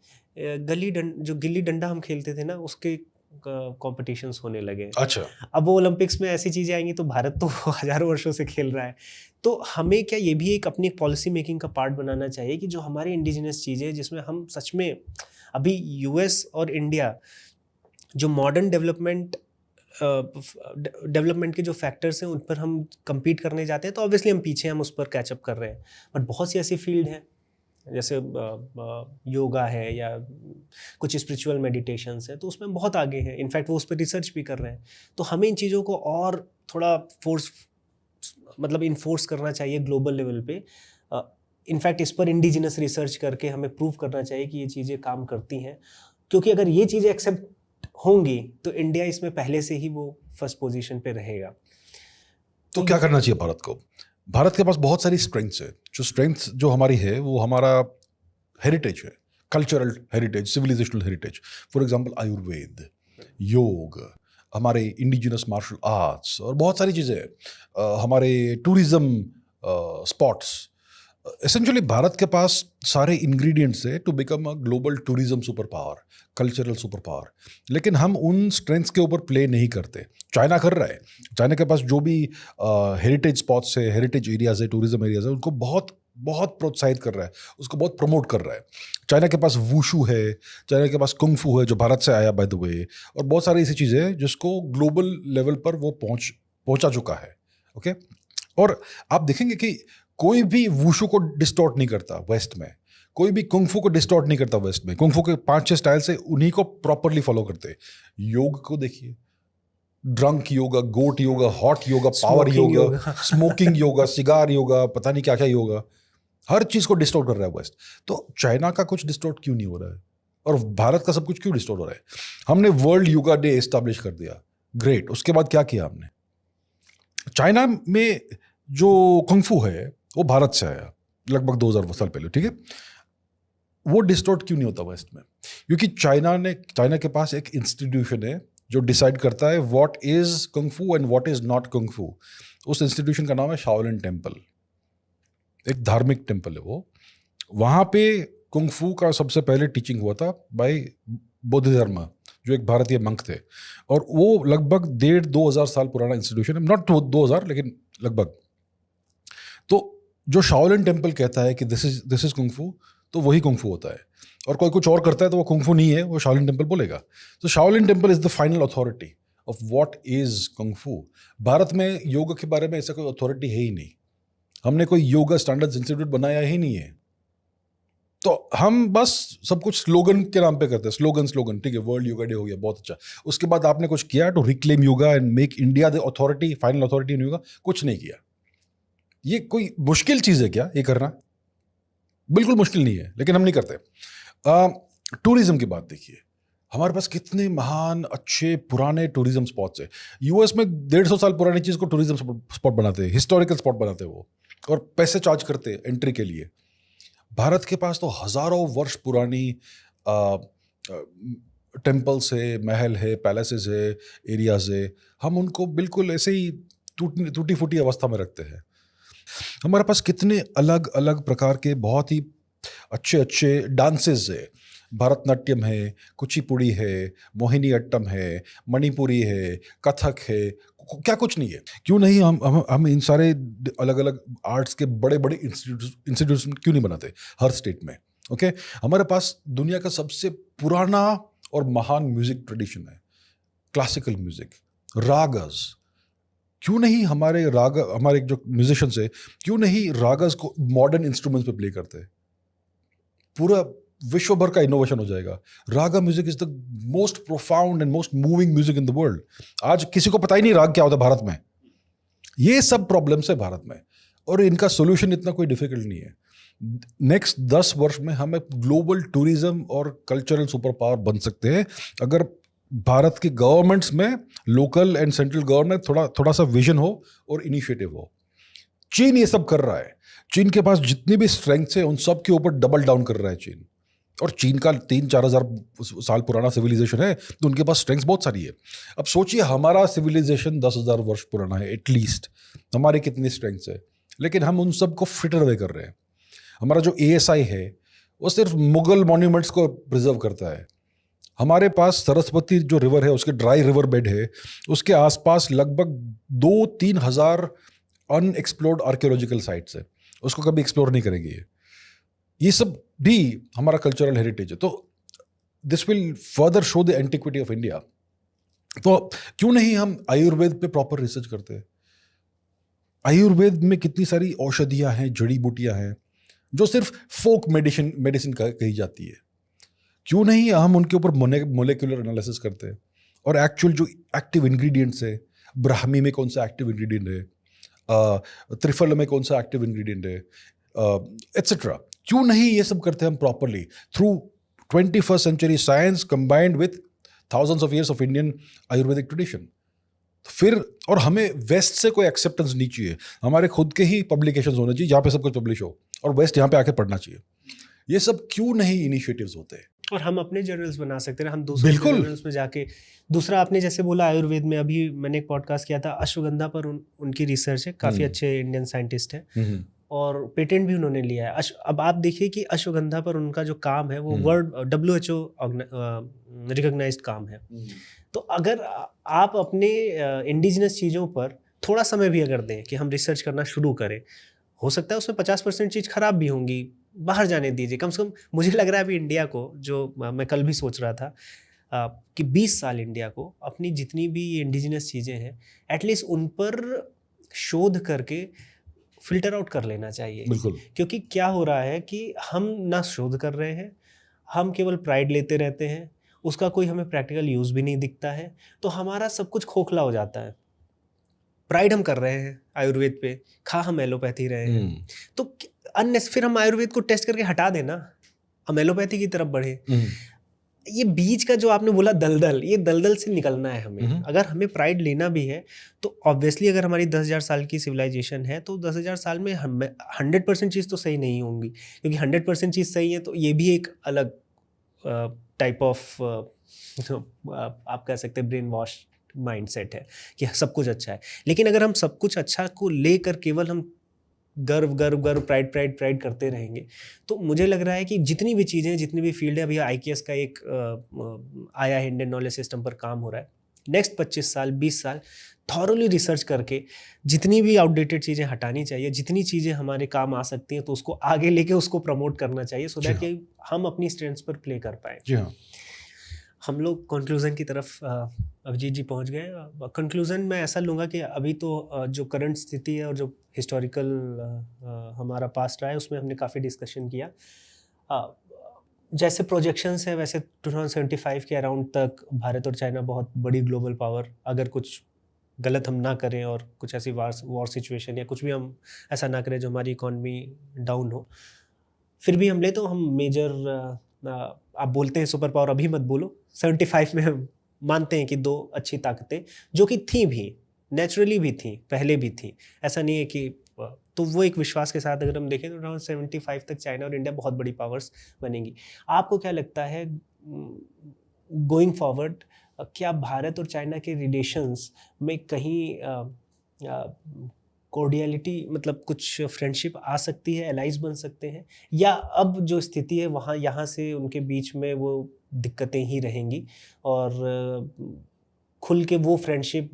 जो गिल्ली डंडा हम खेलते थे ना, उसके कॉम्पिटिशन्स होने लगे। अच्छा, अब वो ओलंपिक्स में ऐसी चीज़ें आएंगी तो भारत तो हज़ारों वर्षों से खेल रहा है। तो हमें क्या ये भी एक अपनी पॉलिसी मेकिंग का पार्ट बनाना चाहिए कि जो हमारी इंडिजिनस चीज़ें, जिसमें हम सच में अभी यूएस और इंडिया जो मॉडर्न डेवलपमेंट के जो फैक्टर्स हैं उन पर हम compete करने जाते हैं, तो ऑब्वियसली हम पीछे, हम उस पर कैचअप कर रहे हैं। बट बहुत सी ऐसी फील्ड हैं जैसे योगा है या कुछ स्पिरिचुअल मेडिटेशंस है, तो उसमें बहुत आगे हैं। इनफैक्ट वो उस पर रिसर्च भी कर रहे हैं। तो हमें इन चीज़ों को और थोड़ा इन्फोर्स करना चाहिए ग्लोबल लेवल पे। इनफैक्ट इस पर इंडिजिनस रिसर्च करके हमें प्रूव करना चाहिए कि ये चीज़ें काम करती हैं, क्योंकि अगर ये चीज़ें एक्सेप्ट होंगी तो इंडिया इसमें पहले से ही वो फर्स्ट पोजीशन पे रहेगा। तो क्या करना चाहिए भारत को? भारत के पास बहुत सारी स्ट्रेंथ्स है। जो स्ट्रेंथ्स जो हमारी है वो हमारा हेरिटेज है, cultural heritage, civilisational heritage. For example Ayurveda, योग, हमारे इंडिजिनस मार्शल आर्ट्स और बहुत सारी चीज़ें, हमारे टूरिज्म स्पॉट्स। एसेंशियली भारत के पास सारे इंग्रेडिएंट्स है to become a global tourism super power, cultural super power. लेकिन हम उन स्ट्रेंथ्स के ऊपर प्ले नहीं करते। चाइना कर रहा है। चाइना के पास जो भी हेरिटेज स्पॉट्स है, हेरिटेज एरियाज है, टूरिज्म एरियाज है, उनको बहुत बहुत प्रोत्साहित कर रहा है, उसको बहुत प्रमोट कर रहा है। चाइना के पास वुशु है, चाइना के पास कुंग फू है जो भारत से आया बाय द वे, और बहुत सारी ऐसी चीज़ें हैं जिसको ग्लोबल लेवल पर वो पहुंचा चुका है। ओके, और आप देखेंगे कि कोई भी वुशु को डिस्टॉर्ट नहीं करता वेस्ट में, कोई भी कुंग-फू को डिस्टॉर्ट नहीं करता वेस्ट में। कुंग-फू के 5-6 स्टाइल से उन्हीं को प्रॉपरली फॉलो करते। योग को देखिए, drunk yoga, goat yoga, hot yoga, power yoga, smoking yoga, cigar yoga, पता नहीं क्या क्या योगा, हर चीज़ को डिस्टॉर्ट कर रहा है वेस्ट। तो चाइना का कुछ डिस्टॉर्ट क्यों नहीं हो रहा है और भारत का सब कुछ क्यों डिस्टॉर्ट हो रहा है? हमने वर्ल्ड योगा डे एस्टैब्लिश कर दिया, ग्रेट। उसके बाद क्या किया हमने? चाइना में जो कुंग-फू है वो भारत से आया लगभग 2000 साल पहले, ठीक है। वो डिस्टॉर्ट क्यों नहीं होता वेस्ट में? क्योंकि चाइना के पास एक इंस्टीट्यूशन है जो डिसाइड करता है व्हाट इज कुंग फू and what is not kung फू। उस इंस्टीट्यूशन का नाम है शाओलिन टेम्पल, एक धार्मिक टेम्पल है वो। वहाँ पे कुंग फू का सबसे पहले टीचिंग हुआ था बाय बोधिधर्मा, जो एक भारतीय मंक थे, और वो लगभग 1,500-2,000 साल पुराना इंस्टीट्यूशन है, नॉट 2,000 लेकिन लगभग। तो जो शाओलिन टेम्पल कहता है कि दिस इज कुंग फू, तो वही कुंग फू होता है। और कोई कुछ और करता है तो वो कुंग फू नहीं है, वो शाओलिन टेम्पल बोलेगा। तो Shaolin temple is the final authority of what is kung फू। भारत में योग के बारे में ऐसा कोई अथॉरिटी है ही नहीं, हमने कोई योगा स्टैंडर्ड्स इंस्टीट्यूट बनाया ही नहीं है। तो हम बस सब कुछ स्लोगन के नाम पे करते हैं, स्लोगन, ठीक है, वर्ल्ड योगा डे हो गया, बहुत अच्छा। उसके बाद आपने कुछ किया to reclaim yoga and make India the authority, final authority in yoga? कुछ नहीं किया। ये कोई मुश्किल चीज़ है क्या ये करना? बिल्कुल मुश्किल नहीं है, लेकिन हम नहीं करते। टूरिज्म की बात देखिए, हमारे पास कितने महान अच्छे पुराने टूरिज्म स्पॉट्स है। यूएस में 150 साल पुरानी चीज़ को टूरिज्म स्पॉट बनाते हैं, हिस्टोरिकल स्पॉट बनाते हैं वो, और पैसे चार्ज करते हैं एंट्री के लिए। भारत के पास तो हज़ारों वर्ष पुरानी टेम्पल्स है, महल है, पैलेसेस है, एरियाज है, हम उनको बिल्कुल ऐसे ही टूटी फूटी अवस्था में रखते हैं। हमारे पास कितने अलग अलग प्रकार के बहुत ही अच्छे अच्छे डांसेस है, भरतनाट्यम है, कुचिपुड़ी है, मोहिनी अट्टम है, मणिपुरी है, कथक है, क्या कुछ नहीं है? क्यों नहीं हम इन सारे अलग अलग आर्ट्स के बड़े बड़े इंस्टीट्यूशन क्यों नहीं बनाते हर स्टेट में? ओके, हमारे पास दुनिया का सबसे पुराना और महान म्यूजिक ट्रेडिशन है, क्लासिकल म्यूजिक, रागस। क्यों नहीं हमारे जो म्यूजिशियंस है, क्यों नहीं रागस को मॉडर्न इंस्ट्रूमेंट्स पे प्ले करते? पूरा विश्व भर का इनोवेशन हो जाएगा। Raga music is the most profound and most moving music in the world. आज किसी को पता ही नहीं राग क्या होता है भारत में। ये सब प्रॉब्लम्स है भारत में, और इनका सोल्यूशन इतना कोई डिफिकल्ट नहीं है। नेक्स्ट 10 वर्ष में हम एक ग्लोबल टूरिज्म और कल्चरल सुपर पावर बन सकते हैं अगर भारत के गवर्नमेंट्स में, लोकल एंड सेंट्रल गवर्नमेंट थोड़ा सा विजन हो और इनिशिएटिव हो। चीन ये सब कर रहा है। चीन के पास जितनी भी स्ट्रेंथ्स है उन सब के ऊपर डबल डाउन कर रहा है चीन। और चीन का 3-4 हज़ार साल पुराना सिविलाइजेशन है, तो उनके पास स्ट्रेंथ्स बहुत सारी है। अब सोचिए हमारा सिविलाइजेशन 10,000 वर्ष पुराना है एटलीस्ट, हमारे कितनी स्ट्रेंथ्स है, लेकिन हम उन सब को फ्रिटर अवे कर रहे हैं। हमारा जो ASI है वो सिर्फ मुगल मॉन्यूमेंट्स को प्रिजर्व करता है। हमारे पास सरस्वती जो रिवर है, उसके ड्राई रिवर बेड है, उसके आसपास लगभग 2-3 हज़ार अनएक्सप्लोर्ड आर्कियोलॉजिकल साइट्स है, उसको कभी एक्सप्लोर नहीं करेंगे। ये सब भी हमारा कल्चरल हेरिटेज है। तो this will further show the antiquity of India. तो क्यों नहीं हम आयुर्वेद पे प्रॉपर रिसर्च करते हैं? आयुर्वेद में कितनी सारी औषधियां हैं, जड़ी बूटियां हैं जो सिर्फ फोक मेडिसिन कही जाती है। क्यों नहीं हम उनके ऊपर मोलेकुलर एनालिसिस करते हैं और एक्चुअल जो एक्टिव इंग्रेडिएंट्स है, ब्राह्मी में कौन सा एक्टिव इंग्रेडिएंट है, त्रिफल में कौन सा एक्टिव इंग्रेडिएंट है, एट्सेट्रा। क्यों नहीं ये सब करते हम properly through 21st century science combined with thousands of years of Indian Ayurvedic tradition? फिर और हमें वेस्ट से कोई एक्सेप्टेंस नहीं चाहिए, हमारे खुद के ही पब्लिकेशंस होने चाहिए जहाँ पे सब कुछ पब्लिश हो, और वेस्ट यहाँ पे आके पढ़ना चाहिए। ये सब क्यों नहीं इनिशिएटिव्स होते हैं? और हम अपने जर्नल्स बना सकते हैं, हम दूसरे जर्नल्स में जाके। दूसरा, आपने जैसे बोला आयुर्वेद में, अभी मैंने एक पॉडकास्ट किया था अश्वगंधा पर, उनकी रिसर्च है, काफ़ी अच्छे इंडियन साइंटिस्ट हैं और पेटेंट भी उन्होंने लिया है। अब आप देखिए कि अश्वगंधा पर उनका जो काम है वो वर्ल्ड WHO रिकॉग्नाइज्ड काम है। तो अगर आप अपने इंडिजिनस चीज़ों पर थोड़ा समय भी अगर दें कि हम रिसर्च करना शुरू करें, हो सकता है उसमें 50% चीज़ खराब भी होंगी, बाहर जाने दीजिए। कम से कम मुझे लग रहा है अभी इंडिया को, जो मैं कल भी सोच रहा था कि 20 साल इंडिया को अपनी जितनी भी इंडिजिनस चीज़ें हैं एटलीस्ट उन पर शोध करके फिल्टर आउट कर लेना चाहिए। बिल्कुल। क्योंकि क्या हो रहा है कि हम ना शोध कर रहे हैं, हम केवल प्राइड लेते रहते हैं, उसका कोई हमें प्रैक्टिकल यूज़ भी नहीं दिखता है, तो हमारा सब कुछ खोखला हो जाता है। प्राइड हम कर रहे हैं आयुर्वेद पे, हम एलोपैथी रहे हैं, तो फिर हम आयुर्वेद को टेस्ट करके हटा देना, हम एलोपैथी की तरफ बढ़े। ये बीच का जो आपने बोला दलदल, ये दलदल से निकलना है हमें। अगर हमें प्राइड लेना भी है तो ऑब्वियसली अगर हमारी 10,000 साल की सिविलाइजेशन है तो 10,000 साल में 100% चीज़ तो सही नहीं होंगी, क्योंकि 100% चीज़ सही है तो ये भी एक अलग टाइप ऑफ आप कह सकते हैं ब्रेन वॉश माइंडसेट है कि सब कुछ अच्छा है। लेकिन अगर हम सब कुछ अच्छा को लेकर केवल हम गर्व गर्व गर्व प्राइड प्राइड प्राइड करते रहेंगे तो मुझे लग रहा है कि जितनी भी चीज़ें, जितनी भी फील्ड है, अभी IKS का एक आया है, इंडियन नॉलेज सिस्टम पर काम हो रहा है, नेक्स्ट 25 साल 20 साल थॉरली रिसर्च करके जितनी भी आउटडेटेड चीज़ें हटानी चाहिए, जितनी चीज़ें हमारे काम आ सकती हैं तो उसको आगे लेके उसको प्रमोट करना चाहिए, सो दैट कि हम अपनी स्ट्रेंथ्स पर प्ले कर पाएँ। जी हाँ, हम लोग कंक्लूज़न की तरफ अभिजीत जी पहुंच गए। कंक्लूज़न मैं ऐसा लूँगा कि अभी तो जो करंट स्थिति है और जो हिस्टोरिकल हमारा पास्ट रहा है उसमें हमने काफ़ी डिस्कशन किया। जैसे प्रोजेक्शंस है वैसे 2075 के अराउंड तक भारत और चाइना बहुत बड़ी ग्लोबल पावर, अगर कुछ गलत हम ना करें और कुछ ऐसी वॉर सिचुएशन या कुछ भी हम ऐसा ना करें जो हमारी इकॉनमी डाउन हो, फिर भी हम ले तो हम मेजर आप बोलते हैं सुपर पावर अभी मत बोलो, 75 में हम मानते हैं कि दो अच्छी ताकतें जो कि थी भी, नेचुरली भी थी, पहले भी थी, ऐसा नहीं है कि, तो वो एक विश्वास के साथ अगर हम देखें तो अराउंड 75 तक चाइना और इंडिया बहुत बड़ी पावर्स बनेंगी। आपको क्या लगता है गोइंग फॉरवर्ड, क्या भारत और चाइना के रिलेशंस में कहीं कोर्डियलिटी मतलब कुछ फ्रेंडशिप आ सकती है, एलाइज बन सकते हैं, या अब जो स्थिति है वहाँ यहाँ से उनके बीच में वो दिक्कतें ही रहेंगी और खुल के वो फ्रेंडशिप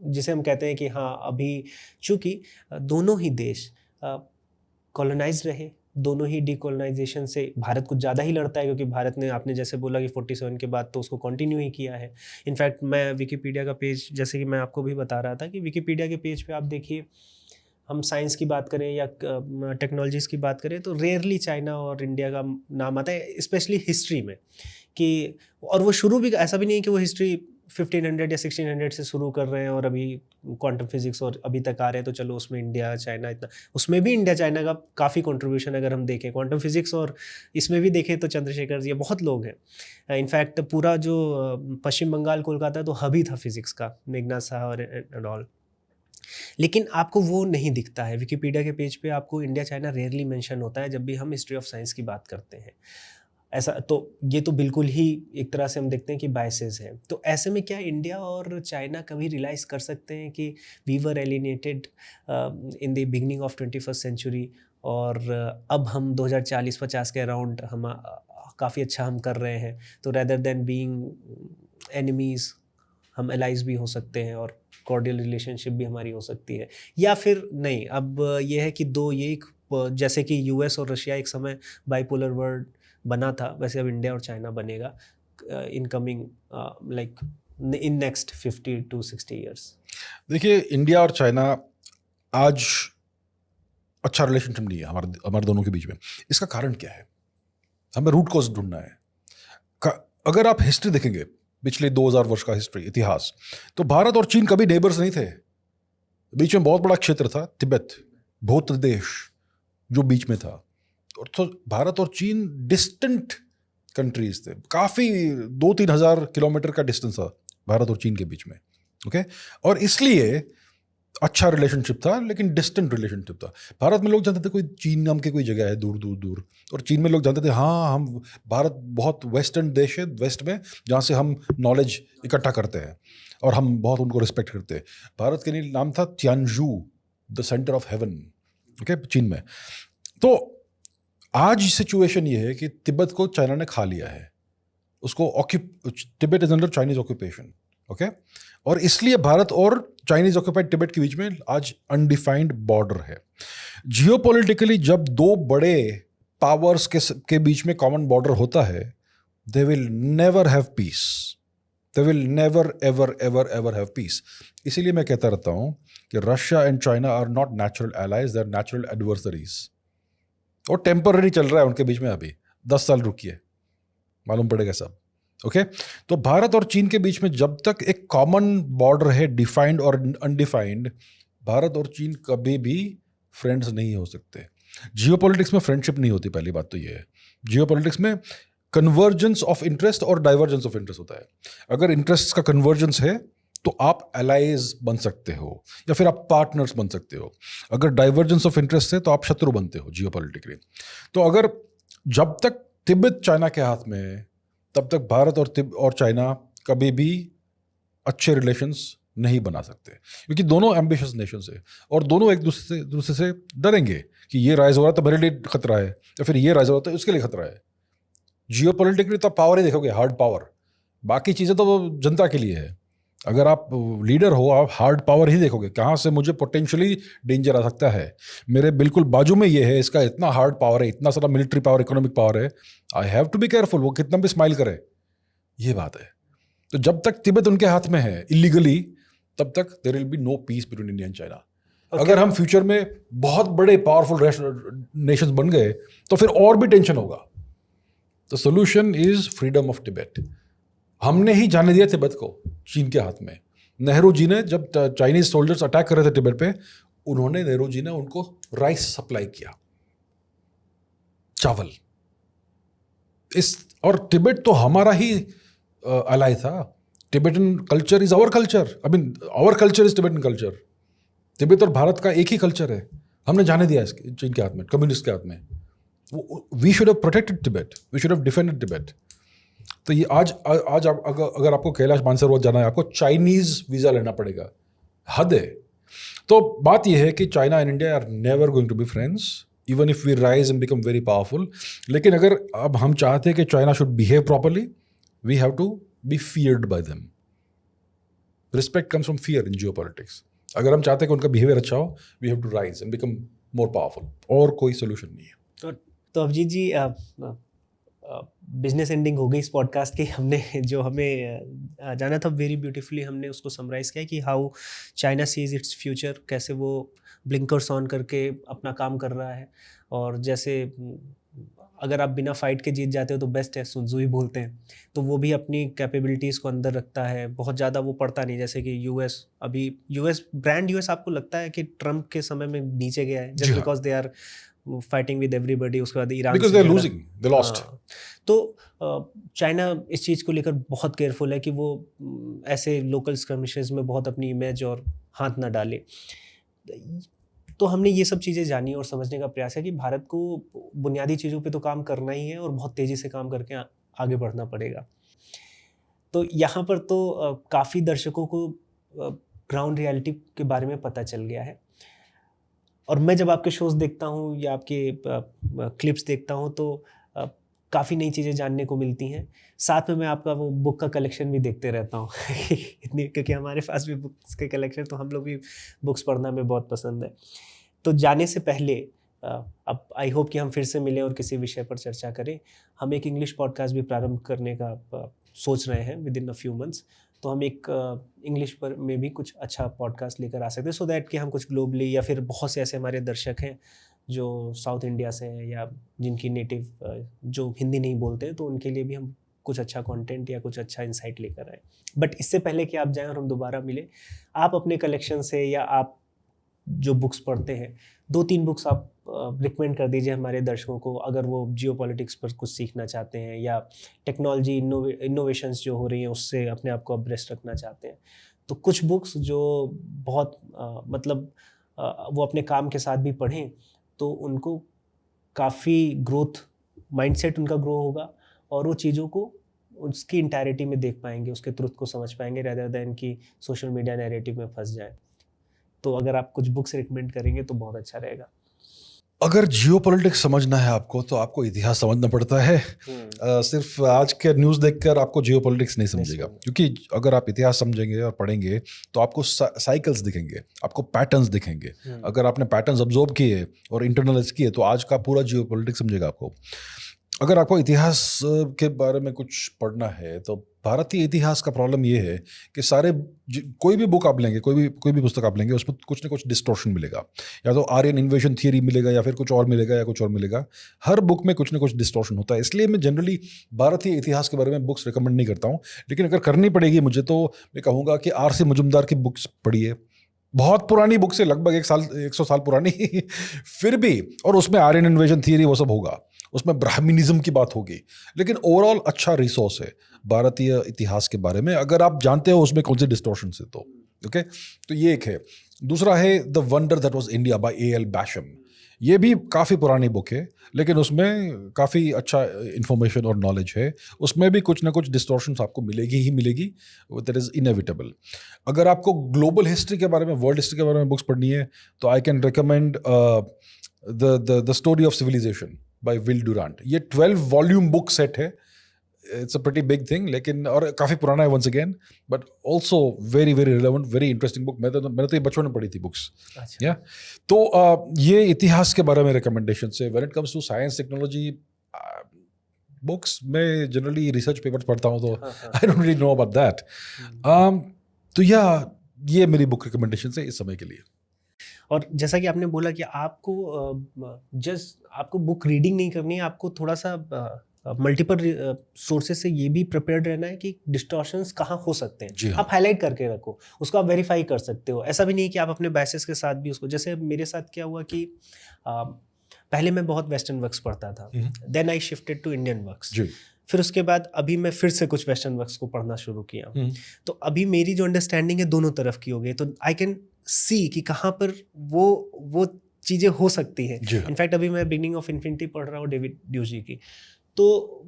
जिसे हम कहते हैं कि हाँ अभी चूँकि दोनों ही देश कॉलोनाइज रहे, दोनों ही डीकोलोनाइजेशन से भारत कुछ ज़्यादा ही लड़ता है, क्योंकि भारत ने, आपने जैसे बोला कि 47 के बाद तो उसको कंटिन्यू ही किया है। इनफैक्ट मैं विकिपीडिया का पेज, जैसे कि मैं आपको भी बता रहा था कि विकिपीडिया के पेज पे आप देखिए, हम साइंस की बात करें या टेक्नोलॉजीज़ की बात करें तो रेयरली चाइना और इंडिया का नाम आता है, स्पेशली हिस्ट्री में। कि और वो शुरू भी ऐसा भी नहीं है कि वो हिस्ट्री 1500 या 1600 से शुरू कर रहे हैं और अभी क्वांटम फिजिक्स और अभी तक आ रहे हैं तो चलो उसमें इंडिया चाइना इतना, उसमें भी इंडिया चाइना का काफ़ी कंट्रीब्यूशन अगर हम देखें क्वांटम फिजिक्स और इसमें भी देखें तो चंद्रशेखर जी, ये बहुत लोग हैं। इनफैक्ट पूरा जो पश्चिम बंगाल कोलकाता तो हब ही था फिजिक्स का, मेघनाथ साहा और एंड ऑल। लेकिन आपको वो नहीं दिखता है विकिपीडिया के पेज पे, आपको इंडिया चाइना रेयरली मेंशन होता है जब भी हम हिस्ट्री ऑफ साइंस की बात करते हैं। ऐसा तो ये तो बिल्कुल ही एक तरह से हम देखते हैं कि बायसेस हैं। तो ऐसे में क्या इंडिया और चाइना कभी रियलाइज़ कर सकते हैं कि we were alienated in the beginning of 21st century और अब हम 2040-50 के अराउंड हम काफ़ी अच्छा हम कर रहे हैं, तो रेदर देन बीइंग एनिमीज़ हम एलाइज भी हो सकते हैं और कॉर्डियल रिलेशनशिप भी हमारी हो सकती है, या फिर नहीं अब ये है कि दो ये एक जैसे कि US और रशिया एक समय बाइपोलर वर्ल्ड बना था, वैसे अब इंडिया और चाइना बनेगा in coming like in next 50 to 60 years. देखिए, इंडिया और चाइना आज अच्छा रिलेशनशिप नहीं है हमारे दोनों के बीच में। इसका कारण क्या है? हमें रूट कॉज ढूंढना है। अगर आप हिस्ट्री देखेंगे, पिछले 2000 वर्ष का हिस्ट्री, इतिहास, तो भारत और चीन कभी नेबर्स नहीं थे। बीच में बहुत बड़ा क्षेत्र था, तिब्बत, बौद्ध देश जो बीच में था, और तो भारत और चीन डिस्टेंट कंट्रीज थे, काफ़ी 2-3 हज़ार किलोमीटर का डिस्टेंस था भारत और चीन के बीच में। ओके, और इसलिए अच्छा रिलेशनशिप था, लेकिन डिस्टेंट रिलेशनशिप था। भारत में लोग जानते थे कोई चीन नाम की कोई जगह है दूर दूर दूर, और चीन में लोग जानते थे हाँ हम भारत बहुत वेस्टर्न देश है, वेस्ट में, जहाँ से हम नॉलेज इकट्ठा करते हैं और हम बहुत उनको रिस्पेक्ट करते हैं। भारत के लिए नाम था Tianzhu, the centre of heaven, okay, चीन में। तो आज सिचुएशन ये है कि तिब्बत को चाइना ने खा लिया है, उसको Tibet is under Chinese occupation, okay, और इसलिए भारत और चाइनीज ऑक्यूपाइड तिब्बत के बीच में आज अनडिफाइंड बॉर्डर है। जियोपॉलिटिकली जब दो बड़े पावर्स के बीच में कॉमन बॉर्डर होता है, they will never have peace, they will never ever ever ever have peace. इसीलिए मैं कहता रहता हूं कि Russia and China are not natural allies, they are natural adversaries, और टेम्पररी चल रहा है उनके बीच में। अभी 10 साल रुकिए, मालूम पड़ेगा सब, ओके। तो भारत और चीन के बीच में जब तक एक कॉमन बॉर्डर है, डिफाइंड और अनडिफाइंड, भारत और चीन कभी भी फ्रेंड्स नहीं हो सकते। जियोपॉलिटिक्स में फ्रेंडशिप नहीं होती, पहली बात तो ये है। जियोपॉलिटिक्स में कन्वर्जेंस ऑफ इंटरेस्ट और डाइवर्जेंस ऑफ इंटरेस्ट होता है। अगर इंटरेस्ट का कन्वर्जेंस है तो आप एलाइज बन सकते हो या फिर आप पार्टनर्स बन सकते हो। अगर डाइवर्जेंस ऑफ इंटरेस्ट है तो आप शत्रु बनते हो जियोपॉलिटिकली। तो अगर जब तक तिब्बत चाइना के हाथ में है तब तक भारत और चाइना कभी भी अच्छे रिलेशंस नहीं बना सकते, क्योंकि दोनों एम्बिशियस नेशंस है और दोनों एक दूसरे से डरेंगे कि ये राइज हो रहा है तो मेरे लिए खतरा है, या फिर ये राइज हो रहा है तो उसके लिए खतरा है। जियोपॉलिटिकली तो पावर ही देखोगे, हार्ड पावर, बाकी चीज़ें तो जनता के लिए है। अगर आप लीडर हो आप हार्ड पावर ही देखोगे, कहाँ से मुझे पोटेंशियली डेंजर आ सकता है, मेरे बिल्कुल बाजू में ये है, इसका इतना हार्ड पावर है, इतना सारा मिलिट्री पावर, इकोनॉमिक पावर है, I have to be careful, वो कितना भी स्माइल करे, ये बात है। तो जब तक तिब्बत उनके हाथ में है इलीगली, तब तक there will be no peace between India and China. अगर हम फ्यूचर में बहुत बड़े पावरफुल नेशंस बन गए तो फिर और भी टेंशन होगा। The solution is freedom of Tibet. हमने ही जाने दिया तिब्बत को चीन के हाथ में। नेहरू जी ने जब चाइनीज सोल्जर्स अटैक कर रहे थे तिब्बत पे, नेहरू जी ने उनको राइस सप्लाई किया, चावल। और तिब्बत तो हमारा ही अलाई था। Tibetan culture is our culture, I mean our culture is Tibetan culture. Tibet और भारत का एक ही कल्चर है, हमने जाने दिया चीन के हाथ में, कम्युनिस्ट के हाथ में। We should have protected Tibet, we should have defended Tibet. तो ये आज अगर आपको कैलाश मानसरोवर जाना है, आपको चाइनीज वीजा लेना पड़ेगा, हद है। तो बात यह है कि China and India are never going to be friends even if we rise and become very powerful. लेकिन अगर अब हम चाहते हैं कि China should behave properly, we have to be feared by them. Respect comes from fear in geopolitics. अगर हम चाहते हैं कि उनका बिहेवियर अच्छा हो, we have to rise and become more powerful, और कोई सोल्यूशन नहीं है। तो अभिजीत जी, बिजनेस एंडिंग हो गई इस पॉडकास्ट की। हमने जो हमें जाना था वेरी ब्यूटीफुली हमने उसको समराइज़ किया कि how China sees its future, कैसे वो ब्लिंकर्स ऑन करके अपना काम कर रहा है। और जैसे अगर आप बिना फाइट के जीत जाते हो तो बेस्ट है, सुन त्सू बोलते हैं। तो वो भी अपनी कैपेबिलिटीज़ को अंदर रखता है, बहुत ज़्यादा वो पढ़ता नहीं। जैसे कि यूएस, अभी ब्रांड यूएस आपको लगता है कि ट्रम्प के समय में नीचे गया है just because they are fighting with everybody. उसके बाद Iran because they are losing, they lost. तो चाइना इस चीज़ को लेकर बहुत केयरफुल है कि वो ऐसे लोकल स्कर्मिशेस में बहुत अपनी इमेज और हाथ ना डाले। तो हमने ये सब चीज़ें जानी और समझने का प्रयास है कि भारत को बुनियादी चीज़ों पे तो काम करना ही है और बहुत तेज़ी से काम करके आगे बढ़ना पड़ेगा। तो यहाँ पर तो काफ़ी दर्शकों को ग्राउंड रियलिटी के बारे में पता चल गया है। और मैं जब आपके शोज़ देखता हूँ या आपके क्लिप्स देखता हूँ तो काफ़ी नई चीज़ें जानने को मिलती हैं। साथ में मैं आपका वो बुक का कलेक्शन भी देखते रहता हूँ इतनी, क्योंकि हमारे पास भी बुक्स के कलेक्शन, तो हम लोग भी बुक्स पढ़ना में बहुत पसंद है। तो जाने से पहले अब आई होप कि हम फिर से मिलें और किसी विषय पर चर्चा करें। हम एक इंग्लिश पॉडकास्ट भी प्रारंभ करने का सोच रहे हैं with in a few months. तो हम एक इंग्लिश पर में भी कुछ अच्छा पॉडकास्ट लेकर आ सकते हैं, सो दैट कि हम कुछ ग्लोबली, या फिर बहुत से ऐसे हमारे दर्शक हैं जो साउथ इंडिया से हैं या जिनकी नेटिव जो हिंदी नहीं बोलते हैं, तो उनके लिए भी हम कुछ अच्छा कंटेंट या कुछ अच्छा इंसाइट लेकर आए। बट इससे पहले कि आप जाएं और हम दोबारा मिलें, आप अपने कलेक्शन से या आप जो बुक्स पढ़ते हैं, 2-3 बुक्स आप रिकमेंड कर दीजिए हमारे दर्शकों को, अगर वो जियोपॉलिटिक्स पर कुछ सीखना चाहते हैं या टेक्नोलॉजी इनोवेशंस जो हो रही हैं उससे अपने आप को अब्रेस्ट रखना चाहते हैं। तो कुछ बुक्स जो बहुत वो अपने काम के साथ भी पढ़ें तो उनको काफ़ी ग्रोथ, माइंडसेट उनका ग्रो होगा और वो चीज़ों को उसकी इंटायरिटी में देख पाएंगे, उसके ट्रुथ को समझ पाएंगे, रेदर देन कि सोशल मीडिया नैरेटिव में फंस जाए। तो अगर आप कुछ बुक्स रिकमेंड करेंगे तो बहुत अच्छा रहेगा। अगर जियोपॉलिटिक्स समझना है आपको तो आपको इतिहास समझना पड़ता है। सिर्फ आज के न्यूज़ देखकर आपको जियोपॉलिटिक्स नहीं समझेगा, क्योंकि अगर आप इतिहास समझेंगे और पढ़ेंगे तो आपको साइकिल्स दिखेंगे, आपको पैटर्न्स दिखेंगे। अगर आपने पैटर्न्स ऑब्जर्व किए और इंटरनलाइज किए तो आज का पूरा जियोपॉलिटिक्स समझेगा आपको। अगर आपको इतिहास के बारे में कुछ पढ़ना है तो भारतीय इतिहास का प्रॉब्लम ये है कि कोई भी बुक आप लेंगे, कोई भी पुस्तक आप लेंगे, उसमें कुछ ना कुछ डिस्टॉर्शन मिलेगा। या तो आर्यन इन्वेजन थियरी मिलेगा या फिर कुछ और मिलेगा या कुछ और मिलेगा। हर बुक में कुछ ना कुछ डिस्टॉर्शन होता है। इसलिए मैं जनरली भारतीय इतिहास के बारे में बुक्स रिकमेंड नहीं करता हूँ। लेकिन अगर करनी पड़ेगी मुझे तो मैं कहूँगा कि R.C. मुजुमदार की बुक्स पढ़िए, बहुत पुरानी बुक से, लगभग 100 साल पुरानी फिर भी, और उसमें आर्यन इन्वेजन थियरी वो सब होगा, उसमें ब्राह्मणिज्म की बात होगी, लेकिन ओवरऑल अच्छा रिसोर्स है भारतीय इतिहास के बारे में, अगर आप जानते हो उसमें कौन से डिस्टॉर्शन है तो। ओके, तो ये एक है। दूसरा है the wonder that was India by A.L. बैशम। ये भी काफ़ी पुरानी बुक है, लेकिन उसमें काफ़ी अच्छा इन्फॉर्मेशन और नॉलेज है। उसमें भी कुछ ना कुछ डिस्टॉर्शंस आपको मिलेगी ही मिलेगी, दैट इज़ इनएविटेबल। अगर आपको ग्लोबल हिस्ट्री के बारे में, वर्ल्ड हिस्ट्री के बारे में बुक्स पढ़नी है तो I can recommend the story of civilisation by Will Durant. ये 12 वॉल्यूम बुक सेट है, it's a pretty big thing, लेकिन और काफ़ी पुराना है once again, but also very very relevant, very interesting book. मैंने तो ये बचपन में पढ़ी थी बुक्स। अच्छा। या तो ये इतिहास के बारे में रिकमेंडेशन से। When it comes to science technology books, मैं जनरली रिसर्च पेपर्स पढ़ता हूँ, तो I don't really know about that. तो या ये मेरी बुक रिकमेंडेशन है इस समय के लिए। और जैसा कि आपने बोला कि आपको आपको बुक रीडिंग नहीं करनी है, आपको थोड़ा सा मल्टीपल सोर्सेज से ये भी प्रिपेयर्ड रहना है कि डिस्टॉर्शंस कहाँ हो सकते जी हैं। हाँ। आप हाईलाइट करके रखो, उसको आप वेरीफाई कर सकते हो। ऐसा भी नहीं कि आप अपने बायसेस के साथ भी उसको, जैसे मेरे साथ क्या हुआ कि पहले मैं बहुत वेस्टर्न वर्क्स पढ़ता था, then I shifted to Indian works. जी। फिर उसके बाद अभी मैं फिर से कुछ वेस्टर्न वर्क्स को पढ़ना शुरू किया, तो अभी मेरी जो अंडरस्टैंडिंग है दोनों तरफ की हो गई, तो आई कैन सी कि कहाँ पर वो चीज़ें हो सकती हैं। जी हाँ। इनफैक्ट अभी मैं बिगिनिंग ऑफ इन्फिनिटी पढ़ रहा हूँ डेविड ड्यूजी की, तो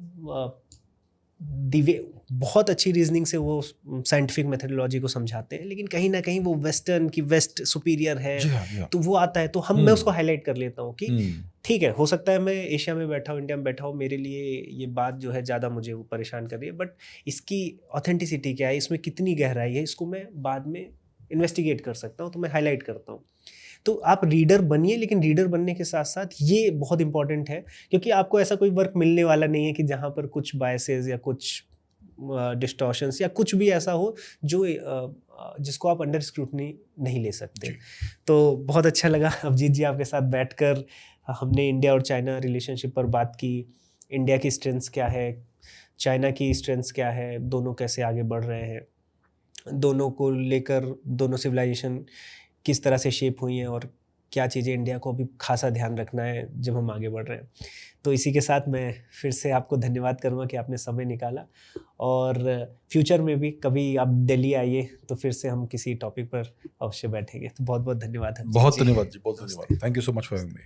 बहुत अच्छी रीजनिंग से वो साइंटिफिक मेथडोलॉजी को समझाते हैं, लेकिन कहीं ना कहीं वो वेस्टर्न की वेस्ट सुपीरियर है, जी हाँ, जी हाँ। तो वो आता है, तो मैं उसको हाईलाइट कर लेता हूँ कि ठीक है, हो सकता है मैं एशिया में बैठा हूँ, इंडिया में बैठा हूँ, मेरे लिए ये बात जो है ज़्यादा मुझे वो परेशान कर रही है, बट इसकी ऑथेंटिसिटी क्या है, इसमें कितनी गहराई है, इसको मैं बाद में इन्वेस्टिगेट कर सकता हूँ, तो मैं हाईलाइट करता हूँ। तो आप रीडर बनिए, लेकिन रीडर बनने के साथ साथ ये बहुत इंपॉर्टेंट है, क्योंकि आपको ऐसा कोई वर्क मिलने वाला नहीं है कि जहाँ पर कुछ बायसेस या कुछ डिस्टॉर्शंस या कुछ भी ऐसा हो जो जिसको आप अंडर स्क्रूटनी नहीं ले सकते। तो बहुत अच्छा लगा अभिजीत जी आपके साथ बैठकर, हमने इंडिया और चाइना रिलेशनशिप पर बात की, इंडिया की स्ट्रेंथ्स क्या है, चाइना की स्ट्रेंथ्स क्या है, दोनों कैसे आगे बढ़ रहे हैं, दोनों को लेकर दोनों सिविलाइजेशन किस तरह से शेप हुई हैं, और क्या चीज़ें इंडिया को अभी खासा ध्यान रखना है जब हम आगे बढ़ रहे हैं। तो इसी के साथ मैं फिर से आपको धन्यवाद करूँगा कि आपने समय निकाला, और फ्यूचर में भी कभी आप दिल्ली आइए तो फिर से हम किसी टॉपिक पर अवश्य बैठेंगे। तो बहुत बहुत धन्यवाद। बहुत धन्यवाद जी, बहुत धन्यवाद। Thank you so much for having me.